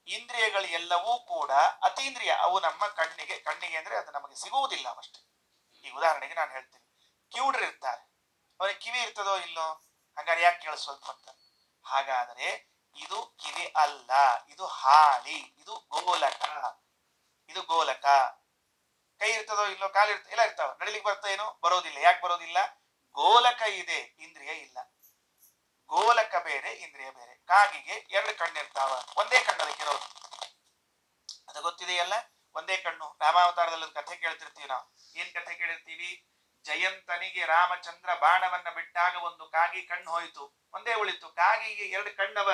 A: ಇಂದ್ರಿಯಗಳು ಎಲ್ಲವೂ ಕೂಡ ಅತೀಂದ್ರಿಯ, ಅವು ನಮ್ಮ ಕಣ್ಣಿಗೆ ಅಂದ್ರೆ ಅದು ನಮಗೆ ಸಿಗುವುದಿಲ್ಲ ಅಷ್ಟೇ. ಈ ಉದಾಹರಣೆಗೆ ನಾನು ಹೇಳ್ತೀನಿ, ಕಿವುಡ್ರು ಇರ್ತಾರೆ, ಅವ್ರಿಗೆ ಕಿವಿ ಇರ್ತದೋ ಇಲ್ಲೋ, ಹಂಗಾರೆ ಯಾಕೆ ಕೇಳಿಸ್ವಲ್ತು ಅಂತ. ಹಾಗಾದರೆ ಇದು ಕಿವಿ ಅಲ್ಲ, ಇದು ಹಾಳಿ, ಇದು ಗೋಲಕ. ಇದು ಗೋಲಕ. ಕೈ ಇರ್ತದೋ ಇಲ್ಲೋ, ಕಾಲು ಎಲ್ಲ ಇರ್ತಾವ, ನಡಿಲಿಕ್ಕೆ ಬರ್ತಾ ಏನೋ ಬರೋದಿಲ್ಲ. ಯಾಕೆ ಬರೋದಿಲ್ಲ? ಗೋಲಕ ಇದೆ, ಇಂದ್ರಿಯ ಇಲ್ಲ. ಗೋಲಕ ಬೇರೆ, ಇಂದ್ರಿಯ ಬೇರೆ. ಕಾಗಿಗೆ ಎರಡು ಕಣ್ಣಿರ್ತಾವ, ಒಂದೇ ಕಣ್ಣು ಅದಕ್ಕಿರೋದು, ಅದು ಗೊತ್ತಿದೆಯಲ್ಲ, ಒಂದೇ ಕಣ್ಣು. ರಾಮಾವತಾರದಲ್ಲಿ ಒಂದು ಕಥೆ ಕೇಳ್ತಿರ್ತೀವಿ ನಾವು. ಏನ್ ಕಥೆ ಕೇಳಿರ್ತೀವಿ? ಜಯಂತನಿಗೆ ರಾಮಚಂದ್ರ ಬಾಣವನ್ನ ಬಿಟ್ಟಾಗ ಒಂದು ಕಾಗಿ ಕಣ್ಣು ಹೋಯಿತು, ಒಂದೇ ಉಳಿತು. ಕಾಗಿಗೆ ಎರಡು ಕಣ್ಣವ,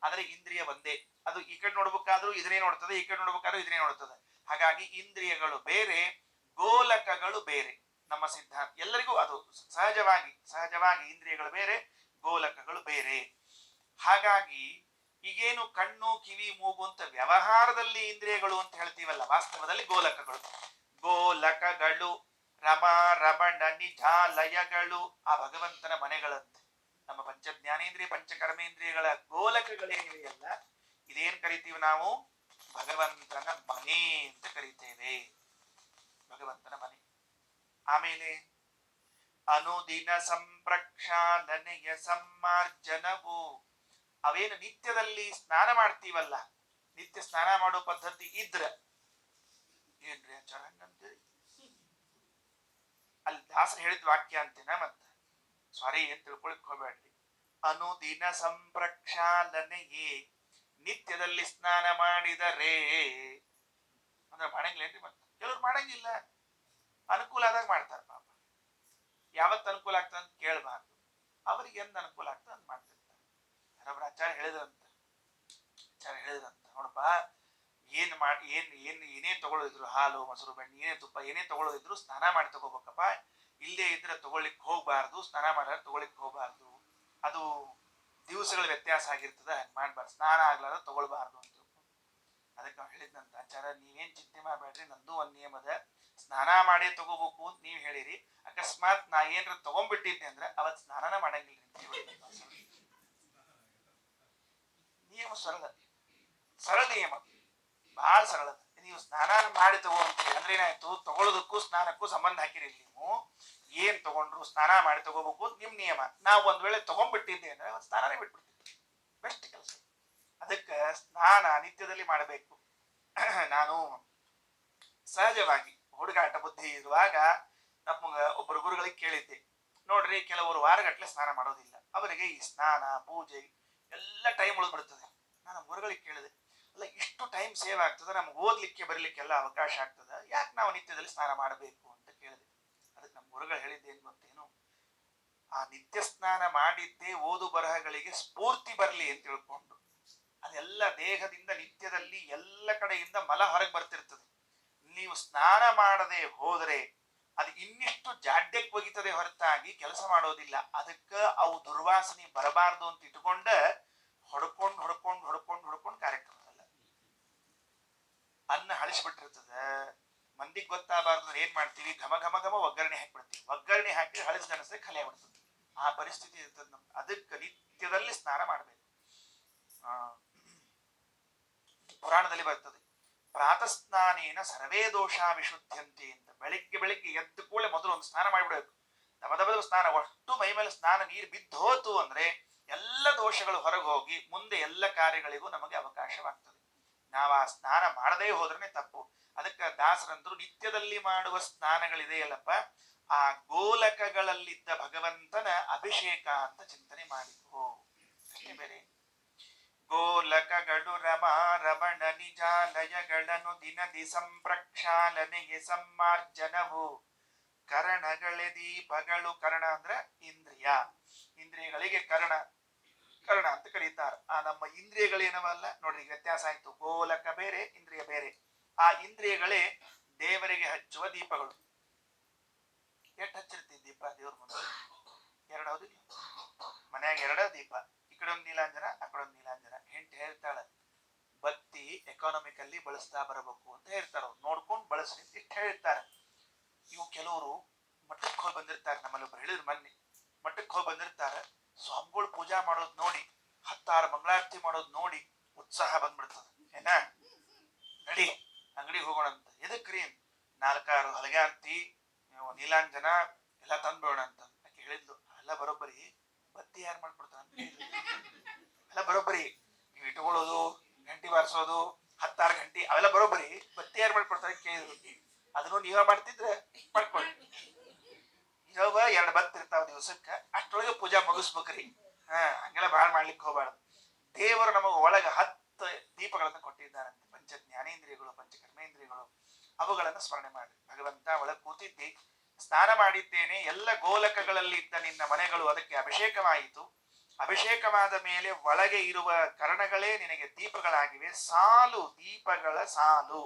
A: ಆದರೆ ಇಂದ್ರಿಯ ಒಂದೇ. ಅದು ಈ ಕಡೆ ನೋಡ್ಬೇಕಾದ್ರೂ ಇದನ್ನೇ ನೋಡ್ತದೆ, ಈ ಕಡೆ ನೋಡ್ಬೇಕಾದ್ರೂ ಇದನ್ನೇ ನೋಡ್ತದೆ. ಹಾಗಾಗಿ ಇಂದ್ರಿಯಗಳು ಬೇರೆ, ಗೋಲಕಗಳು ಬೇರೆ. ನಮ್ಮ ಸಿದ್ಧಾಂತ ಎಲ್ಲರಿಗೂ ಅದು ಸಹಜವಾಗಿ ಇಂದ್ರಿಯಗಳು ಬೇರೆ, ಗೋಲಕಗಳು ಬೇರೆ. ಹಾಗಾಗಿ ಈಗೇನು ಕಣ್ಣು ಕಿವಿ ಮೂಗು ಅಂತ ವ್ಯವಹಾರದಲ್ಲಿ ಇಂದ್ರಿಯಗಳು ಅಂತ ಹೇಳ್ತೀವಲ್ಲ, ವಾಸ್ತವದಲ್ಲಿ ಗೋಲಕಗಳು. ಗೋಲಕಗಳು ರಮಣ ನಿಜಾಲಯಗಳು, ಆ ಭಗವಂತನ ಮನೆಗಳಂತೆ. ನಮ್ಮ ಪಂಚ ಜ್ಞಾನೇಂದ್ರಿಯ ಪಂಚ ಕರ್ಮೇಂದ್ರಿಯಗಳ ಗೋಲಕಗಳೇನಿವೆಯಲ್ಲ, ಇದೇನ್ ಕರಿತೀವಿ ನಾವು? ಭಗವಂತನ ಮನೆ ಅಂತ ಕರಿತೇವೆ, ಭಗವಂತನ ಮನೆ. ಆಮೇಲೆ ಅನುದಿನ ಸಂಪ್ರಕ್ಷಾಲನೆಯ ಸಮ್ಮಾರ್ಜನವು, ಅವೇನು ನಿತ್ಯದಲ್ಲಿ ಸ್ನಾನ ಮಾಡ್ತೀವಲ್ಲ, ನಿತ್ಯ ಸ್ನಾನ ಮಾಡೋ ಪದ್ಧತಿ ಇದ್ರ ಏನ್ರಿ ಆಚಾರ ಹಂಗಂತೀರಿ? ಅಲ್ಲಿ ದಾಸರು ಹೇಳಿದ ವಾಕ್ಯ ಅಂತೇನ, ಮತ್ತ ಸಾರಿ ಏನ್ ತಿಳ್ಕೊಳಕ್ ಹೋಗ್ಬೇಡ್ರಿ. ಅನುದಿನ ಸಂಪ್ರಕ್ಷಾಲನೆಯೇ, ನಿತ್ಯದಲ್ಲಿ ಸ್ನಾನ ಮಾಡಿದರೆ ಅಂದ್ರೆ ಮಾಡಂಗಿಲ್ಲೇನ್ರಿ? ಮತ್ತೆ ಕೆಲವ್ರು ಮಾಡಂಗಿಲ್ಲ, ಅನುಕೂಲ ಆದಾಗ ಮಾಡ್ತಾರ. ಪಾಪ ಯಾವತ್ತು ಅನುಕೂಲ ಆಗ್ತದೆ ಅಂತ ಕೇಳಬಾರ್ದು, ಅವ್ರಿಗೆ ಎಂದ ಅನುಕೂಲ ಆಗ್ತದೆ ಅಂತ ಮಾಡ್ತಿರ್ತಾರೆ. ಯಾರೊಬ್ರು ಆಚಾರ್ಯ ಹೇಳಿದ್ರಂತ, ನೋಡಪ್ಪ, ಏನೇ ತಗೊಳ್ಳೋದಿದ್ರು, ಹಾಲು ಮೊಸರು ಬೆಣ್ಣೆ ಏನೇ ತುಪ್ಪ ಏನೇ ತಗೊಳ್ಳೋದಿದ್ರು ಸ್ನಾನ ಮಾಡಿ ತಗೋಬೇಕಪ್ಪ. ಇಲ್ಲೇ ಇದ್ರೆ ತಗೊಳ್ಳಿಕ್ ಹೋಗ್ಬಾರ್ದು, ಸ್ನಾನ ಮಾಡಿದ್ರೆ ತಗೊಳ್ಳಿಕ್ ಹೋಗ್ಬಾರ್ದು. ಅದು ದಿವಸಗಳ ವ್ಯತ್ಯಾಸ ಆಗಿರ್ತದ, ಹಂಗೆ ಮಾಡ್ಬಾರ್ದು. ಸ್ನಾನ ಆಗ್ಲಾರ ತಗೊಳ್ಬಾರ್ದು ಅಂತ. ಅದಕ್ಕೆ ಅವ್ನು ಹೇಳಿದ್ನಂತ, ಆಚಾರ್ಯ ನೀವೇನ್ ಚಿಂತೆ ಮಾಡ್ಬೇಡ್ರಿ, ನಂದು ಒಂದ್ ನಿಯಮದ, ಸ್ನಾನ ಮಾಡೇ ತಗೋಬೇಕು ಅಂತ ನೀವ್ ಹೇಳಿರಿ. ಅಕಸ್ಮಾತ್ ನಾ ಏನ್ರ ತಗೊಂಡ್ಬಿಟ್ಟಿದ್ದೆ ಅಂದ್ರೆ ಅವತ್ ಸ್ನಾನನ ಮಾಡಂಗಿಲ್ರಿ. ನಿಯಮ ಸರಳ ನಿಯಮ, ಬಹಳ ಸರಳ. ನೀವು ಸ್ನಾನ ಮಾಡಿ ತಗೋಂತೀರಿ ಅಂದ್ರೆ ಏನಾಯ್ತು? ತಗೊಳ್ಳೋದಕ್ಕೂ ಸ್ನಾನಕ್ಕೂ ಸಂಬಂಧ ಹಾಕಿರಿ. ನೀವು ಏನ್ ತಗೊಂಡ್ರು ಸ್ನಾನ ಮಾಡಿ ತಗೋಬೇಕು ನಿಮ್ ನಿಯಮ. ನಾವು ಒಂದ್ ವೇಳೆ ತಗೊಂಡ್ಬಿಟ್ಟಿದ್ದೆ ಅಂದ್ರೆ ಅವತ್ತು ಸ್ನಾನನೇ ಬಿಟ್ಬಿಡ್ತೀವಿ. ಬೆಸ್ಟ್ ಕೆಲಸ. ಅದಕ್ಕೆ ಸ್ನಾನ ನಿತ್ಯದಲ್ಲಿ ಮಾಡಬೇಕು. ನಾನು ಸಹಜವಾಗಿ ಹುಡುಗಾಟ ಬುದ್ಧಿ ಇರುವಾಗ ನಮ್ಗ ಒಬ್ಬರು ಗುರುಗಳಿಗೆ ಕೇಳಿದ್ದೆ, ನೋಡ್ರಿ ಕೆಲವರು ವಾರಗಟ್ಲೆ ಸ್ನಾನ ಮಾಡೋದಿಲ್ಲ, ಅವರಿಗೆ ಈ ಸ್ನಾನ ಪೂಜೆ ಎಲ್ಲ ಟೈಮ್ ಉಳಿದ್ಬಿಡ್ತದೆ. ನಾನು ಗುರುಗಳಿಗೆ ಕೇಳಿದೆ, ಅಲ್ಲ ಇಷ್ಟು ಟೈಮ್ ಸೇವ್ ಆಗ್ತದೆ, ನಮ್ಗೆ ಓದ್ಲಿಕ್ಕೆ ಬರಲಿಕ್ಕೆಲ್ಲ ಅವಕಾಶ ಆಗ್ತದೆ, ಯಾಕೆ ನಾವು ನಿತ್ಯದಲ್ಲಿ ಸ್ನಾನ ಮಾಡಬೇಕು ಅಂತ ಕೇಳಿದೆ. ಅದಕ್ಕೆ ನಮ್ಮ ಗುರುಗಳು ಹೇಳಿದ್ದೇನು ಗೊತ್ತೇನು? ಆ ನಿತ್ಯ ಸ್ನಾನ ಮಾಡಿದ್ದೇ ಓದು ಬರಹಗಳಿಗೆ ಸ್ಫೂರ್ತಿ ಬರಲಿ ಅಂತ ತಿಳ್ಕೊಂಡು, ಅದೆಲ್ಲ ದೇಹದಿಂದ ನಿತ್ಯದಲ್ಲಿ ಎಲ್ಲ ಕಡೆಯಿಂದ ಮಲ ಹೊರಗೆ ಬರ್ತಿರ್ತದೆ. ನೀವು ಸ್ನಾನ ಮಾಡದೆ ಹೋದರೆ ಅದು ಇನ್ನಿಷ್ಟು ಜಾಡ್ಯಕ್ಕೆ ಒಗಿತದೆ ಹೊರತಾಗಿ ಕೆಲಸ ಮಾಡೋದಿಲ್ಲ. ಅದಕ್ಕ ಅವು ದುರ್ವಾಸನೆ ಬರಬಾರ್ದು ಅಂತ ಇಟ್ಕೊಂಡ ಹೊಡ್ಕೊಂಡು ಕಾರ್ಯಕ್ರಮದಲ್ಲ ಅನ್ನ ಹಳಿಸ್ಬಿಟ್ಟಿರ್ತದ. ಮಂದಿಗೆ ಗೊತ್ತಾಗಬಾರ್ದು ಏನ್ ಮಾಡ್ತೀವಿ? ಘಮ ಘಮ ಘಮ ಒಗ್ಗರಣೆ ಹಾಕ್ಬಿಡ್ತೀವಿ. ಒಗ್ಗರಣೆ ಹಾಕಿ ಹಳಿಸ್ ಅನಿಸ್ರೆ ಖಲೆ ಆಗ್ಬಿಡ್ತದೆ. ಆ ಪರಿಸ್ಥಿತಿ ಇರ್ತದೆ ನಮ್ಗೆ. ಅದಕ್ಕೆ ನಿತ್ಯದಲ್ಲಿ ಸ್ನಾನ ಮಾಡ್ಬೇಕು. ಪುರಾಣದಲ್ಲಿ ಬರ್ತದೆ, ಪ್ರಾತಃ ಸ್ನಾನೇನ ಸರ್ವೇ ದೋಷ ವಿಶುದ್ಧಂತೆ ಅಂತ. ಬೆಳಿಗ್ಗೆ ಎದ್ದು ಕೂಡಲೇ ಮೊದಲು ಒಂದು ಸ್ನಾನ ಮಾಡಿಬಿಡಬೇಕು. ದಬದಬದ ಸ್ನಾನ, ಅಷ್ಟು ಮೈ ಮೇಲೆ ಸ್ನಾನ ನೀರು ಬಿದ್ದು ಹೋತು ಅಂದ್ರೆ ಎಲ್ಲ ದೋಷಗಳು ಹೊರಗೆ ಹೋಗಿ ಮುಂದೆ ಎಲ್ಲ ಕಾರ್ಯಗಳಿಗೂ ನಮಗೆ ಅವಕಾಶವಾಗ್ತದೆ. ನಾವು ಆ ಸ್ನಾನ ಮಾಡದೇ ಹೋದ್ರೆ ತಪ್ಪು. ಅದಕ್ಕೆ ದಾಸರಂತರು ನಿತ್ಯದಲ್ಲಿ ಮಾಡುವ ಸ್ನಾನಗಳಿದೆಯಲ್ಲಪ್ಪ, ಆ ಗೋಲಕಗಳಲ್ಲಿದ್ದ ಭಗವಂತನ ಅಭಿಷೇಕ ಅಂತ ಚಿಂತನೆ ಮಾಡಿತು. ಅಷ್ಟೇ ಬೇರೆ. ಗೋಲಕಗಳು ರಮಾ ರಮಣ ನಿಜಾಲಯಗಳನ್ನು ದಿನದಿ ಸಂಪ್ರಕ್ಷಾಲನೆಗೆ ಸಮ್ಮಾರ್ಜನವು ಕರಣಗಳೇ ದೀಪಗಳು. ಕರ್ಣ ಅಂದ್ರೆ ಇಂದ್ರಿಯ, ಇಂದ್ರಿಯಗಳಿಗೆ ಕರ್ಣ ಕರ್ಣ ಅಂತ ಕರೀತಾರೆ. ಆ ನಮ್ಮ ಇಂದ್ರಿಯಗಳೇನವಲ್ಲ ನೋಡ್ರಿ, ವ್ಯತ್ಯಾಸ ಆಯ್ತು. ಗೋಲಕ ಬೇರೆ, ಇಂದ್ರಿಯ ಬೇರೆ. ಆ ಇಂದ್ರಿಯಗಳೇ ದೇವರಿಗೆ ಹಚ್ಚುವ ದೀಪಗಳು. ಎಷ್ಟು ಹಚ್ಚಿರ್ತೀವಿ ದೀಪ ದೇವ್ರ ಮುಂದೆ? ಎರಡು, ಹೌದಿಲ್ಲ? ಮನ್ಯಾಗ ಎರಡ ದೀಪ, ಈ ಕಡೆ ಒಂದು ನೀಲಾಂಜನ, ಆ ಕಡೆ ಒಂದು ನೀಲಾಂಜನ. ಹೆಂಟ್ ಹೇಳ್ತಾಳ, ಬತ್ತಿ ಎಕಾನಮಿಕಲ್ಲಿ ಬಳಸ್ತಾ ಬರಬೇಕು ಅಂತ ಹೇಳ್ತಾರ. ನೋಡ್ಕೊಂಡು ಬಳಸ್ರಿ ಇಷ್ಟ ಹೇಳ್ತಾರೆ. ಇವು ಕೆಲವರು ಮಠಕ್ಕೆ ಹೋಗಿ ಬಂದಿರ್ತಾರೆ. ನಮ್ಮಲ್ಲಿ ಒಬ್ರು ಹೇಳಿದ್ರು ಮೊನ್ನೆ, ಮಠಕ್ಕೆ ಹೋಗಿ ಬಂದಿರ್ತಾರೆ. ಸ್ವಾಮಿಗಳು ಪೂಜಾ ಮಾಡೋದು ನೋಡಿ, 10 ಮಂಗಳಾರತಿ ಮಾಡೋದು ನೋಡಿ ಉತ್ಸಾಹ ಬಂದ್ಬಿಡ್ತದ. ಏನ ನಡಿ ಅಂಗಡಿಗೆ ಹೋಗೋಣ ಅಂತ. ಎದಕ್ರಿ? 4 ಹಲಗೆ ಆರ್ತಿ, ನೀಲಾಂಜನ ಎಲ್ಲ ತಂದ್ಬೇಡ ಅಂತ. ಆಕೆ ಹೇಳಿದ್ಲು, ಎಲ್ಲ ಬರೋಬ್ಬರಿ, ಬತ್ತಿ ಯಾರು ಮಾಡ್ಕೊಡ್ತಾರ ಅಂತ ಹೇಳಿದ್ರು. ಎಲ್ಲ ಬರೋಬ್ಬರಿ, ನೀವು ಇಟ್ಕೊಳ್ಳೋದು, ಗಂಟಿ ಬಾರಿಸೋದು, 16 ಗಂಟೆ ಅವೆಲ್ಲ ಬರೋಬ್ಬರಿ, ಬತ್ತಿ ಯಾರು ಮಾಡ್ಕೊಡ್ತಾರೆ ಕೇಳಿದ್ರು. ಅದನ್ನು ನೀವೇ ಮಾಡ್ತಿದ್ರೆ ಮಾಡ್ಕೊಳ್ಳಿ. ಇವಾಗ 2 ಬತ್ತಿ ಇರ್ತಾವ ದಿವಸಕ್ಕೆ, ಅಷ್ಟೊಳಗೆ ಪೂಜಾ ಮುಗಿಸ್ಬೇಕ್ರಿ. ಹಂಗೆಲ್ಲ ಬಾಳ್ ಮಾಡ್ಲಿಕ್ಕೆ ಹೋಗ್ಬಾರ್ದು. ದೇವರು ನಮಗೆ ಒಳಗ 10 ದೀಪಗಳನ್ನು ಕೊಟ್ಟಿದ್ದಾರಂತೆ. ಪಂಚ ಜ್ಞಾನೇಂದ್ರಿಯಗಳು, ಪಂಚ ಕರ್ಮೇಂದ್ರಿಯಗಳು, ಅವುಗಳನ್ನು ಸ್ಮರಣೆ ಮಾಡಿ. ಭಗವಂತ ಒಳಗೆ ಕೂತಿದ್ದೆ, ಸ್ನಾನ ಮಾಡಿದ್ದೇನೆ, ಎಲ್ಲ ಗೋಲಕಗಳಲ್ಲಿ ಇದ್ದ ನಿನ್ನ ಮನೆಗಳು ಅದಕ್ಕೆ ಅಭಿಷೇಕವಾಯಿತು. ಅಭಿಷೇಕವಾದ ಮೇಲೆ ಒಳಗೆ ಇರುವ ಕರ್ಣಗಳೇ ನಿನಗೆ ದೀಪಗಳಾಗಿವೆ. ಸಾಲು ದೀಪಗಳ ಸಾಲು.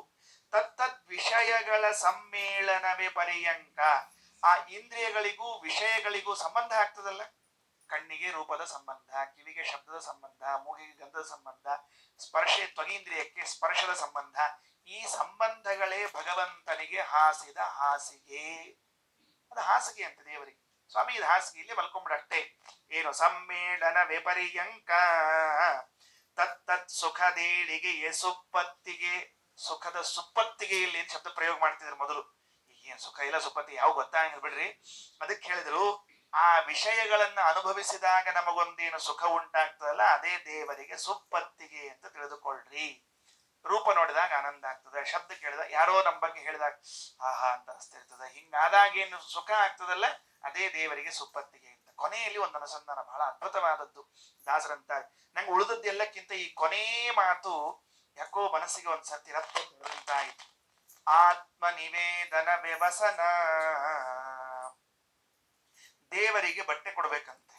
A: ತತ್ತದ್ ವಿಷಯಗಳ ಸಮ್ಮೇಳನವೇ ಪರ್ಯಂಕ. ಆ ಇಂದ್ರಿಯಗಳಿಗೂ ವಿಷಯಗಳಿಗೂ ಸಂಬಂಧ ಆಗ್ತದಲ್ಲ. ಕಣ್ಣಿಗೆ ರೂಪದ ಸಂಬಂಧ, ಕಿವಿಗೆ ಶಬ್ದದ ಸಂಬಂಧ, ಮೂಗಿಗೆ ಗಂಧದ ಸಂಬಂಧ, ಸ್ಪರ್ಶ ತ್ವಗೀಂದ್ರಿಯಕ್ಕೆ ಸ್ಪರ್ಶದ ಸಂಬಂಧ. ಈ ಸಂಬಂಧಗಳೇ ಭಗವಂತನಿಗೆ ಹಾಸಿದ ಹಾಸಿಗೆ. ಅದು ಹಾಸಿಗೆ ಅಂತ ದೇವರಿಗೆ. ಸ್ವಾಮಿ ಇದು ಹಾಸಿಗೆ, ಇಲ್ಲಿ ಮಲ್ಕೊಂಡ್ಬಿಡಷ್ಟೇ. ಏನು ಸಮ್ಮೇಳನ ವಿಪರ್ಯಂಕ. ತತ್ತತ್ ಸುಖದೇಳಿಗೆ ಸುಪ್ಪತ್ತಿಗೆ. ಸುಖದ ಸುಪ್ಪತ್ತಿಗೆ ಇಲ್ಲಿ ಶಬ್ದ ಪ್ರಯೋಗ ಮಾಡ್ತಿದ್ರು ಮೊದಲು. ಏನ್ ಸುಖ ಇಲ್ಲ ಸುಪ್ಪತ್ತಿ ಯಾವ ಗೊತ್ತಾಗಿಲ್ಲ ಬಿಡ್ರಿ. ಅದಕ್ಕೆ ಹೇಳಿದ್ರು, ಆ ವಿಷಯಗಳನ್ನ ಅನುಭವಿಸಿದಾಗ ನಮಗೊಂದೇನು ಸುಖ ಉಂಟಾಗ್ತದಲ್ಲ, ಅದೇ ದೇವರಿಗೆ ಸುಪ್ಪತ್ತಿಗೆ ಅಂತ ತಿಳಿದುಕೊಳ್ಳ್ರಿ. ರೂಪ ನೋಡಿದಾಗ ಆನಂದ ಆಗ್ತದೆ, ಶಬ್ದ ಕೇಳಿದಾಗ, ಯಾರೋ ನಮ್ಮ ಬಗ್ಗೆ ಹೇಳಿದಾಗ ಆಹಾ ಅಂತ ಅನಿಸ್ತಿರ್ತದೆ. ಹಿಂಗಾದಾಗ ಏನು ಸುಖ ಆಗ್ತದಲ್ಲ, ಅದೇ ದೇವರಿಗೆ ಸುಪ್ಪತ್ತಿಗೆ ಅಂತ. ಕೊನೆಯಲ್ಲಿ ಒಂದು ಅನುಸಂಧಾನ ಬಹಳ ಅದ್ಭುತವಾದದ್ದು. ದಾಸರಂತಾರೆ, ನಂಗೆ ಉಳಿದದ್ದೆಲ್ಲಕ್ಕಿಂತ ಈ ಕೊನೆ ಮಾತು ಯಾಕೋ ಮನಸ್ಸಿಗೆ ಒಂದ್ ಸರ್ತಿ ರಕ್ತ ಆಯ್ತು. ಆತ್ಮ ನಿವೇದನ ವ್ಯವಸನ. ದೇವರಿಗೆ ಬಟ್ಟೆ ಕೊಡ್ಬೇಕಂತೆ.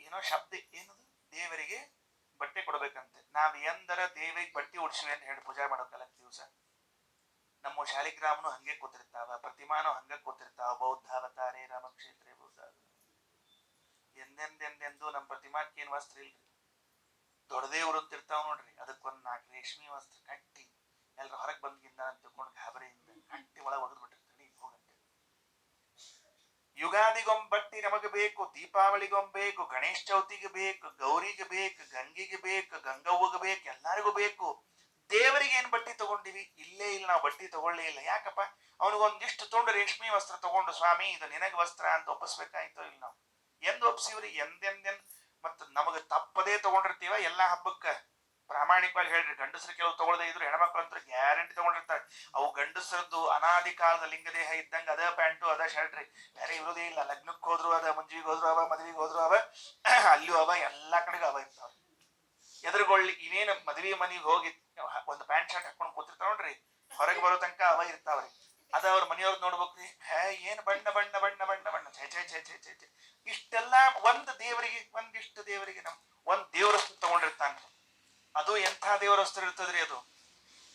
A: ಏನೋ ಶಬ್ದ ಏನದು, ದೇವರಿಗೆ ಬಟ್ಟೆ ಕೊಡ್ಬೇಕಂತೆ. ನಾವ್ ಎಂದರ ದೇವರಿಗೆ ಬಟ್ಟೆ ಉಡ್ಸಿವಿ ಅಂತ ಹೇಳಿ ಪೂಜೆ ಮಾಡೋಕಲ್ಲ ದಿವಸ. ನಮ್ಮ ಶಾಲಿಗ್ರಾಮನು ಹಂಗೆ ಕೂತಿರ್ತಾವ, ಪ್ರತಿಮಾನು ಹಂಗೆ ಕೂತಿರ್ತಾವ. ಬೌದ್ಧಾವತಾರೆ ರಾಮಕ್ಷೇತ್ರ ಬೌದ್ಧ. ಎಂದೆಂದೆಂದೆಂದು ನಮ್ಮ ಪ್ರತಿಮಾಕ್ಕೆ ಏನ್ ವಸ್ತ್ರ ಇಲ್ರಿ. ದೊಡ್ಡ ದೇವ್ರು ಅಂತ ಇರ್ತಾವ ನೋಡ್ರಿ, ಅದಕ್ಕೊಂದ್ 4 ರೇಷ್ಮೆ ವಸ್ತ್ರ ಕಟ್ಟಿ ಎಲ್ರ ಹೊರಗೆ ಬಂದ್ಗಿಂದ ಅಂತ ತಿಳ್ಕೊಂಡು ಗಾಬರಿಯಿಂದ ಕಟ್ಟಿ ಒಳಗೆ ಒಗೆದು ಬಿಟ್ಟಿರ್ತಾನೆ ಹೋಗಂತೆ. ಯುಗಾದಿಗೊಂಬಟ್ಟಿ ನಮಗೆ ಬೇಕು, ದೀಪಾವಳಿಗೊಂಬೇಕು, ಗಣೇಶ ಚೌತಿಗೆ ಬೇಕು, ಗೌರಿಗೆ ಬೇಕು, ಗಂಗಿಗೆ ಬೇಕು, ಗಂಗವ್ವಗೆ ಬೇಕು, ಎಲ್ಲರಿಗೂ ಬೇಕು. ದೇವರಿಗೆ ಏನ್ ಬಟ್ಟಿ ತಗೊಂಡಿವಿ? ಇಲ್ಲೇ ಇಲ್ಲ, ನಾವು ಬಟ್ಟಿ ತಗೊಳ್ಳೇ ಇಲ್ಲ. ಯಾಕಪ್ಪ? ಅವನಿಗೊಂದಿಷ್ಟು ತೊಗೊಂಡು ರೇಷ್ಮೆ ವಸ್ತ್ರ ತಗೊಂಡು, ಸ್ವಾಮಿ ಇದು ನಿನಗೆ ವಸ್ತ್ರ ಅಂತ ಒಪ್ಪಿಸ್ಬೇಕಾಯ್ತೋ ಇಲ್ಲ? ನಾವು ಎಂದು ಒಪ್ಸಿವ್ರಿ? ಎಂದೆಂದೆಂದ್ ಮತ್ ನಮಗ ತಪ್ಪದೇ ತಗೊಂಡಿರ್ತೀವ ಎಲ್ಲಾ ಹಬ್ಬಕ್ಕ. ಪ್ರಾಮಾಣಿಕವಾಗಿ ಹೇಳ್ರಿ, ಗಂಡಸರು ಕೆಲವು ತಗೊಳ್ದೇ ಇದ್ರು ಹೆಣ್ಮಕ್ಳು ಅಂತ ಗ್ಯಾರಂಟಿ ತಗೊಂಡಿರ್ತಾರೆ. ಅವು ಗಂಡಸರದ್ದು ಅನಾದಿ ಕಾಲದ ಲಿಂಗದೇಹ ಇದ್ದಂಗ ಅದ ಪ್ಯಾಂಟು ಅದ ಶರ್ಟ್ ರೀ, ಬೇರೆ ಇರೋದೇ ಇಲ್ಲ. ಲಗ್ನಕ್ಕೆ ಹೋದ್ರು ಅದ, ಮುಂಜಿಗೆ ಹೋದ್ರು ಅವ, ಮದ್ವಿಗೆ ಹೋದ್ರು ಅವ, ಅಲ್ಲಿಯೂ ಅವ, ಎಲ್ಲಾ ಕಡೆಗೂ ಅವ ಇರ್ತಾವ. ಎದುರುಗೊಳ್ಳಿ ಇವೇನು ಮದ್ವಿ ಮನಿಗೆ ಹೋಗಿ ಒಂದು ಪ್ಯಾಂಟ್ ಶರ್ಟ್ ಹಾಕೊಂಡು ಕೂತಿರ್ತಾವ ನೋಡ್ರಿ, ಹೊರಗೆ ಬರೋ ತನಕ ಅವ ಇರ್ತಾವ್ರಿ. ಅದ ಅವ್ರ ಮನೆಯವ್ರು ನೋಡ್ಬೇಕ್ರಿ, ಏನ್ ಬಣ್ಣ ಬಣ್ಣ ಬಣ್ಣ ಬಣ್ಣ ಬಣ್ಣ, ಛೇ ಛೇ ಛೇ ಛೇ ಛೇ ಛೇ. ಇಷ್ಟೆಲ್ಲಾ ಒಂದ್ ದೇವರಿಗೆ, ಒಂದಿಷ್ಟು ದೇವರಿಗೆ ಒಂದ್ ದೇವರಸ್ತು ತಗೊಂಡಿರ್ತಾನ. ಅದು ಎಂಥ ದೇವರಸ್ತು ಇರ್ತದ್ರಿ, ಅದು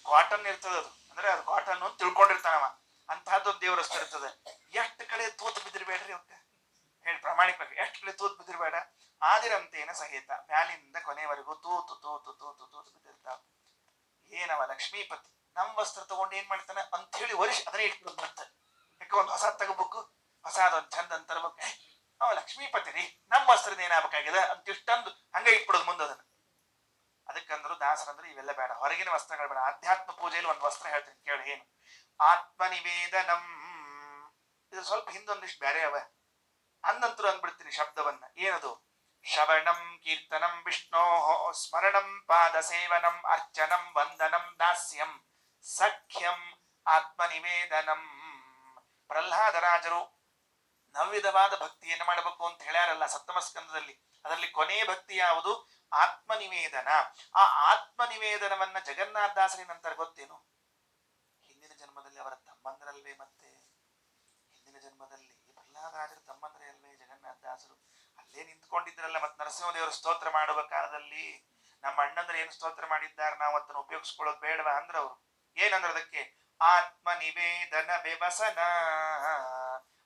A: ಕಾಟನ್ ಇರ್ತದ. ಅದು ಅಂದ್ರೆ ಅದು ಕಾಟನ್ ಅಂತ ತಿಳ್ಕೊಂಡಿರ್ತಾನವ. ಅಂತಹದ್ದೊಂದು ದೇವರಸ್ತು ಇರ್ತದೆ. ಎಷ್ಟು ಕಡೆ ತೂತು ಬಿದ್ದಿರ್ಬೇಡ್ರಿ ಅವಕ್ಕೆ ಹೇಳಿ ಪ್ರಾಮಾಣಿಕವಾಗಿ. ಎಷ್ಟು ಕಡೆ ತೂತು ಬಿದ್ದಿರ್ಬೇಡ. ಆದಿರಂತೇನ ಸಹಿತ ಮ್ಯಾಲಿಂದ ಕೊನೆವರೆಗೂ ತೂತು ತೂತು ತೂತು ತೂತು ಬಿದ್ದಿರ್ತಾವ. ಏನವ ಲಕ್ಷ್ಮೀಪತಿ ನಮ್ ವಸ್ತ್ರ ತಗೊಂಡು ಏನ್ ಮಾಡ್ತಾನ ಅಂತ ಹೇಳಿ ವರ್ಷ ಅದನ್ನೇ ಇಟ್ಬಿಡ್ ಬರ್ತ. ಯಾಕೆ ಒಂದು ಹೊಸ ತಗೋಬೇಕು, ಹೊಸದೊಂದು ಚಂದ ಅಂತ ತರ್ಬೇಕು. ಅವ ಲಕ್ಷ್ಮೀಪತಿ ರೀ, ನಮ್ ವಸ್ತ್ರದ ಏನಾಗಬೇಕಾಗಿದೆ ಅಂತ ಇಷ್ಟೊಂದು ಹಂಗ ಇಟ್ಬಿಡೋದು ಮುಂದೆ ಅದನ್ನ. ಅದಕ್ಕಂದ್ರು ದಾಸರಂದ್ರೆ ಇವೆಲ್ಲ ಬೇಡ, ಹೊರಗಿನ ವಸ್ತ್ರಗಳು ಬೇಡ. ಆಧ್ಯಾತ್ಮ ಪೂಜೆಯಲ್ಲಿ ಒಂದು ವಸ್ತ್ರ ಹೇಳ್ತೀನಿ ಕೇಳಿ. ಏನು? ಆತ್ಮ ನಿವೇದನಂ. ಇದು ಸ್ವಲ್ಪ ಹಿಂದೊಂದಿಷ್ಟು ಬೇರೆ ಅವ, ಅಂದಂತರೂ ಅಂದ್ಬಿಡ್ತೀನಿ ಶಬ್ದವನ್ನ. ಏನದು? ಶ್ರವಣಂ ಕೀರ್ತನಂ ವಿಷ್ಣೋ ಸ್ಮರಣಂ ಪಾದ ಸೇವನಂ ಅರ್ಚನಂ ವಂದನಂ ದಾಸ್ಯಂ ಸಖ್ಯಂ ಆತ್ಮ ನಿವೇದನಂ. ಪ್ರಹ್ಲಾದರಾಜರು ನವ್ವಿಧವಾದ ಭಕ್ತಿಯನ್ನು ಮಾಡಬೇಕು ಅಂತ ಹೇಳ್ಯಾರಲ್ಲ ಸಪ್ತಮ ಸ್ಕಂದದಲ್ಲಿ. ಅದರಲ್ಲಿ ಕೊನೆಯ ಭಕ್ತಿ ಯಾವುದು? ಆತ್ಮನಿವೇದನ. ಆ ಆತ್ಮನಿವೇದನವನ್ನ ಜಗನ್ನಾಥದಾಸರಿ ನಂತರ ಗೊತ್ತೇನು? ಹಿಂದಿನ ಜನ್ಮದಲ್ಲಿ ಅವರ ತಮ್ಮಂದ್ರಲ್ವೇ, ಮತ್ತೆ ಹಿಂದಿನ ಜನ್ಮದಲ್ಲಿ ಪ್ರಹ್ಲಾದರಾಜರ ತಮ್ಮಂದ್ರೆ ಅಲ್ವೇ ಜಗನ್ನಾಥದಾಸರು? ಅಲ್ಲೇ ನಿಂತ್ಕೊಂಡಿದ್ರಲ್ಲ. ಮತ್ತೆ ನರಸಿಂಹದೇವರು ಸ್ತೋತ್ರ ಮಾಡುವ ಕಾಲದಲ್ಲಿ ನಮ್ಮ ಅಣ್ಣಂದ್ರೆ ಏನು ಸ್ತೋತ್ರ ಮಾಡಿದ್ದಾರೆ, ನಾವು ಅದನ್ನು ಉಪಯೋಗಿಸ್ಕೊಳ್ಳೋದು ಬೇಡವಾ ಅಂದ್ರ ಅವರು. ಏನಂದ್ರ ಅದಕ್ಕೆ? ಆತ್ಮ ನಿವೇದನ ವ್ಯವಸನ.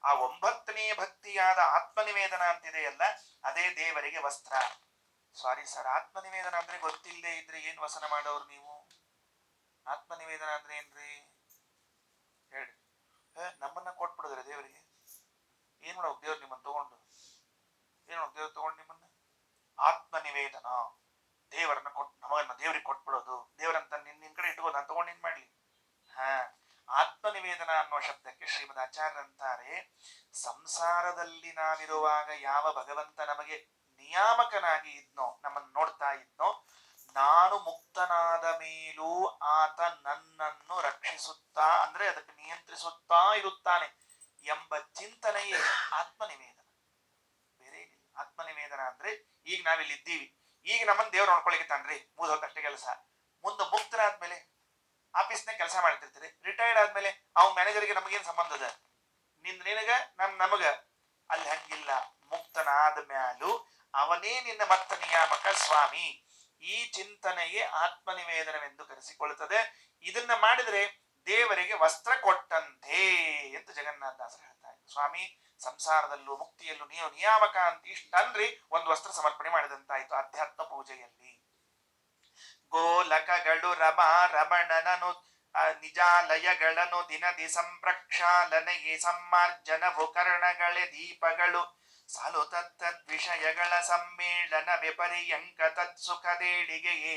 A: ಆ 9ನೇ ಭಕ್ತಿಯಾದ ಆತ್ಮನಿವೇದನ ಅಂತಿದೆಯಲ್ಲ, ಅದೇ ದೇವರಿಗೆ ವಸ್ತ್ರ. ಸಾರಿ ಸರ್, ಆತ್ಮನಿವೇದನ ಅಂದ್ರೆ ಗೊತ್ತಿಲ್ಲದೆ ಇದ್ರೆ ಏನ್ ವಸನ ಮಾಡೋರು ನೀವು? ಆತ್ಮನಿವೇದನ ಅಂದ್ರೆ ಏನ್ರಿ ಹೇಳಿ? ನಮ್ಮನ್ನ ಕೊಟ್ಬಿಡಿದ್ರೆ ದೇವರಿಗೆ ಏನ್ ಮಾಡೋದು? ದೇವ್ರು ನಿಮ್ಮನ್ನ ತಗೊಂಡು ಏನ್ ಮಾಡೋದು? ದೇವ್ರು ತಗೊಂಡು ನಿಮ್ಮನ್ನ ಆತ್ಮನಿವೇದನ, ದೇವರನ್ನ ನಮಗನ್ನ ದೇವ್ರಿಗೆ ಕೊಟ್ಬಿಡೋದು. ದೇವರಂತ ನಿನ್ ಕಡೆ ಇಟ್ಕೋ, ನಾನು ತಗೊಂಡು ಏನ್ ಮಾಡ್ಲಿ? ಆತ್ಮನಿವೇದನ ಅನ್ನೋ ಶಬ್ದಕ್ಕೆ ಶ್ರೀಮದ್ ಆಚಾರ್ಯರಂತಾರೆ, ಸಂಸಾರದಲ್ಲಿ ನಾವಿರುವಾಗ ಯಾವ ಭಗವಂತ ನಮಗೆ ನಿಯಾಮಕನಾಗಿ ಇದ್ನೋ, ನಮ್ಮನ್ನು ನೋಡ್ತಾ ಇದ್ನೋ, ನಾನು ಮುಕ್ತನಾದ ಮೇಲೂ ಆತ ನನ್ನನ್ನು ರಕ್ಷಿಸುತ್ತಾ, ಅಂದ್ರೆ ಅದಕ್ಕೆ ನಿಯಂತ್ರಿಸುತ್ತಾ ಇರುತ್ತಾನೆ ಎಂಬ ಚಿಂತನೆಯೇ ಆತ್ಮನಿವೇದನ. ಬೇರೆ ಏನಿಲ್ಲ. ಆತ್ಮನಿವೇದನ ಅಂದ್ರೆ ಈಗ ನಾವಿಲ್ಲಿದ್ದೀವಿ, ಈಗ ನಮ್ಮನ್ನ ದೇವ್ರು ನೋಡ್ಕೊಳಿಕ್ಕೆ ತಾನ್ರಿ, ಮುಗಿದೋತಷ್ಟೇ ಕೆಲಸ. ಮುಂದೆ ಮುಕ್ತರಾದ್ಮೇಲೆ ಆಫೀಸ್ನಾಗ ಕೆಲಸ ಮಾಡ್ತಿರ್ತೀರಿ, ರಿಟೈರ್ಡ್ ಆದ್ಮೇಲೆ ಅವ್ ಮ್ಯಾನೇಜರ್ಗೆ ನಮಗೇನ್ ಸಂಬಂಧ ಅದ? ನಿನಗ ನಮಗ. ಅಲ್ಲಿ ಹಂಗಿಲ್ಲ. ಮುಕ್ತನಾದ ಮ್ಯಾಲೂ ಅವನೇ ನಿನ್ನ ಮತ್ತ ನಿಯಾಮಕ ಸ್ವಾಮಿ. ಈ ಚಿಂತನೆಗೆ ಆತ್ಮನಿವೇದನವೆಂದು ಕರೆಸಿಕೊಳ್ಳುತ್ತದೆ. ಇದನ್ನ ಮಾಡಿದ್ರೆ ದೇವರಿಗೆ ವಸ್ತ್ರ ಕೊಟ್ಟಂತೆ ಅಂತ ಜಗನ್ನಾಥದಾಸರು ಹೇಳ್ತಾರೆ. ಸ್ವಾಮಿ ಸಂಸಾರದಲ್ಲೂ ಮುಕ್ತಿಯಲ್ಲೂ ನೀವು ನಿಯಾಮಕ ಅಂತ ಇಷ್ಟನ್ರಿ ಒಂದು ವಸ್ತ್ರ ಸಮರ್ಪಣೆ ಮಾಡಿದಂತಾಯ್ತು ಅಧ್ಯಾತ್ಮ ಪೂಜೆಯಲ್ಲಿ. ಗೋಲಕಗಳು ರಮಾ ರಮಣನನು ನಿಜಾಲಯಗಳನ್ನು ದಿನದಿ ಸಂಪ್ರಕ್ಷಾಲನೆಗೆ ಸಮ್ಮಾರ್ಜನವು ಕರ್ಣಗಳೇ ದೀಪಗಳು ಸಾಲು ತತ್ತದ್ವಿಷಯಗಳ ಸಮ್ಮೇಳನ ವಿಪರ್ಯಂಕ ತತ್ಸುಖದೇಳಿಗೆಯೇ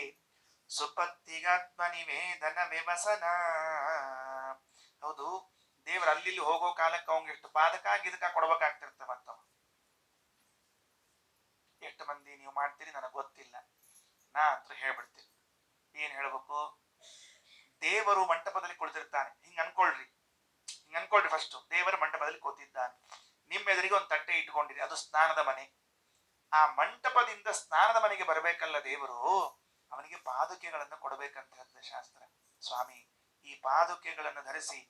A: ಸುಪತ್ತಿಗಾತ್ಮ ನಿವೇದನ ವ್ಯವಸನ. ಹೌದು, ದೇವ್ರ ಅಲ್ಲಿ ಹೋಗೋ ಕಾಲಕ್ಕೆ ಅವಂಗ ಎಷ್ಟು ಪಾದಕ ಗಿದಕ ಕೊಡ್ಬೇಕಾಗ್ತಿರ್ತ. ಮತ್ತ ಎಷ್ಟು ಮಂದಿ ನೀವು ಮಾಡ್ತೀರಿ ನನಗೆ ಗೊತ್ತಿಲ್ಲ, ನಾ ಅಂತ ಹೇಳ್ಬಿಡ್ತೀನಿ. ಏನ್ ಹೇಳ್ಬೇಕು? ದೇವರು ಮಂಟಪದಲ್ಲಿ ಕುಳಿತಿರ್ತಾನೆ. ಹಿಂಗ ಅನ್ಕೊಳ್ರಿ ಫಸ್ಟ್. ದೇವರ ಮಂಟಪದಲ್ಲಿ ಕೂತಿದ್ದಾನೆ, ನಿಮ್ಮ ಎದುರಿಗೆ ಒಂದು ತಟ್ಟೆ ಇಟ್ಕೊಂಡಿರಿ, ಅದು ಸ್ನಾನದ ಮನೆ. ಆ ಮಂಟಪದಿಂದ ಸ್ನಾನದ ಮನೆಗೆ ಬರಬೇಕಲ್ಲ ದೇವರು, ಅವನಿಗೆ ಪಾದುಕೆಗಳನ್ನು ಕೊಡಬೇಕಂತ ಹೇಳ್ತದೆ ಶಾಸ್ತ್ರ. ಸ್ವಾಮಿ ಈ ಪಾದುಕೆಗಳನ್ನು ಧರಿಸಿ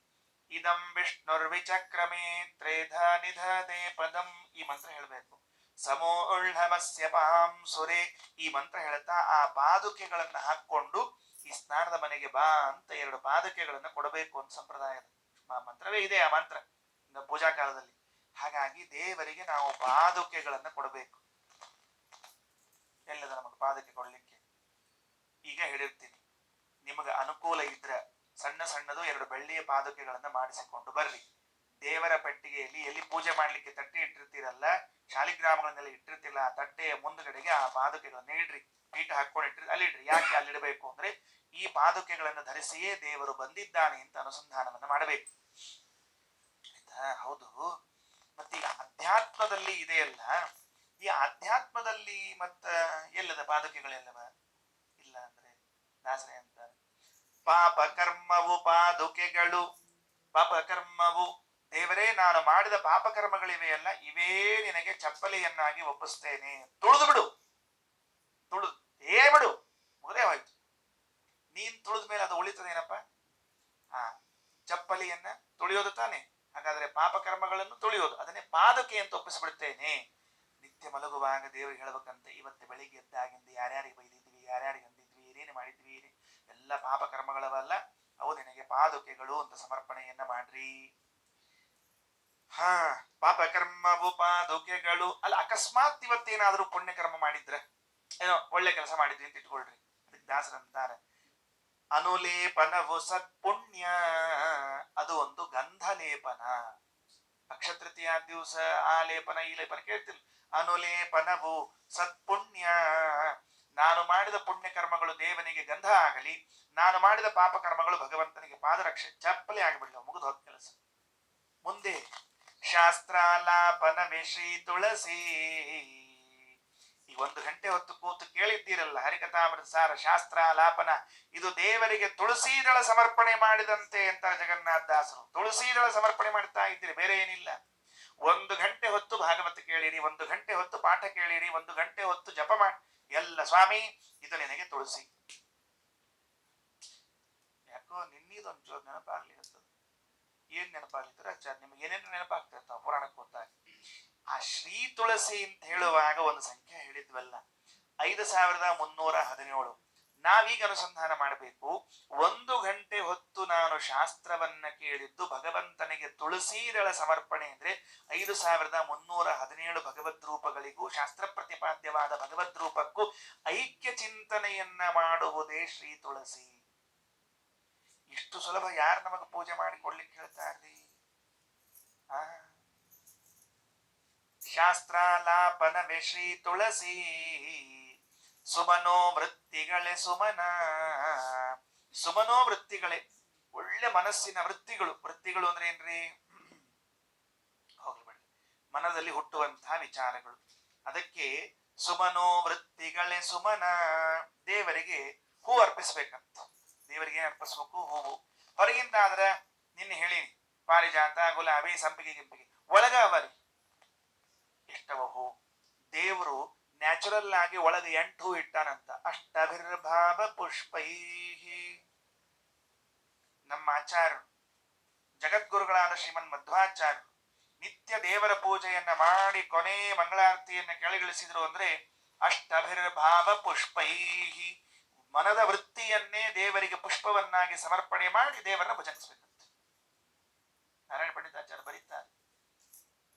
A: ಇದಂ ವಿಷ್ಣುರ್ವಿಚಕ್ರಮೇ ತ್ರೇಧ ನಿಧದೆ ಪದಂ, ಈ ಮಂತ್ರ ಹೇಳ್ಬೇಕು. ಸಮೋಳ್ಳಮಸ್ಯ ಪಾಂಸುರೆ, ಈ ಮಂತ್ರ ಹೇಳ್ತಾ ಆ ಪಾದುಕೆಗಳನ್ನ ಹಾಕೊಂಡು ಈ ಸ್ನಾನದ ಮನೆಗೆ ಬಾ ಅಂತ 2 ಪಾದುಕೆಗಳನ್ನ ಕೊಡಬೇಕು ಅಂತ ಸಂಪ್ರದಾಯದ ಮಂತ್ರವೇ ಇದೆ ಆ ಮಂತ್ರ ಪೂಜಾ ಕಾಲದಲ್ಲಿ. ಹಾಗಾಗಿ ದೇವರಿಗೆ ನಾವು ಪಾದುಕೆಗಳನ್ನ ಕೊಡಬೇಕು. ಎಲ್ಲದ ನಮಗೆ ಪಾದಕ್ಕೆ ಕೊಡ್ಲಿಕ್ಕೆ? ಈಗ ಹೇಳಿರ್ತೀನಿ, ನಿಮಗೆ ಅನುಕೂಲ ಇದ್ರ ಸಣ್ಣ ಸಣ್ಣದು 2 ಬೆಳ್ಳಿಯ ಪಾದುಕೆಗಳನ್ನ ಮಾಡಿಸಿಕೊಂಡು ಬರ್ರಿ. ದೇವರ ಪೆಟ್ಟಿಗೆಯಲ್ಲಿ ಎಲ್ಲಿ ಪೂಜೆ ಮಾಡ್ಲಿಕ್ಕೆ ತಟ್ಟೆ ಇಟ್ಟಿರ್ತೀರಲ್ಲ, ಶಾಲಿಗ್ರಾಮಗಳನ್ನೆಲ್ಲ ಇಟ್ಟಿರ್ತಿಲ್ಲ, ಆ ತಟ್ಟೆಯ ಮುಂದ್ಗಡೆಗೆ ಆ ಪಾದುಕೆಗಳನ್ನ ಇಡ್ರಿ. ಪೀಠ ಹಾಕೊಂಡು ಇಟ್ರಿ, ಅಲ್ಲಿ ಇಡ್ರಿ. ಯಾಕೆ ಅಲ್ಲಿಡಬೇಕು ಅಂದ್ರೆ ಈ ಪಾದುಕೆಗಳನ್ನು ಧರಿಸಿಯೇ ದೇವರು ಬಂದಿದ್ದಾನೆ ಅಂತ ಅನುಸಂಧಾನವನ್ನ ಮಾಡಬೇಕು. ಆಯ್ತಾ? ಹೌದು. ಮತ್ತೀಗ ಅಧ್ಯಾತ್ಮದಲ್ಲಿ ಇದೆಯಲ್ಲ, ಈ ಅಧ್ಯಾತ್ಮದಲ್ಲಿ ಮತ್ತ ಎಲ್ಲದ ಪಾದುಕೆಗಳೆಲ್ಲವ ಇಲ್ಲ ಅಂದ್ರೆ ದಾಸರೇ ಅಂತಾರೆ, ಪಾಪ ಕರ್ಮವು ಪಾದುಕೆಗಳು. ಪಾಪ ಕರ್ಮವು ದೇವರೇ, ನಾನು ಮಾಡಿದ ಪಾಪ ಕರ್ಮಗಳಿವೆಯಲ್ಲ, ಇವೇ ನಿನಗೆ ಚಪ್ಪಲಿಯನ್ನಾಗಿ ಒಪ್ಪಿಸ್ತೇನೆ. ತುಳಿದು ಬಿಡು, ಬಿಡು, ಮುಗದೇ ಹೋಯ್ತು. ನೀನ್ ತುಳಿದ ಮೇಲೆ ಅದು ಉಳಿತದೇನಪ್ಪ? ಚಪ್ಪಲಿಯನ್ನ ತುಳಿಯೋದು ತಾನೆ. ಹಾಗಾದ್ರೆ ಪಾಪ ಕರ್ಮಗಳನ್ನು ತುಳಿಯೋದು, ಅದನ್ನೇ ಪಾದಕೆ ಅಂತ ಒಪ್ಪಿಸ್ಬಿಡ್ತೇನೆ. ನಿತ್ಯ ಮಲಗುವಾಗ ದೇವರಿಗೆ ಹೇಳ್ಬೇಕಂತೆ, ಇವತ್ತು ಬೆಳಿಗ್ಗೆ ಎದ್ದಾಗಿಂದ ಯಾರ್ಯಾರಿಗೆ ಬೈದಿದ್ವಿ, ಯಾರ್ಯಾರಿಗೆ ಅಂದಿದ್ವಿ, ಏನೇನು ಮಾಡಿದ್ವಿ, ಎಲ್ಲ ಪಾಪ ಕರ್ಮಗಳವಲ್ಲ, ಅವು ನಿನಗೆ ಪಾದುಕೆಗಳು ಅಂತ ಸಮರ್ಪಣೆಯನ್ನ ಮಾಡ್ರಿ. ಪಾಪ ಕರ್ಮವು ಪಾದುಕೆಗಳು. ಅಲ್ಲ, ಅಕಸ್ಮಾತ್ ಇವತ್ತೇನಾದ್ರೂ ಪುಣ್ಯ ಕರ್ಮ ಮಾಡಿದ್ರೆ, ಏನೋ ಒಳ್ಳೆ ಕೆಲಸ ಮಾಡಿದ್ವಿ ಅಂತ ಇಟ್ಕೊಳ್ರಿ, ಅದಕ್ಕೆ ದಾಸರಂತಾರೆ ಅನುಲೇಪನವು ಸತ್ಪುಣ್ಯ. ಅದು ಒಂದು ಗಂಧ ಲೇಪನ. ಅಕ್ಷತೃತೀಯ ದಿವಸ ಆ ಲೇಪನ ಈ ಲೇಪನ ಕೇಳ್ತಿಲ್ಲ. ಅನುಲೇಪನವು ಸತ್ಪುಣ್ಯ. ನಾನು ಮಾಡಿದ ಪುಣ್ಯ ಕರ್ಮಗಳು ದೇವನಿಗೆ ಗಂಧ ಆಗಲಿ, ನಾನು ಮಾಡಿದ ಪಾಪ ಕರ್ಮಗಳು ಭಗವಂತನಿಗೆ ಪಾದರಕ್ಷೆ, ಚಪ್ಪಲಿ ಆಗಿಬಿಡ್ಲಿ, ಮುಗಿದು ಹೋದ ಕೆಲಸ. ಮುಂದೆ ಶಾಸ್ತ್ರಾಲಾಪನವೇ ಶ್ರೀ ತುಳಸಿ. ಈ 1 ಗಂಟೆ ಹೊತ್ತು ಕೂತು ಕೇಳಿದ್ದೀರಲ್ಲ ಹರಿಕಥಾಮೃತ ಸಾರ ಶಾಸ್ತ್ರಾಲಾಪನ, ಇದು ದೇವರಿಗೆ ತುಳಸೀದಳ ಸಮರ್ಪಣೆ ಮಾಡಿದಂತೆ ಅಂತ ಜಗನ್ನಾಥ ದಾಸರು. ತುಳಸೀದಳ ಸಮರ್ಪಣೆ ಮಾಡ್ತಾ ಇದ್ದೀರಿ, ಬೇರೆ ಏನಿಲ್ಲ. 1 ಗಂಟೆ ಹೊತ್ತು ಭಾಗವತ ಕೇಳಿರಿ, 1 ಗಂಟೆ ಹೊತ್ತು ಪಾಠ ಕೇಳಿರಿ, 1 ಗಂಟೆ ಹೊತ್ತು ಜಪ ಮಾಡಿ, ಎಲ್ಲ ಸ್ವಾಮಿ ಇದು ನಿನಗೆ ತುಳಸಿ. ಯಾಕೋ ನಿನ್ನೀದೊಂದು ಜೋರ್ ನೆನಪಾಗ್ಲಿ ಅಂತದ. ಏನ್ ನೆನಪಾಗ್ಲಿದ್ರೆ ಆಚಾರ್ಯ ನಿಮ್ಗೆ ಏನೇನು ನೆನಪಾಗ್ತಾ ಇರ್ತಾವ ಪುರಾಣಕ್ಕೆ ಹೋದಾಗ. ಆ ಶ್ರೀ ತುಳಸಿ ಅಂತ ಹೇಳುವಾಗ ಒಂದು ಸಂಖ್ಯೆ ಹೇಳಿದ್ವಲ್ಲ, 5317. ನಾವೀಗ ಅನುಸಂಧಾನ ಮಾಡಬೇಕು. 1 ಗಂಟೆ ಹೊತ್ತು ನಾನು ಶಾಸ್ತ್ರವನ್ನ ಕೇಳಿದ್ದು ಭಗವಂತನಿಗೆ ತುಳಸೀದಳ ಸಮರ್ಪಣೆ ಅಂದ್ರೆ 5317 ಭಗವದ್ ರೂಪಗಳಿಗೂ ಶಾಸ್ತ್ರ ಪ್ರತಿಪಾದ್ಯವಾದ ಭಗವದ್ ರೂಪಕ್ಕೂ ಐಕ್ಯ ಚಿಂತನೆಯನ್ನ ಮಾಡುವುದೇ ಶ್ರೀ ತುಳಸಿ. ಇಷ್ಟು ಸುಲಭ ಯಾರು ನಮಗೆ ಪೂಜೆ ಮಾಡಿಕೊಡ್ಲಿಕ್ಕೆ ಹೇಳ್ತಾರ್ರಿ? ಶಾಸ್ತ್ರಾಲಾಪನವೇ ಶ್ರೀ ತುಳಸಿ, ಸುಮನೋ ವೃತ್ತಿಗಳೇ ಸುಮನ. ಸುಮನೋ ವೃತ್ತಿಗಳೇ, ಒಳ್ಳೆ ಮನಸ್ಸಿನ ವೃತ್ತಿಗಳು. ವೃತ್ತಿಗಳು ಅಂದ್ರೆ ಏನ್ರಿ? ಹೋಗ್ಲಿ, ಮನದಲ್ಲಿ ಹುಟ್ಟುವಂತಹ ವಿಚಾರಗಳು. ಅದಕ್ಕೆ ಸುಮನೋ ವೃತ್ತಿಗಳೇ ಸುಮನ. ದೇವರಿಗೆ ಹೂ ಅರ್ಪಿಸ್ಬೇಕಂತ. ದೇವರಿಗೆ ಏನ್ ಅರ್ಪಿಸ್ಬೇಕು? ಹೂವು. ಹೊರಗಿಂದ ಆದ್ರ ನಿನ್ನೆ ಹೇಳಿನಿ, ಪಾರಿಜಾತ, ಗುಲಾಬಿ, ಸಂಪಿಗೆ, ಗಿಂಪಿಗೆ. ಒಳಗ ಅವರಿ ಎಷ್ಟವ ಹೂ. ದೇವರು ನ್ಯಾಚುರಲ್ ಆಗಿ ಒಳಗೆ 8 ಹೂ ಇಟ್ಟಾನಂತ. ಅಷ್ಟಭಿರ್ಭಾವ ಪುಷ್ಪೈ. ನಮ್ಮ ಆಚಾರ್ಯರು ಜಗದ್ಗುರುಗಳಾದ ಶ್ರೀಮನ್ ಮಧ್ವಾಚಾರ್ಯರು ನಿತ್ಯ ದೇವರ ಪೂಜೆಯನ್ನ ಮಾಡಿ ಕೊನೆ ಮಂಗಳಾರತಿಯನ್ನ ಕೆಳಗಿಳಿಸಿದ್ರು ಅಂದ್ರೆ ಅಷ್ಟಭಿರ್ಭಾವ ಪುಷ್ಪೈ. ಮನದ ವೃತ್ತಿಯನ್ನೇ ದೇವರಿಗೆ ಪುಷ್ಪವನ್ನಾಗಿ ಸಮರ್ಪಣೆ ಮಾಡಿ ದೇವರನ್ನ ಭಜಿಸಬೇಕಂತೆ. ನಾರಾಯಣ ಪಂಡಿತಾಚಾರ್ಯ ಬರೀತಾರೆ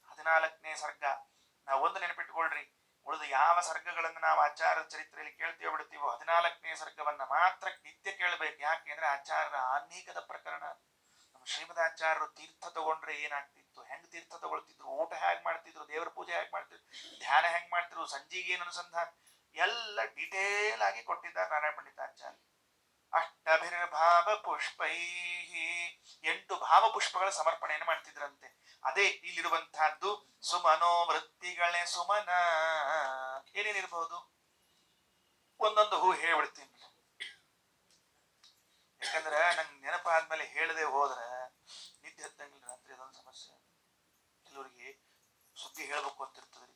A: 14ನೇ ಸರ್ಗ. ನಾವು ಒಂದು ನೆನಪಿಟ್ಟುಕೊಳ್ರಿ, ಉಳಿದ ಯಾವ ಸರ್ಗಗಳನ್ನು ನಾವು ಆಚಾರ್ಯ ಚರಿತ್ರೆಯಲ್ಲಿ ಕೇಳ್ತೀವೋ ಬಿಡ್ತೀವೋ 14ನೇ ಸರ್ಗವನ್ನ ಮಾತ್ರ ನಿತ್ಯ ಕೇಳಬೇಕು. ಯಾಕೆಂದ್ರೆ ಆಚಾರ್ಯರ ಆನ್ಮೀಕದ ಪ್ರಕರಣ. ನಮ್ಮ ಶ್ರೀಮದಾಚಾರ್ಯರು ತೀರ್ಥ ತಗೊಂಡ್ರೆ ಏನಾಗ್ತಿತ್ತು, ಹೆಂಗ್ ತೀರ್ಥ ತಗೊಳ್ತಿದ್ರು, ಊಟ ಹೇಗ್ ಮಾಡ್ತಿದ್ರು, ದೇವರ ಪೂಜೆ ಹೇಗ್ ಮಾಡ್ತಿದ್ರು, ಧ್ಯಾನ ಹೆಂಗ್ ಮಾಡ್ತಿದ್ರು, ಸಂಜೆಗೆ ಏನು ಅನುಸಂಧಾನ, ಎಲ್ಲ ಡಿಟೇಲ್ ಆಗಿ ಕೊಟ್ಟಿದ್ದಾರೆ ನಾರಾಯಣ ಪಂಡಿತಾಚಾರ್ಯ. ಅಷ್ಟಭಿರ್ಭಾವ ಪುಷ್ಪೈ. 8 ಭಾವ ಪುಷ್ಪಗಳ ಸಮರ್ಪಣೆಯನ್ನು ಮಾಡ್ತಿದ್ರಂತೆ. ಅದೇ ಇಲ್ಲಿರುವಂತಹದ್ದು ಸುಮನೋ ವೃತ್ತಿಗಳೇ ಸುಮನ. ಏನೇನಿರ್ಬಹುದು? ಒಂದೊಂದು ಹೂ ಹೇಳ್ಬಿಡ್ತೀನಿ, ಯಾಕಂದ್ರೆ ನಂಗೆ ನೆನಪಾದ್ಮೇಲೆ ಹೇಳದೆ ಹೋದ್ರೆ ನಿದ್ದೆ ಹತ್ತಂಗಿಲ್ಲ ರಾತ್ರಿ. ಅದೊಂದು ಸಮಸ್ಯೆ. ಕೆಲವರಿಗೆ ಸುದ್ದಿ ಹೇಳ್ಬೇಕು ಅಂತಿರ್ತದ್ರಿ,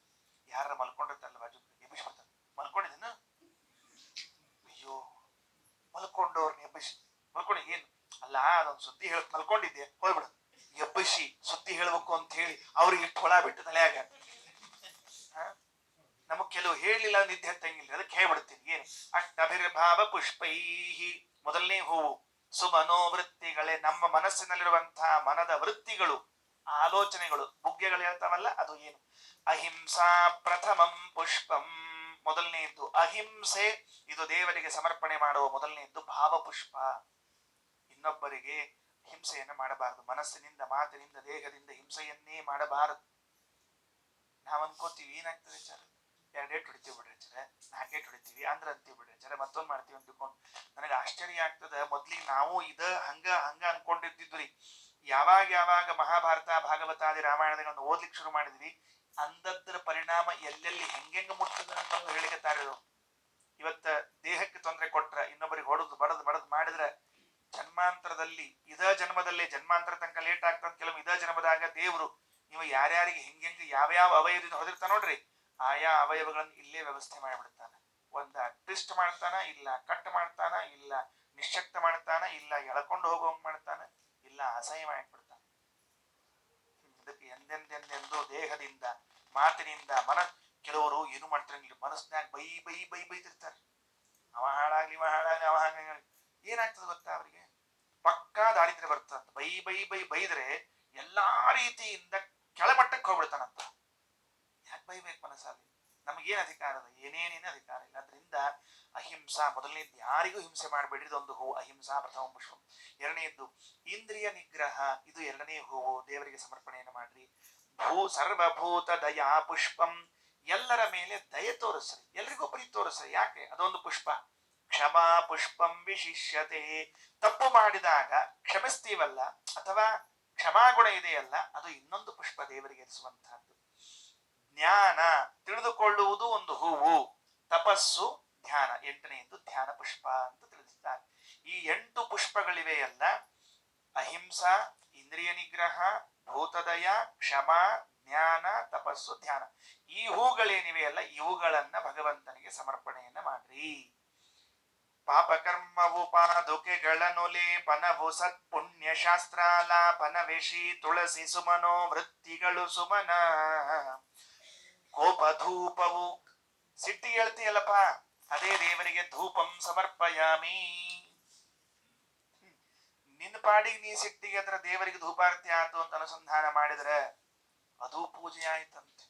A: ಯಾರ ಮಲ್ಕೊಂಡಿರ್ತಾರಲ್ಲ ಬಾಜು ಎಬ್ಬಿಸಿ ಬರ್ತಾರೆ. ಮಲ್ಕೊಂಡಿದ್ದೇನ? ಅಯ್ಯೋ, ಮಲ್ಕೊಂಡವ್ರನ್ನ ಎಬ್ಬಿಸಿ ಮಲ್ಕೊಂಡಿ ಏನು ಅಲ್ಲ, ಅದೊಂದು ಸುದ್ದಿ ಹೇಳ ಮಲ್ಕೊಂಡಿದ್ದೆ ಹೋಗ್ಬಿಡ, ಎಬ್ಬಿಸಿ ಸುದ್ದಿ ಹೇಳ್ಬೇಕು ಅಂತ ಹೇಳಿ ಅವ್ರಿಗೆ ಇಟ್ಟು ಹೊಳ ಬಿಟ್ಟು ತಲೆಯಾಗ. ನಮಗ್ ಕೆಲವು ಹೇಳಲಿಲ್ಲ ನಿದ್ದೆ ಹತ್ತಂಗಿಲ್ಲ, ಅದಕ್ಕೆ ಹೇಳ್ಬಿಡ್ತೀನಿ. ಏನು? ಅಷ್ಟಭಿರ್ಭಾವ ಪುಷ್ಪೈಹಿ. ಮೊದಲನೇ ಹೂವು ಸುಮನೋ ವೃತ್ತಿಗಳೇ. ನಮ್ಮ ಮನಸ್ಸಿನಲ್ಲಿರುವಂತಹ ಮನದ ವೃತ್ತಿಗಳು, ಆಲೋಚನೆಗಳು, ಬುಗ್ಗೆಗಳು ಹೇಳ್ತಾವಲ್ಲ, ಅದು ಏನು? ಅಹಿಂಸಾ ಪ್ರಥಮಂ ಪುಷ್ಪಂ. ಮೊದಲನೆಯದ್ದು ಅಹಿಂಸೆ. ಇದು ದೇವರಿಗೆ ಸಮರ್ಪಣೆ ಮಾಡುವ ಮೊದಲನೆಯದ್ದು ಭಾವಪುಷ್ಪ. ಇನ್ನೊಬ್ಬರಿಗೆ ಹಿಂಸೆಯನ್ನು ಮಾಡಬಾರದು. ಮನಸ್ಸಿನಿಂದ, ಮಾತಿನಿಂದ, ದೇಹದಿಂದ ಹಿಂಸೆಯನ್ನೇ ಮಾಡಬಾರದು. ನಾವ್ ಅನ್ಕೋತೀವಿ ಏನಾಗ್ತದೆ ಸರ್, 2 ಏಟ್ ಹೊಡಿತೀವಿ ಬಿಡ್ರಿ ಸರ್, 4 ಏಟ್ ಹೊಡಿತೀವಿ ಅಂದ್ರೆ ಅಂತೀವಿ ಬಿಡ್ರಿ ಸರ್, ಮತ್ತೊಂದು ಮಾಡ್ತೀವಿ ಅಂದ್ಕೊಂಡು. ನನಗೆ ಆಶ್ಚರ್ಯ ಆಗ್ತದ. ಮೊದ್ಲಿಗೆ ನಾವು ಹಂಗ ಅನ್ಕೊಂಡಿದ್ದಿದ್ರಿ. ಯಾವಾಗ ಮಹಾಭಾರತ, ಭಾಗವತಾದಿ ರಾಮಾಯಣಗಳನ್ನು ಓದ್ಲಿಕ್ಕೆ ಶುರು ಮಾಡಿದ್ವಿ, ಅಂದದ್ರ ಪರಿಣಾಮ ಎಲ್ಲೆಲ್ಲಿ ಹೆಂಗೆಂಗ ಮುಟ್ತದ ಅಂತ ಹೇಳಿಕತ್ತಾರ. ಇವತ್ತ ದೇಹಕ್ಕೆ ತೊಂದರೆ ಕೊಟ್ರ, ಇನ್ನೊಬ್ಬರಿಗೆ ಹೊಡೆದು ಬಡದ್ ಮಾಡಿದ್ರೆ ಜನ್ಮಾಂತರದಲ್ಲಿ, ಜನ್ಮದಲ್ಲಿ ಜನ್ಮಾಂತರ ತನಕ ಲೇಟ್ ಆಗ್ತದ. ಕೆಲವು ಜನ್ಮದಾಗ ದೇವರು ನೀವು ಯಾರ್ಯಾರಿಗೆ ಹೆಂಗೆಂಗ ಯಾವ್ಯಾವ ಅವಯವದಿಂದ ಹೊದಿರ್ತಾನ ನೋಡ್ರಿ, ಆಯಾ ಅವಯವಗಳನ್ನು ಇಲ್ಲೇ ವ್ಯವಸ್ಥೆ ಮಾಡಿಬಿಡ್ತಾನ. ಒಂದ ಟ್ವಿಸ್ಟ್ ಮಾಡ್ತಾನ, ಇಲ್ಲ ಕಟ್ ಮಾಡ್ತಾನ, ಇಲ್ಲ ನಿಶ್ಶಕ್ತ ಮಾಡ್ತಾನ, ಇಲ್ಲ ಎಳ್ಕೊಂಡು ಹೋಗುವಂಗ್ ಮಾಡ್ತಾನ, ಇಲ್ಲ ಅಸಹ್ಯ ಮಾಡಿಬಿಡ್ತಾನ. ಇದಕ್ಕೆ ಎಂದೆಂದೆಂದೆಂದು ದೇಹದಿಂದ, ಮಾತಿನಿಂದ, ಕೆಲವರು ಏನು ಮಾಡ್ತಾರಂಗಿಲ್ಲ, ಮನಸ್ಸಿನಾಗ ಬೈತಿರ್ತಾರೆ. ಅವ ಹಾಳಾಗ್ಲಿ ಅವ ಹಾಗಾಗಿ ಏನಾಗ್ತದೆ ಗೊತ್ತಾ? ಅವರಿಗೆ ಪಕ್ಕಾ ದಾರಿದ್ರ್ಯ ಬರ್ತಂತ. ಬೈದ್ರೆ ಎಲ್ಲಾ ರೀತಿಯಿಂದ ಕೆಳಮಟ್ಟಕ್ಕೆ ಹೋಗ್ಬಿಡ್ತಾನಂತ. ಯಾಕೆ ಬೈಬೇಕು ಮನಸ್ಸಲ್ಲಿ? ನಮಗೇನ್ ಅಧಿಕಾರ ಅದ? ಏನೇನೇನು ಅಧಿಕಾರ ಇಲ್ಲ. ಅದರಿಂದ ಅಹಿಂಸಾ ಮೊದಲನೇದ್ದು, ಯಾರಿಗೂ ಹಿಂಸೆ ಮಾಡಬೇಡ್ರಿ, ಇದೊಂದು ಹೂವು ಅಹಿಂಸಾ ಪ್ರಥಮ ಪುಷ್ಪಂ. ಎರಡನೆಯದ್ದು ಇಂದ್ರಿಯ ನಿಗ್ರಹ, ಇದು 2ನೇ ಹೂವು, ದೇವರಿಗೆ ಸಮರ್ಪಣೆಯನ್ನು ಮಾಡ್ರಿ. ಸರ್ವಭೂತ ದಯಾ ಪುಷ್ಪಂ. ಎಲ್ಲರ ಮೇಲೆ ದಯೆ ತೋರಿಸ್ರಿ, ಎಲ್ರಿಗೂ ಪ್ರೀತಿ ತೋರಿಸ್ರಿ. ಯಾಕೆ? ಅದೊಂದು ಪುಷ್ಪ. ಕ್ಷಮಾ ಪುಷ್ಪಂ ವಿಶಿಷ್ಯತೆ. ತಪ್ಪು ಮಾಡಿದಾಗ ಕ್ಷಮಿಸ್ತೀವಲ್ಲ, ಅಥವಾ ಕ್ಷಮಾಗುಣ ಇದೆಯಲ್ಲ, ಅದು ಇನ್ನೊಂದು ಪುಷ್ಪ ದೇವರಿಗೆ ಇರಿಸುವಂತಹದ್ದು. ಜ್ಞಾನ, ತಿಳಿದುಕೊಳ್ಳುವುದು ಒಂದು ಹೂವು. ತಪಸ್ಸು, ಧ್ಯಾನ. 8ನೇದು ಧ್ಯಾನ ಪುಷ್ಪ ಅಂತ ತಿಳಿಸಿದ್ದಾರೆ. ಈ 8 ಪುಷ್ಪಗಳಿವೆಯಲ್ಲ, ಅಹಿಂಸಾ, ಇಂದ್ರಿಯ ನಿಗ್ರಹ, ಭೂತದಯ, ಕ್ಷಮ, ಜ್ಞಾನ, ತಪಸ್ಸು, ಧ್ಯಾನ. ಈ ಹೂಗಳೇನಿವೆಯಲ್ಲ ಇವುಗಳನ್ನ ಭಗವಂತನಿಗೆ ಸಮರ್ಪಣೆಯನ್ನ ಮಾಡ್ರಿ. ಪಾಪಕರ್ಮವು ಪಾದುಕೆಗಳನ್ನು ಲೇಪನವು ಸತ್ಪುಣ್ಯ ಶಾಸ್ತ್ರಾಲಾಪನವೆಶಿ ತುಳಸಿ ಸುಮನೋ ವೃತ್ತಿಗಳು ಸುಮನ. ಕೋಪ ಧೂಪವು ಸಿಟ್ಟಿಗೆ ಹೇಳ್ತೀಯಲ್ಲಪ್ಪ, ಅದೇ ದೇವರಿಗೆ ಧೂಪಂ ಸಮರ್ಪಯಾಮಿ. ನಿನ್ನ ಪಾಡಿಗೆ ನೀ ಸಿಟ್ಟಿಗೆ ಅದರ ದೇವರಿಗೆ ಧೂಪಾರ್ತಿ ಆಯ್ತು ಅಂತ ಅನುಸಂಧಾನ ಮಾಡಿದ್ರೆ ಅದು ಪೂಜೆ ಆಯ್ತಂತೆ.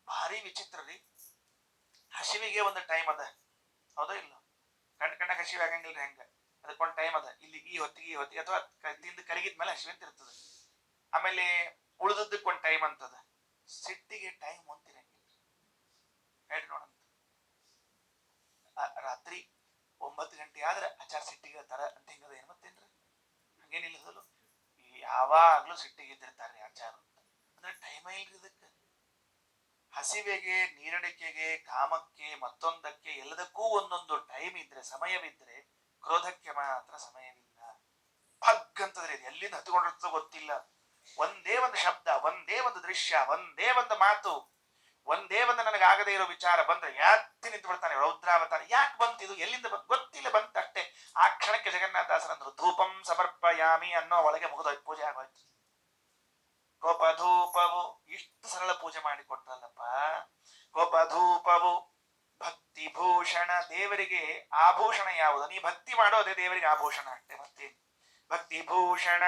A: ಭಾರಿ ವಿಚಿತ್ರ ರೀ. ಹಸಿವಿಗೆ ಒಂದು ಟೈಮ್ ಅದ, ಹೌದೋ ಇಲ್ಲ? ಕಣ್ಣ ಹಸಿವೆ ಆಗಂಗಿಲ್ರಿ. ಹೆಂಗ ಅದಕ್ಕೊಂದು ಟೈಮ್ ಅದ. ಇಲ್ಲಿ ಈ ಹೊತ್ತಿಗೆ ಅಥವಾ ತಿಂದು ಕರಗಿದ್ಮೇಲೆ ಹಸಿವೆ ಅಂತ ಇರ್ತದೆ. ಆಮೇಲೆ ಉಳಿದದ್ದಕ್ಕೊಂದು ಟೈಮ್ ಅಂತದ. ಸಿಟ್ಟಿಗೆ ಟೈಮ್ ಅಂತಿರಂಗಿಲ್ಲ. ಹೇಳ್ರಿ ನೋಡಂತ. ರಾತ್ರಿ 9 ಗಂಟೆ ಆದ್ರೆ ಆಚಾರ ಸಿಟ್ಟಿಗೆ ತರ ಅಂತ ಹಿಂಗದ ಏನ್ ಮತ್ತೇನ್ರಿ? ಹಂಗೇನಿಲ್ಲ. ಯಾವಾಗ್ಲೂ ಸಿಟ್ಟಿಗೆ ಇದ್ದಿರ್ತಾರ್ರಿ ಆಚಾರ ಅಂತ. ಅಂದ್ರೆ ಟೈಮ ಇಲ್ರಿ ಇದಕ್ಕೆ. ಹಸಿವೆಗೆ, ನೀರಡಿಕೆಗೆ, ಕಾಮಕ್ಕೆ, ಮತ್ತೊಂದಕ್ಕೆ ಎಲ್ಲದಕ್ಕೂ ಒಂದೊಂದು ಟೈಮ್ ಇದ್ರೆ, ಸಮಯವಿದ್ರೆ, ಕ್ರೋಧಕ್ಕೆ ಮಾತ್ರ ಸಮಯವಿಲ್ಲ. ಭಗ್ ಅಂತದ್ರಿ. ಎಲ್ಲಿಂದ ಹತ್ಕೊಂಡಿರ್ತೋ ಗೊತ್ತಿಲ್ಲ. ಒಂದೇ ಒಂದು ಶಬ್ದ, ಒಂದೇ ಒಂದು ದೃಶ್ಯ, ಒಂದೇ ಒಂದು ಮಾತು, ಒಂದೇ ಒಂದು ನನಗಾಗದೇ ಇರೋ ವಿಚಾರ ಬಂದ್ರೆ ಯಾತಿ ನಿಂತು ಬಿಡ್ತಾನೆ. ರೌದ್ರಾವತಾರ ಯಾಕೆ ಬಂತಿದು, ಎಲ್ಲಿಂದ ಗೊತ್ತಿಲ್ಲ, ಬಂತ ಅಷ್ಟೇ. ಆ ಕ್ಷಣಕ್ಕೆ ಜಗನ್ನಾಥದಾಸರಂದ್ರು ಧೂಪಂ ಸಮರ್ಪಯಾಮಿ ಅನ್ನೋ ಒಳಗೆ ಮುಗಿದೋಯ್ತು, ಪೂಜೆ ಆಗೋಯ್ತು. ಕೋಪ ಧೂಪವು ಇಷ್ಟು ಸರಳ ಪೂಜೆ ಮಾಡಿ ಕೊಟ್ರಲ್ಲಪ್ಪ. ಕೋಪ ಧೂಪವು ಭಕ್ತಿ ಭೂಷಣ. ದೇವರಿಗೆ ಆಭೂಷಣ ಯಾವುದು? ನೀ ಭಕ್ತಿ ಮಾಡೋದೇ ದೇವರಿಗೆ ಆಭೂಷಣ ಅಷ್ಟೇ, ಮತ್ತೆ ಭಕ್ತಿ ಭೂಷಣ.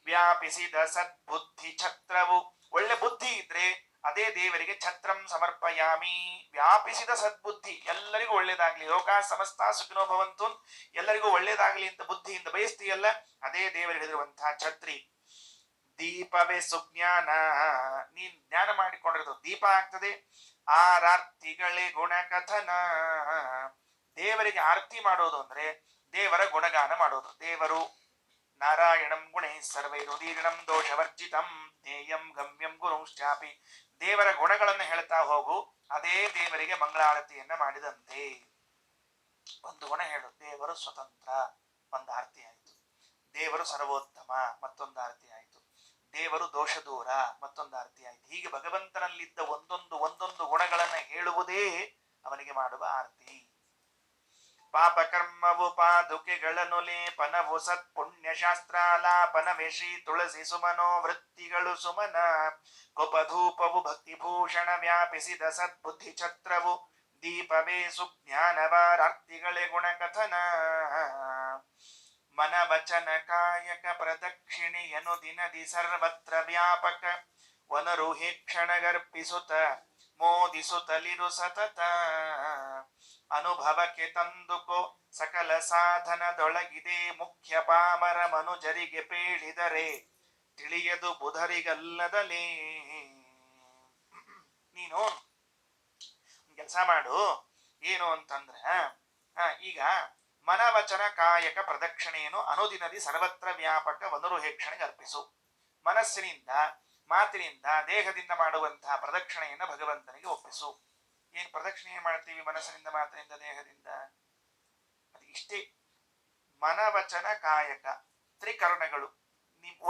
A: ವ್ಯಾಪಿಸಿದ ಸದ್ಬುದ್ಧಿ ಛತ್ರವು. ಒಳ್ಳೆ ಬುದ್ಧಿ ಇದ್ರೆ ಅದೇ ದೇವರಿಗೆ ಛತ್ರಂ ಸಮರ್ಪಯಾಮಿ. ವ್ಯಾಪಿಸಿದ ಸದ್ಬುದ್ಧಿ, ಎಲ್ಲರಿಗೂ ಒಳ್ಳೇದಾಗ್ಲಿ, ಲೋಕ ಸಮಸ್ತ ಸುಖಿನೋ ಭವಂತು, ಎಲ್ಲರಿಗೂ ಒಳ್ಳೇದಾಗ್ಲಿ ಅಂತ ಬುದ್ಧಿಯಿಂದ ಬಯಸ್ತೀಯಲ್ಲ, ಅದೇ ದೇವರಿಗೆ ಹಿಡಿದಿರುವಂತಹ ಛತ್ರಿ. ದೀಪವೇ ಸುಜ್ಞಾನ. ನೀನ್ ಜ್ಞಾನ ಮಾಡಿಕೊಂಡಿರೋದು ದೀಪ ಆಗ್ತದೆ. ಆರಾರ್ತಿಗಳೇ ಗುಣಕಥನ. ದೇವರಿಗೆ ಆರತಿ ಮಾಡೋದು ಅಂದ್ರೆ ದೇವರ ಗುಣಗಾನ ಮಾಡೋದು. ದೇವರು ನಾರಾಯಣಂ ಗುಣೈ ಸರ್ವೈರುದೀರ್ಣಂ ದೋಷವರ್ಜಿತಂ ಜ್ಞೇಯಂ ಗಮ್ಯಂ ಗುರುಶ್ಚಾಪಿ. ದೇವರ ಗುಣಗಳನ್ನು ಹೇಳ್ತಾ ಹೋಗು, ಅದೇ ದೇವರಿಗೆ ಮಂಗಳಾರತಿಯನ್ನ ಮಾಡಿದಂತೆ. ಒಂದು ಗುಣ ಹೇಳು, ದೇವರು ಸ್ವತಂತ್ರ, ಒಂದು ಆರತಿ ಆಯಿತು. ದೇವರು ಸರ್ವೋತ್ತಮ, ಮತ್ತೊಂದು ಆರತಿ ಆಯಿತು. ದೇವರು ದೋಷ ದೂರ, ಮತ್ತೊಂದು ಆರತಿ ಆಯಿತು. ಹೀಗೆ ಭಗವಂತನಲ್ಲಿದ್ದ ಒಂದೊಂದು ಗುಣಗಳನ್ನ ಹೇಳುವುದೇ ಅವನಿಗೆ ಮಾಡುವ ಆರತಿ. ಪಾಪಕರ್ಮವು ಪಾದುಕೆಗಳನ್ನು ಲೇಪನವು ಸತ್ಪುಣ್ಯ ಶಾಸ್ತ್ರಾಲಾಪನವೆಶಿ ತುಳಸಿ ಸುಮನೋ ವೃತ್ತಿಗಳು ಸುಮನ. ಕೋಪಧೂಪವು ಭಕ್ತಿಭೂಷಣ. ವ್ಯಾಪಿಸಿದ ಸದ್ಬುದ್ಧಿ ಛತ್ರವು. ದೀಪವೇ ಸುಜ್ಞಾನವಾರಾರ್ತಿಗಳೇ ಗುಣಕಥನ. ಮನವಚನ ಕಾಯಕ ಪ್ರದಕ್ಷಿಣೆಯನು ದಿನದಿ ಸರ್ವತ್ರ ವ್ಯಾಪಕ. ವನರುಹಿ ಕ್ಷಣಗರ್ಪಿಸುತ್ತ ಮೋದಿಸುತ್ತಲಿರು ಸತತ. ಅನುಭವಕ್ಕೆ ತಂದುಕೋ ಸಕಲ ಸಾಧನದೊಳಗಿದೆ ಮುಖ್ಯ. ಪಾಮರ ಮನುಜರಿಗೆ ಪೇಳಿದರೆ ತಿಳಿಯದು ಬುಧರಿಗಲ್ಲದಲೇ. ನೀನು ಕೆಲಸ ಮಾಡು. ಏನು ಅಂತಂದ್ರ, ಈಗ ಮನವಚನ ಕಾಯಕ ಪ್ರದಕ್ಷಿಣೆಯನ್ನು ಅನುದಿನದಿ ಸರ್ವತ್ರ ವ್ಯಾಪಕ ವನರುಹೇಕ್ಷಣೆಗೆ ಅರ್ಪಿಸು. ಮನಸ್ಸಿನಿಂದ, ಮಾತಿನಿಂದ, ದೇಹದಿಂದ ಮಾಡುವಂತಹ ಪ್ರದಕ್ಷಿಣೆಯನ್ನು ಭಗವಂತನಿಗೆ ಒಪ್ಪಿಸು. ಏನ್ ಪ್ರದಕ್ಷಿಣೆ ಮಾಡ್ತೀವಿ ಮನಸ್ಸಿನಿಂದ, ಮಾತಿನಿಂದ, ದೇಹದಿಂದ? ಅದು ಇಷ್ಟೇ. ಮನವಚನ ಕಾಯಕ ತ್ರಿಕರಣಗಳು.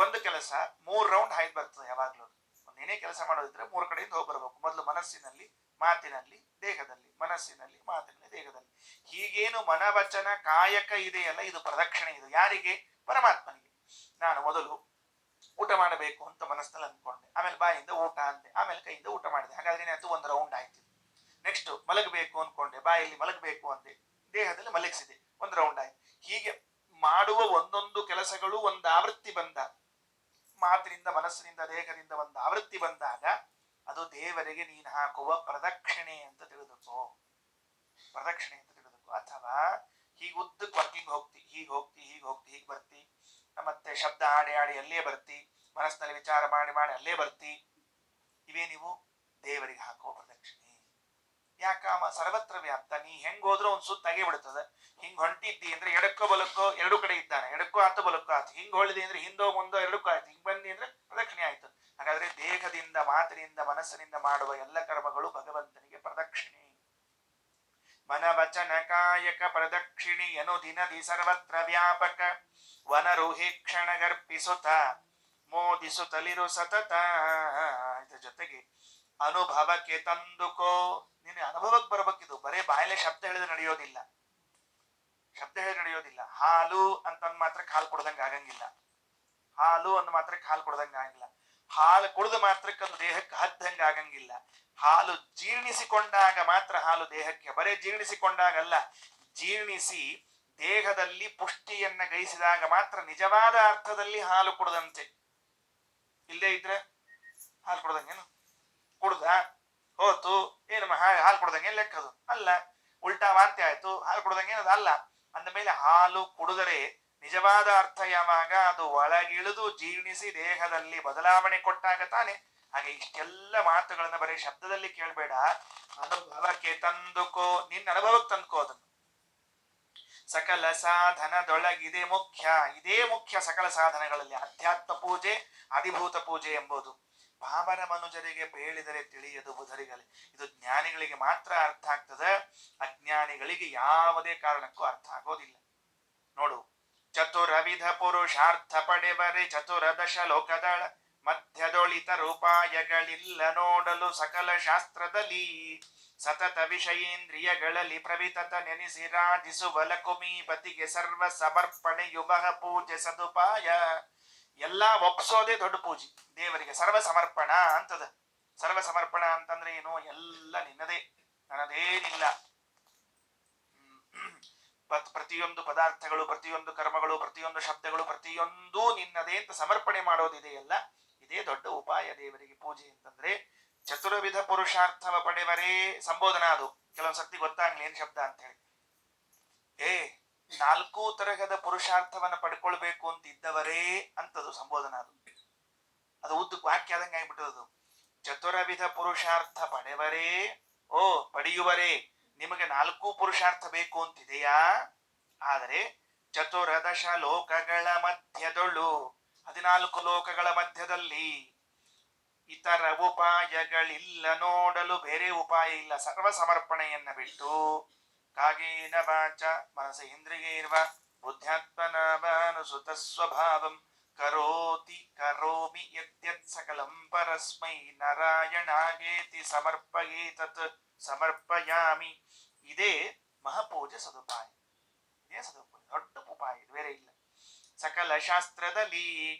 A: ಒಂದು ಕೆಲಸ 3 ರೌಂಡ್ ಹಾಯ್ದು ಬರ್ತದೆ ಯಾವಾಗ್ಲೂ. ಒಂದೇನೇ ಕೆಲಸ ಮಾಡೋದಿದ್ರೆ 3 ಕಡೆಯಿಂದ ಹೋಗಿ ಬರ್ಬೇಕು. ಮೊದಲು ಮನಸ್ಸಿನಲ್ಲಿ, ಮಾತಿನಲ್ಲಿ, ದೇಹದಲ್ಲಿ. ಮನಸ್ಸಿನಲ್ಲಿ, ಮಾತಿನಲ್ಲಿ, ದೇಹದಲ್ಲಿ. ಹೀಗೇನು ಮನವಚನ ಕಾಯಕ ಇದೆಯಲ್ಲ, ಇದು ಪ್ರದಕ್ಷಿಣೆ. ಇದು ಯಾರಿಗೆ? ಪರಮಾತ್ಮನಿಗೆ. ನಾನು ಮೊದಲು ಊಟ ಮಾಡಬೇಕು ಅಂತ ಮನಸ್ಸಿನಲ್ಲಿ ಅಂದ್ಕೊಂಡೆ, ಆಮೇಲೆ ಬಾಯಿಂದ ಊಟ ಅಂದೆ, ಆಮೇಲೆ ಕೈಯಿಂದ ಊಟ ಮಾಡಿದೆ. ಹಾಗಾದ್ರೆ ಏನಾಯ್ತು? 1 ರೌಂಡ್ ಆಯ್ತು. ನೆಕ್ಸ್ಟ್ ಮಲಗಬೇಕು ಅನ್ಕೊಂಡೆ, ಬಾಯಲ್ಲಿ ಮಲಗಬೇಕು ಅಂದೆ, ದೇಹದಲ್ಲಿ ಮಲಗಿಸಿದೆ, 1 ರೌಂಡ್ ಆಯ್ತು. ಹೀಗೆ ಮಾಡುವ ಒಂದೊಂದು ಕೆಲಸಗಳು ಒಂದು ಆವೃತ್ತಿ ಬಂದಾಗ, ಮಾತಿನಿಂದ, ಮನಸ್ಸಿನಿಂದ, ದೇಹದಿಂದ ಒಂದು ಆವೃತ್ತಿ ಬಂದಾಗ ಅದು ದೇವರಿಗೆ ನೀನು ಹಾಕುವ ಪ್ರದಕ್ಷಿಣೆ ಅಂತ ತಿಳಿದುಕೋ. ಪ್ರದಕ್ಷಿಣೆ ಅಂತ ತಿಳಿದುಕೋ. ಅಥವಾ ಹೀಗೆ ಉದ್ದಕ್ಕೆ ವರ್ಕಿಂಗ್ ಹೋಗ್ತಿ, ಹೀಗೆ ಹೋಗ್ತಿ, ಹೀಗೆ ಹೋಗ್ತಿ, ಹೀಗೆ ಬರ್ತಿ, ಮತ್ತೆ ಶಬ್ದ ಆಡಿ ಆಡಿ ಅಲ್ಲೇ ಬರ್ತಿ, ಮನಸ್ಸಿನಲ್ಲಿ ವಿಚಾರ ಮಾಡಿ ಮಾಡಿ ಅಲ್ಲೇ ಬರ್ತಿ. ಇವೇ ನೀವು ದೇವರಿಗೆ ಹಾಕುವ ಪ್ರದಕ್ಷಿಣೆ. ಯಾಕಮ್ಮ? ಸರ್ವತ್ರ ವ್ಯಾಪ್ತ. ನೀ ಹೆಂಗ್ ಹೋದ್ರೂ ಒಂದ್ ಸುತ್ತಾಗೇ ಬಿಡ್ತದೆ. ಹಿಂಗ್ ಹೊಂಟಿದ್ದಿ ಅಂದ್ರೆ ಎಡಕ್ಕೋ ಬಲಕ್ಕೋ 2 ಕಡೆ ಇದ್ದಾನೆ, ಎಡಕ್ಕೋ ಆತು ಬಲಕ್ಕೋ ಆತು. ಹಿಂಗ್ ಹೊಳಿದೆ ಅಂದ್ರೆ ಹಿಂದೋ ಮುಂದೋ 2 ಆಯ್ತು, ಹಿಂಗ್ ಬಂದಿ ಅಂದ್ರೆ ಪ್ರದಕ್ಷಿಣೆ ಆಯ್ತು. ಹಾಗಾದ್ರೆ ದೇಹದಿಂದ, ಮಾತಿನಿಂದ, ಮನಸ್ಸಿನಿಂದ ಮಾಡುವ ಎಲ್ಲ ಕರ್ಮಗಳು ಭಗವಂತನಿಗೆ ಪ್ರದಕ್ಷಿಣೆ. ವಚನ ಕಾಯಕ ಪ್ರದಕ್ಷಿಣಿ ಅನುದಿನದಿ ಸರ್ವತ್ರ ವ್ಯಾಪಕ ವನರುಹಿ ಕ್ಷಣಗರ್ಪಿಸುತ್ತ ಮೋದಿಸುತ್ತಲಿರು ಸತತ. ಇದ್ರ ಜೊತೆಗೆ ಅನುಭವಕ್ಕೆ ತಂದುಕೋ, ನಿನ್ನ ಅನುಭವಕ್ಕೆ ಬರ್ಬೇಕಿದು. ಬರೇ ಬಾಯಲೆ ಶಬ್ದ ಹೇಳಿದ್ರೆ ನಡೆಯೋದಿಲ್ಲ, ಶಬ್ದ ಹೇಳಿ ನಡೆಯೋದಿಲ್ಲ. ಹಾಲು ಅಂತಂದ್ ಮಾತ್ರಕ್ಕೆ ಹಾಲು ಕೊಡ್ದಂಗೆ ಆಗಂಗಿಲ್ಲ, ಹಾಲು ಅಂದ್ ಮಾತ್ರಕ್ಕೆ ಹಾಲು ಕೊಡ್ದಂಗೆ ಆಗಂಗಿಲ್ಲ, ಹಾಲು ಕುಡಿದ ಮಾತ್ರಕ್ಕೆ ಅದು ದೇಹಕ್ಕೆ ಹತ್ತಂಗೆ ಆಗಂಗಿಲ್ಲ. ಹಾಲು ಜೀರ್ಣಿಸಿಕೊಂಡಾಗ ಮಾತ್ರ ಹಾಲು ದೇಹಕ್ಕೆ, ಬರೇ ಜೀರ್ಣಿಸಿಕೊಂಡಾಗಲ್ಲ, ಜೀರ್ಣಿಸಿ ದೇಹದಲ್ಲಿ ಪುಷ್ಟಿಯನ್ನ ಗೈಸಿದಾಗ ಮಾತ್ರ ನಿಜವಾದ ಅರ್ಥದಲ್ಲಿ ಹಾಲು ಕುಡದಂತೆ. ಇಲ್ಲೇ ಇದ್ರೆ ಹಾಲು ಕೊಡ್ದಂಗೇನು, ಕುಡ್ದ ಹೋತು ಏನು ಹಾಲು ಕೊಡ್ದಂಗೆ ಲೆಕ್ಕದು ಅಲ್ಲ, ಉಲ್ಟಾ ವಾಂತಿ ಆಯ್ತು ಹಾಲು ಕೊಡ್ದಂಗೇನದು ಅಲ್ಲ. ಅಂದ ಮೇಲೆ ಹಾಲು ಕುಡಿದರೆ ನಿಜವಾದ ಅರ್ಥ ಯಾವಾಗ ಅದು ಒಳಗಿಳಿದು ಜೀರ್ಣಿಸಿ ದೇಹದಲ್ಲಿ ಬದಲಾವಣೆ ಕೊಟ್ಟಾಗ ತಾನೆ. ಹಾಗೆ ಇಷ್ಟೆಲ್ಲ ಮಾತುಗಳನ್ನ ಬರೀ ಶಬ್ದದಲ್ಲಿ ಕೇಳಬೇಡ, ಅನುಭವಕ್ಕೆ ತಂದುಕೋ, ನಿನ್ನ ಅನುಭವಕ್ಕೆ ತಂದುಕೋ ಅದನ್ನು. ಸಕಲ ಸಾಧನದೊಳಗಿದೆ ಮುಖ್ಯ, ಇದೇ ಮುಖ್ಯ ಸಕಲ ಸಾಧನಗಳಲ್ಲಿ. ಅಧ್ಯಾತ್ಮ ಪೂಜೆ, ಅಧಿಭೂತ ಪೂಜೆ ಎಂಬುದು ಪಾಮರ ಮನುಜರಿಗೆ ಬೇಳಿದರೆ ತಿಳಿಯದು ಬುಧರಿಗಲಿ. ಇದು ಜ್ಞಾನಿಗಳಿಗೆ ಮಾತ್ರ ಅರ್ಥ ಆಗ್ತದೆ, ಅಜ್ಞಾನಿಗಳಿಗೆ ಯಾವುದೇ ಕಾರಣಕ್ಕೂ ಅರ್ಥ ಆಗೋದಿಲ್ಲ. ನೋಡು, ಚತುರವಿಧ ಪುರುಷಾರ್ಥ ಪಡೆವರೆ ಚತುರದಶ ಲೋಕದಳ ಮಧ್ಯದೊಳಿತ ರೂಪಾಯಗಳಿಲ್ಲ ನೋಡಲು ಸಕಲ ಶಾಸ್ತ್ರದಲ್ಲಿ. ಸತತ ವಿಷಯೇಂದ್ರಿಯಗಳಲ್ಲಿ ಪ್ರವಿತತ ನೆನೆಸಿ ರಾಜಿಸುವ ಲಕುಮೀಪತಿಗೆ ಸರ್ವ ಸಮರ್ಪಣೆಯುವಹ ಪೂಜೆ ಸದುಪಾಯ. ಎಲ್ಲಾ ಒಪ್ಸೋದೇ ದೊಡ್ಡ ಪೂಜೆ ದೇವರಿಗೆ. ಸರ್ವ ಸಮರ್ಪಣ ಅಂತದ. ಸರ್ವ ಸಮರ್ಪಣ ಅಂತಂದ್ರೆ ಏನು? ಎಲ್ಲ ನಿನ್ನದೇ, ನನ್ನದೇನಿಲ್ಲ. ಪ್ರತಿಯೊಂದು ಪದಾರ್ಥಗಳು, ಪ್ರತಿಯೊಂದು ಕರ್ಮಗಳು, ಪ್ರತಿಯೊಂದು ಶಬ್ದಗಳು, ಪ್ರತಿಯೊಂದೂ ನಿನ್ನದೇ ಅಂತ ಸಮರ್ಪಣೆ ಮಾಡೋದಿದೆಯಲ್ಲ, ಇದೇ ದೊಡ್ಡ ಉಪಾಯ ದೇವರಿಗೆ ಪೂಜೆ ಅಂತಂದ್ರೆ. ಚತುರ್ವಿಧ ಪುರುಷಾರ್ಥವ ಪಡೆವರೇ ಸಂಬೋಧನಾ. ಅದು ಕೆಲವೊಂದ್ ಸರ್ತಿ ಗೊತ್ತಾಗ್ಲಿ ಏನ್ ಶಬ್ದ ಅಂತ ಹೇಳಿ. 4 ತರಹದ ಪುರುಷಾರ್ಥವನ್ನ ಪಡ್ಕೊಳ್ಬೇಕು ಅಂತ ಇದ್ದವರೇ ಅಂತದು ಸಂಬೋಧನಾ. ಅದು ಉದ್ದಕ್ಕೆ ವಾಕ್ಯ ಆದಂಗೆ ಆಗ್ಬಿಟ್ಟದು. ಚತುರವಿಧ ಪುರುಷಾರ್ಥ ಪಡೆವರೇ, ಓ ಪಡೆಯುವರೇ, ನಿಮಗೆ 4 ಪುರುಷಾರ್ಥ ಬೇಕು ಅಂತಿದೆಯಾ? ಆದರೆ ಚತುರದಶ ಲೋಕಗಳ ಮಧ್ಯದೊಳು, 14 ಲೋಕಗಳ ಮಧ್ಯದಲ್ಲಿ ಇತರ ಉಪಾಯಗಳಿಲ್ಲ ನೋಡಲು, ಬೇರೆ ಉಪಾಯ ಇಲ್ಲ. ಸರ್ವ ಸಮರ್ಪಣೆಯನ್ನ ಬಿಟ್ಟು ಕಾಗೇನ ವಾಚ ಮನಸ ಇಂದ್ರಿಯೈರ್ವ ಬುದ್ಧ್ಯಾತ್ಮನಾನುಸುತ ಸ್ವಭಾವಂ ಕರೋತಿ ಕರೋಮಿ ಯದ್ಯತ್ ಸಕಲಂ ಪರಸ್ಮೈ ನಾರಾಯಣಾಗೇತಿ ಸಮರ್ಪಯೇತತ್ ಸಮರ್ಪಯಾಮಿ. ಇದೇ ಮಹಾಪೂಜೆ ಸದುಪಾಯ. ಇದೇ ಸದುಪಾಯ, ದೊಡ್ಡ ಉಪಾಯ, ಇದು ಬೇರೆ ಇಲ್ಲ. ಸಕಲ ಶಾಸ್ತ್ರದಲ್ಲಿ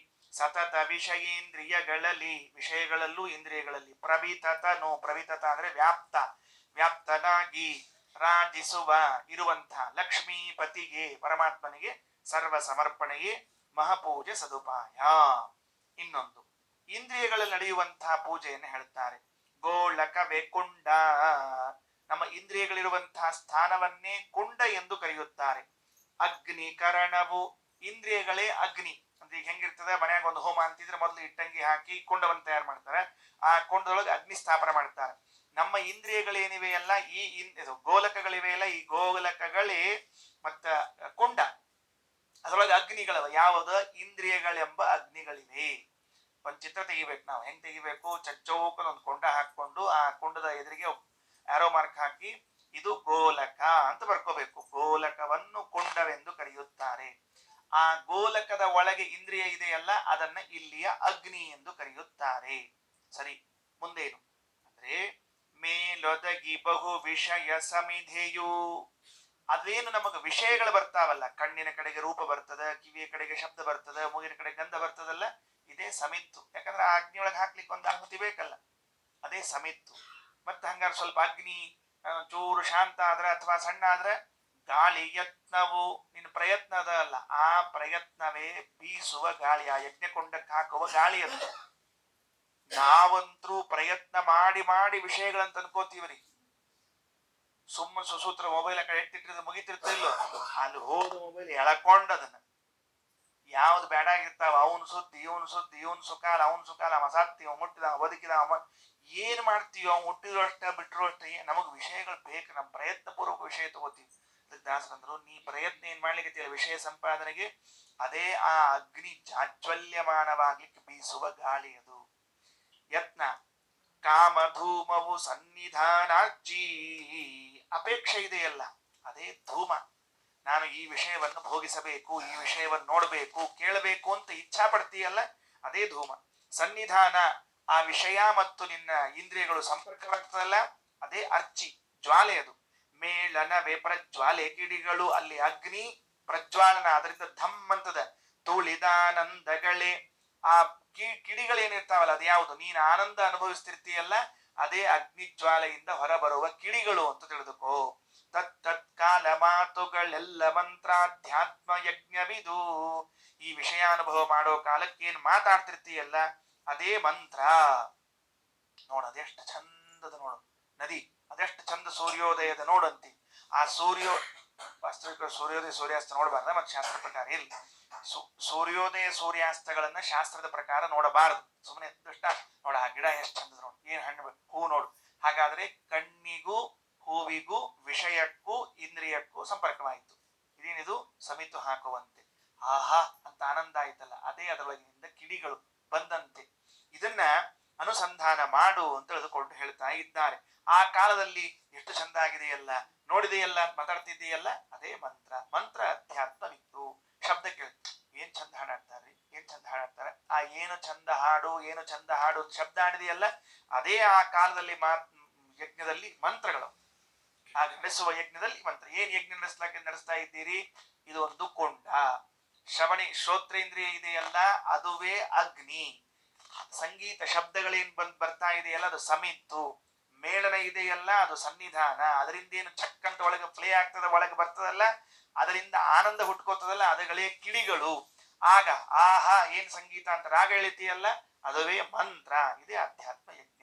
A: ಸತತ ವಿಷಯೇಂದ್ರಿಯಗಳಲ್ಲಿ, ವಿಷಯಗಳಲ್ಲೂ ಇಂದ್ರಿಯಗಳಲ್ಲಿ ಪ್ರವಿತತನು, ಪ್ರವಿತತ ಅಂದ್ರೆ ವ್ಯಾಪ್ತ, ವ್ಯಾಪ್ತನಾಗಿ ರಾಜಿಸುವ ಇರುವಂತಹ ಲಕ್ಷ್ಮೀಪತಿಗೆ, ಪರಮಾತ್ಮನಿಗೆ ಸರ್ವ ಸಮರ್ಪಣೆಯೇ ಮಹಾಪೂಜೆ ಸದುಪಾಯ. ಇನ್ನೊಂದು ಇಂದ್ರಿಯಗಳಲ್ಲಿ ನಡೆಯುವಂತಹ ಪೂಜೆಯನ್ನು ಹೇಳ್ತಾರೆ. ಗೋಳಕವೇ ಕುಂಡ, ನಮ್ಮ ಇಂದ್ರಿಯಗಳಿರುವಂತಹ ಸ್ಥಾನವನ್ನೇ ಕುಂಡ ಎಂದು ಕರೆಯುತ್ತಾರೆ. ಅಗ್ನಿಕರಣವು, ಇಂದ್ರಿಯಗಳೇ ಅಗ್ನಿ. ಅಂದ್ರೆ ಈಗ ಹೆಂಗಿರ್ತದೆ, ಮನ್ಯಾಗ ಒಂದು ಹೋಮ ಅಂತಿದ್ರೆ ಮೊದಲು ಇಟ್ಟಂಗಿ ಹಾಕಿ ಕುಂಡವನ್ನು ತಯಾರು ಮಾಡ್ತಾರೆ, ಆ ಕುಂಡದೊಳಗೆ ಅಗ್ನಿ ಸ್ಥಾಪನೆ ಮಾಡ್ತಾರೆ. ನಮ್ಮ ಇಂದ್ರಿಯಗಳೇನಿವೆಯಲ್ಲ, ಈ ಗೋಲಕಗಳಿವೆಯಲ್ಲ, ಈ ಗೋಲಕಗಳೇ ಮತ್ತ ಕುಂಡ, ಅದರೊಳಗೆ ಅಗ್ನಿಗಳವ. ಯಾವುದು? ಇಂದ್ರಿಯಗಳೆಂಬ ಅಗ್ನಿಗಳಿವೆ. ಒಂದ್ ಚಿತ್ರ ತೆಗಿಬೇಕು ನಾವು. ಹೆಂಗ್ ತೆಗಿಬೇಕು? ಚಚ್ಚೌಕನ ಒಂದು ಕೊಂಡ ಹಾಕೊಂಡು ಆ ಕುಂಡದ ಎದುರಿಗೆ ಆರೋ ಮಾರ್ಕ್ ಹಾಕಿ ಇದು ಗೋಲಕ ಅಂತ ಬರ್ಕೋಬೇಕು. ಗೋಲಕವನ್ನು ಕುಂಡವೆಂದು ಕರೆಯುತ್ತಾರೆ. ಆ ಗೋಲಕದ ಒಳಗೆ ಇಂದ್ರಿಯ ಇದೆಯಲ್ಲ, ಅದನ್ನ ಇಲ್ಲಿಯ ಅಗ್ನಿ ಎಂದು ಕರೆಯುತ್ತಾರೆ. ಸರಿ, ಮುಂದೇನು ಅಂದ್ರೆ ಮೇಲೊದಗಿ ಬಹು ವಿಷಯ ಸಮಿಧೆಯು, ಅದೇನು ನಮಗ ವಿಷಯಗಳು ಬರ್ತಾವಲ್ಲ, ಕಣ್ಣಿನ ಕಡೆಗೆ ರೂಪ ಬರ್ತದ, ಕಿವಿಯ ಕಡೆಗೆ ಶಬ್ದ ಬರ್ತದ, ಮೂಗಿನ ಕಡೆ ಗಂಧ ಬರ್ತದಲ್ಲ, ಇದೇ ಸಮಿತ್ತು. ಯಾಕಂದ್ರೆ ಆ ಅಗ್ನಿ ಒಳಗೆ ಹಾಕ್ಲಿಕ್ಕೆ ಒಂದು ಆಹುತಿ ಬೇಕಲ್ಲ, ಅದೇ ಸಮಿತ್ತು. ಮತ್ತೆ ಹಂಗಾರೆ ಸ್ವಲ್ಪ ಅಗ್ನಿ ಚೂರು ಶಾಂತ ಆದ್ರೆ ಅಥವಾ ಸಣ್ಣ ಆದ್ರೆ ಗಾಳಿ ಯತ್ನವು, ನಿನ್ನ ಪ್ರಯತ್ನ ಅದ ಅಲ್ಲ, ಆ ಪ್ರಯತ್ನವೇ ಬೀಸುವ ಗಾಳಿ, ಆ ಯಜ್ಞಕೊಂಡಕ್ಕೆ ಹಾಕುವ ಗಾಳಿ ಅದು. ನಾವಂತರೂ ಪ್ರಯತ್ನ ಮಾಡಿ ಮಾಡಿ ವಿಷಯಗಳಂತ ಅನ್ಕೋತೀವ್ರಿ. ಸುಮ್ಮ ಸುಸೂತ್ರ ಮೊಬೈಲ್ ಆ ಕಡೆ ಎತ್ತಿಟ್ಟಿದ್ರೆ ಮುಗಿತಿರ್ತಿಲ್ಲ, ಅಲ್ಲಿ ಹೋದ ಮೊಬೈಲ್ ಎಳಕೊಂಡ ಅದನ್ನ ಯಾವ್ದು ಬೇಡಾಗಿರ್ತಾವ, ಅವನ್ ಸುದ್ದಿ ಇವನ್ ಸುದ್ದಿ, ಇವನ್ ಸುಕಾಲ ಅವನ್ ಸುಕಾಲ, ಮಸಾಕ್ತಿ ಅವ ಮುಟ್ಟಿದ ಬದುಕಿದ, ಏನ್ ಮಾಡ್ತೀವಿ, ಅವ್ನು ಹುಟ್ಟಿದ್ರು ಅಷ್ಟ ಬಿಟ್ಟರು ಅಷ್ಟೇ. ನಮಗ್ ವಿಷಯಗಳು ಬೇಕು, ನಮ್ ಪ್ರಯತ್ನ ಪೂರ್ವಕ ವಿಷಯ ತಗೋತೀವಿ. ದಾಸರಂದ್ರು, ನೀ ಪ್ರಯತ್ನ ಏನ್ ಮಾಡ್ಲಿಕ್ಕೆ ವಿಷಯ ಸಂಪಾದನೆಗೆ, ಅದೇ ಆ ಅಗ್ನಿ ಜಾಜ್ವಲ್ಯಮಾನವಾಗ್ಲಿಕ್ಕೆ ಬೀಸುವ ಗಾಳಿ ಅದು. ಯತ್ನ ಕಾಮಧೂಮವು ಸನ್ನಿಧಾನಾರ್ಚಿ, ಅಪೇಕ್ಷೆ ಇದೆಯಲ್ಲ, ಅದೇ ಧೂಮ. ನಾನು ಈ ವಿಷಯವನ್ನು ಭೋಗಿಸಬೇಕು, ಈ ವಿಷಯವನ್ನು ನೋಡಬೇಕು, ಕೇಳಬೇಕು ಅಂತ ಇಚ್ಛಾ ಪಡ್ತೀಯಲ್ಲ, ಅದೇ ಧೂಮ. ಸನ್ನಿಧಾನ, ಆ ವಿಷಯ ಮತ್ತು ನಿನ್ನ ಇಂದ್ರಿಯಗಳು ಸಂಪರ್ಕವಾಗ್ತದಲ್ಲ, ಅದೇ ಅರ್ಚಿ, ಜ್ವಾಲೆ ಅದು. ಮೇಳನವೇ ಪ್ರಜ್ವಾಲೆ, ಕಿಡಿಗಳು ಅಲ್ಲಿ ಅಗ್ನಿ ಪ್ರಜ್ವಾಲನ, ಅದರಿಂದ ಧಮ್ ಅಂತದ. ತುಳಿದಾನಂದಗಳೇ, ಆ ಕಿಡಿಗಳೇನಿರ್ತಾವಲ್ಲ ಅದು ಯಾವುದು? ನೀನು ಆನಂದ ಅನುಭವಿಸ್ತಿರ್ತೀಯಲ್ಲ, ಅದೇ ಅಗ್ನಿ ಜ್ವಾಲೆಯಿಂದ ಹೊರಬರುವ ಕಿಡಿಗಳು ಅಂತ ತಿಳಿದುಕೋ. ತತ್ಕಾಲ ಮಾತುಗಳೆಲ್ಲ ಮಂತ್ರಾಧ್ಯಾತ್ಮ ಯಜ್ಞವಿದು. ಈ ವಿಷಯಾನುಭವ ಮಾಡೋ ಕಾಲಕ್ಕೆ ಏನ್ ಮಾತಾಡ್ತಿರ್ತೀಯಲ್ಲ, ಅದೇ ಮಂತ್ರ. ನೋಡು ಅದೆಷ್ಟು ಚಂದದ, ನೋಡು ನದಿ ಅದೆಷ್ಟು ಚಂದ ಸೂರ್ಯೋದಯದ ನೋಡಂತಿ. ಆ ವಾಸ್ತವಿಕ ಸೂರ್ಯೋದಯ ಸೂರ್ಯಾಸ್ತ ನೋಡಬಾರ್ದ, ಮತ್ತೆ ಶಾಸ್ತ್ರ ಪ್ರಕಾರ ಇಲ್ಲ. ಸೂರ್ಯೋದಯ ಸೂರ್ಯಾಸ್ತಗಳನ್ನ ಶಾಸ್ತ್ರದ ಪ್ರಕಾರ ನೋಡಬಾರದು. ಸುಮ್ಮನೆ ದೃಷ್ಟ ನೋಡ, ಆ ಗಿಡ ಎಷ್ಟು ಚಂದದ ನೋಡು, ಏನ್ ಹಣ್ಣು ಹೂ ನೋಡು. ಹಾಗಾದ್ರೆ ಕಣ್ಣಿಗೂ ಹೂವಿಗೂ ವಿಷಯಕ್ಕೂ ಇಂದ್ರಿಯಕ್ಕೂ ಸಂಪರ್ಕವಾಯಿತು. ಇದೇನಿದು? ಸಮಿತು ಹಾಕುವಂತೆ. ಆಹಾ ಅಂತ ಆನಂದ ಆಯ್ತಲ್ಲ, ಅದೇ ಅದರೊಳಗಿನಿಂದ ಕಿಡಿಗಳು ಬಂದಂತೆ. ಇದನ್ನ ಅನುಸಂಧಾನ ಮಾಡು ಅಂತ ತಿಳಿದುಕೊಂಡು ಹೇಳ್ತಾ ಇದ್ದಾರೆ. ಆ ಕಾಲದಲ್ಲಿ ಎಷ್ಟು ಚಂದ ಆಗಿದೆಯಲ್ಲ, ನೋಡಿದೆಯಲ್ಲ, ಮಾತಾಡ್ತಿದ್ದೀಯಲ್ಲ, ಅದೇ ಮಂತ್ರ. ಮಂತ್ರ ಅಧ್ಯಾತ್ಮವಿತ್ತು. ಶಬ್ದ ಕೇಳಿ ಏನ್ ಚಂದ ಹಾಡಾಡ್ತಾರ್ರಿ, ಏನ್ ಚಂದ ಹಾಡಾಡ್ತಾರ. ಆ ಏನು ಚಂದ ಹಾಡು, ಏನು ಚಂದ ಹಾಡು ಶಬ್ದ ಆಡಿದೆಯಲ್ಲ, ಅದೇ ಆ ಕಾಲದಲ್ಲಿ ಯಜ್ಞದಲ್ಲಿ ಮಂತ್ರಗಳು. ಆ ನಡೆಸುವ ಯಜ್ಞದಲ್ಲಿ ಮಂತ್ರ. ಏನ್ ಯಜ್ಞ ನಡೆಸ್ತಾ ಇದ್ದೀರಿ? ಇದು ಒಂದು ಕೊಂಡ. ಶ್ರೋತ್ರೇಂದ್ರಿಯ ಇದೆಯಲ್ಲ, ಅದುವೇ ಅಗ್ನಿ. ಸಂಗೀತ ಶಬ್ದಗಳೇನ್ ಬರ್ತಾ ಇದೆಯಲ್ಲ, ಅದು ಸಮಿತ್ತು. ಮೇಳನ ಇದೆಯಲ್ಲ, ಅದು ಸನ್ನಿಧಾನ. ಅದರಿಂದ ಏನು ಚಕ್ ಅಂತ ಒಳಗೆ ಪ್ಲೇ ಆಗ್ತದ, ಒಳಗೆ ಬರ್ತದಲ್ಲ, ಅದರಿಂದ ಆನಂದ ಹುಟ್ಕೋತದಲ್ಲ, ಅದುಗಳೇ ಕಿಡಿಗಳು. ಆಗ ಆಹಾ ಏನ್ ಸಂಗೀತ ಅಂತ ರಾಗ ಎಳಿತೀಯಲ್ಲ, ಅದುವೇ ಮಂತ್ರ. ಇದೇ ಅಧ್ಯಾತ್ಮ ಯಜ್ಞ.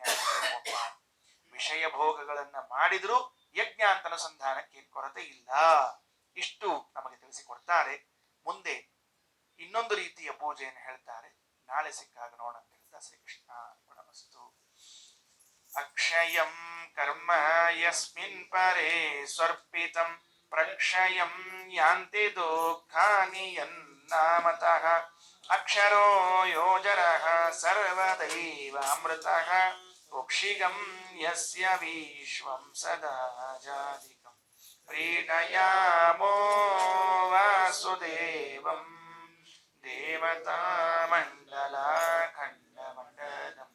A: ವಿಷಯ ಭೋಗಗಳನ್ನ ಮಾಡಿದ್ರು ಯಜ್ಞ ಅಂತ ಅನುಸಂಧಾನಕ್ಕೆ ಏನ್ ಕೊರತೆ ಇಲ್ಲ. ಇಷ್ಟು ನಮಗೆ ತಿಳಿಸಿಕೊಡ್ತಾರೆ. ಮುಂದೆ ಇನ್ನೊಂದು ರೀತಿಯ ಪೂಜೆಯನ್ನು ಹೇಳ್ತಾರೆ. ನಾಳೆ ಸಿಕ್ಕಾಗ ನೋಡಂತ ಹೇಳ್ತಾ ಶ್ರೀಕೃಷ್ಣ ಗುಣಮಸ್ತು. ಅಕ್ಷಯಂ ಕರ್ಮ ಯಸ್ಮಿನ್ ಪರೇ ಸ್ವರ್ಪಿತಂ ಪ್ರಕ್ಷಯಂ ಯಾಂತಿ ದುಃಖಾನಿ ಯನ್ನಾಮತಃ. ಅಕ್ಷರೋ ಯೋಜರಃ ಸರ್ವದೈವ ಅಮೃತಃ ಕುಕ್ಷಿಗಂ ಯಸ್ಯ ವಿಶ್ವಂ ಸದಾ ಜಾಧಿಕಂ. ಪ್ರೀಣಯಾಮೋ ವಾಸುದೇವಂ ದೇವತಾ ಮಂಡಲ ಖಂಡಮಂಡಲಂ.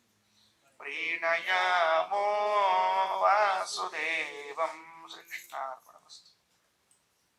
A: ಪ್ರೀಣಯಾಮೋ ವಾಸುದೇವಂ. ಶ್ರೀಕೃಷ್ಣ.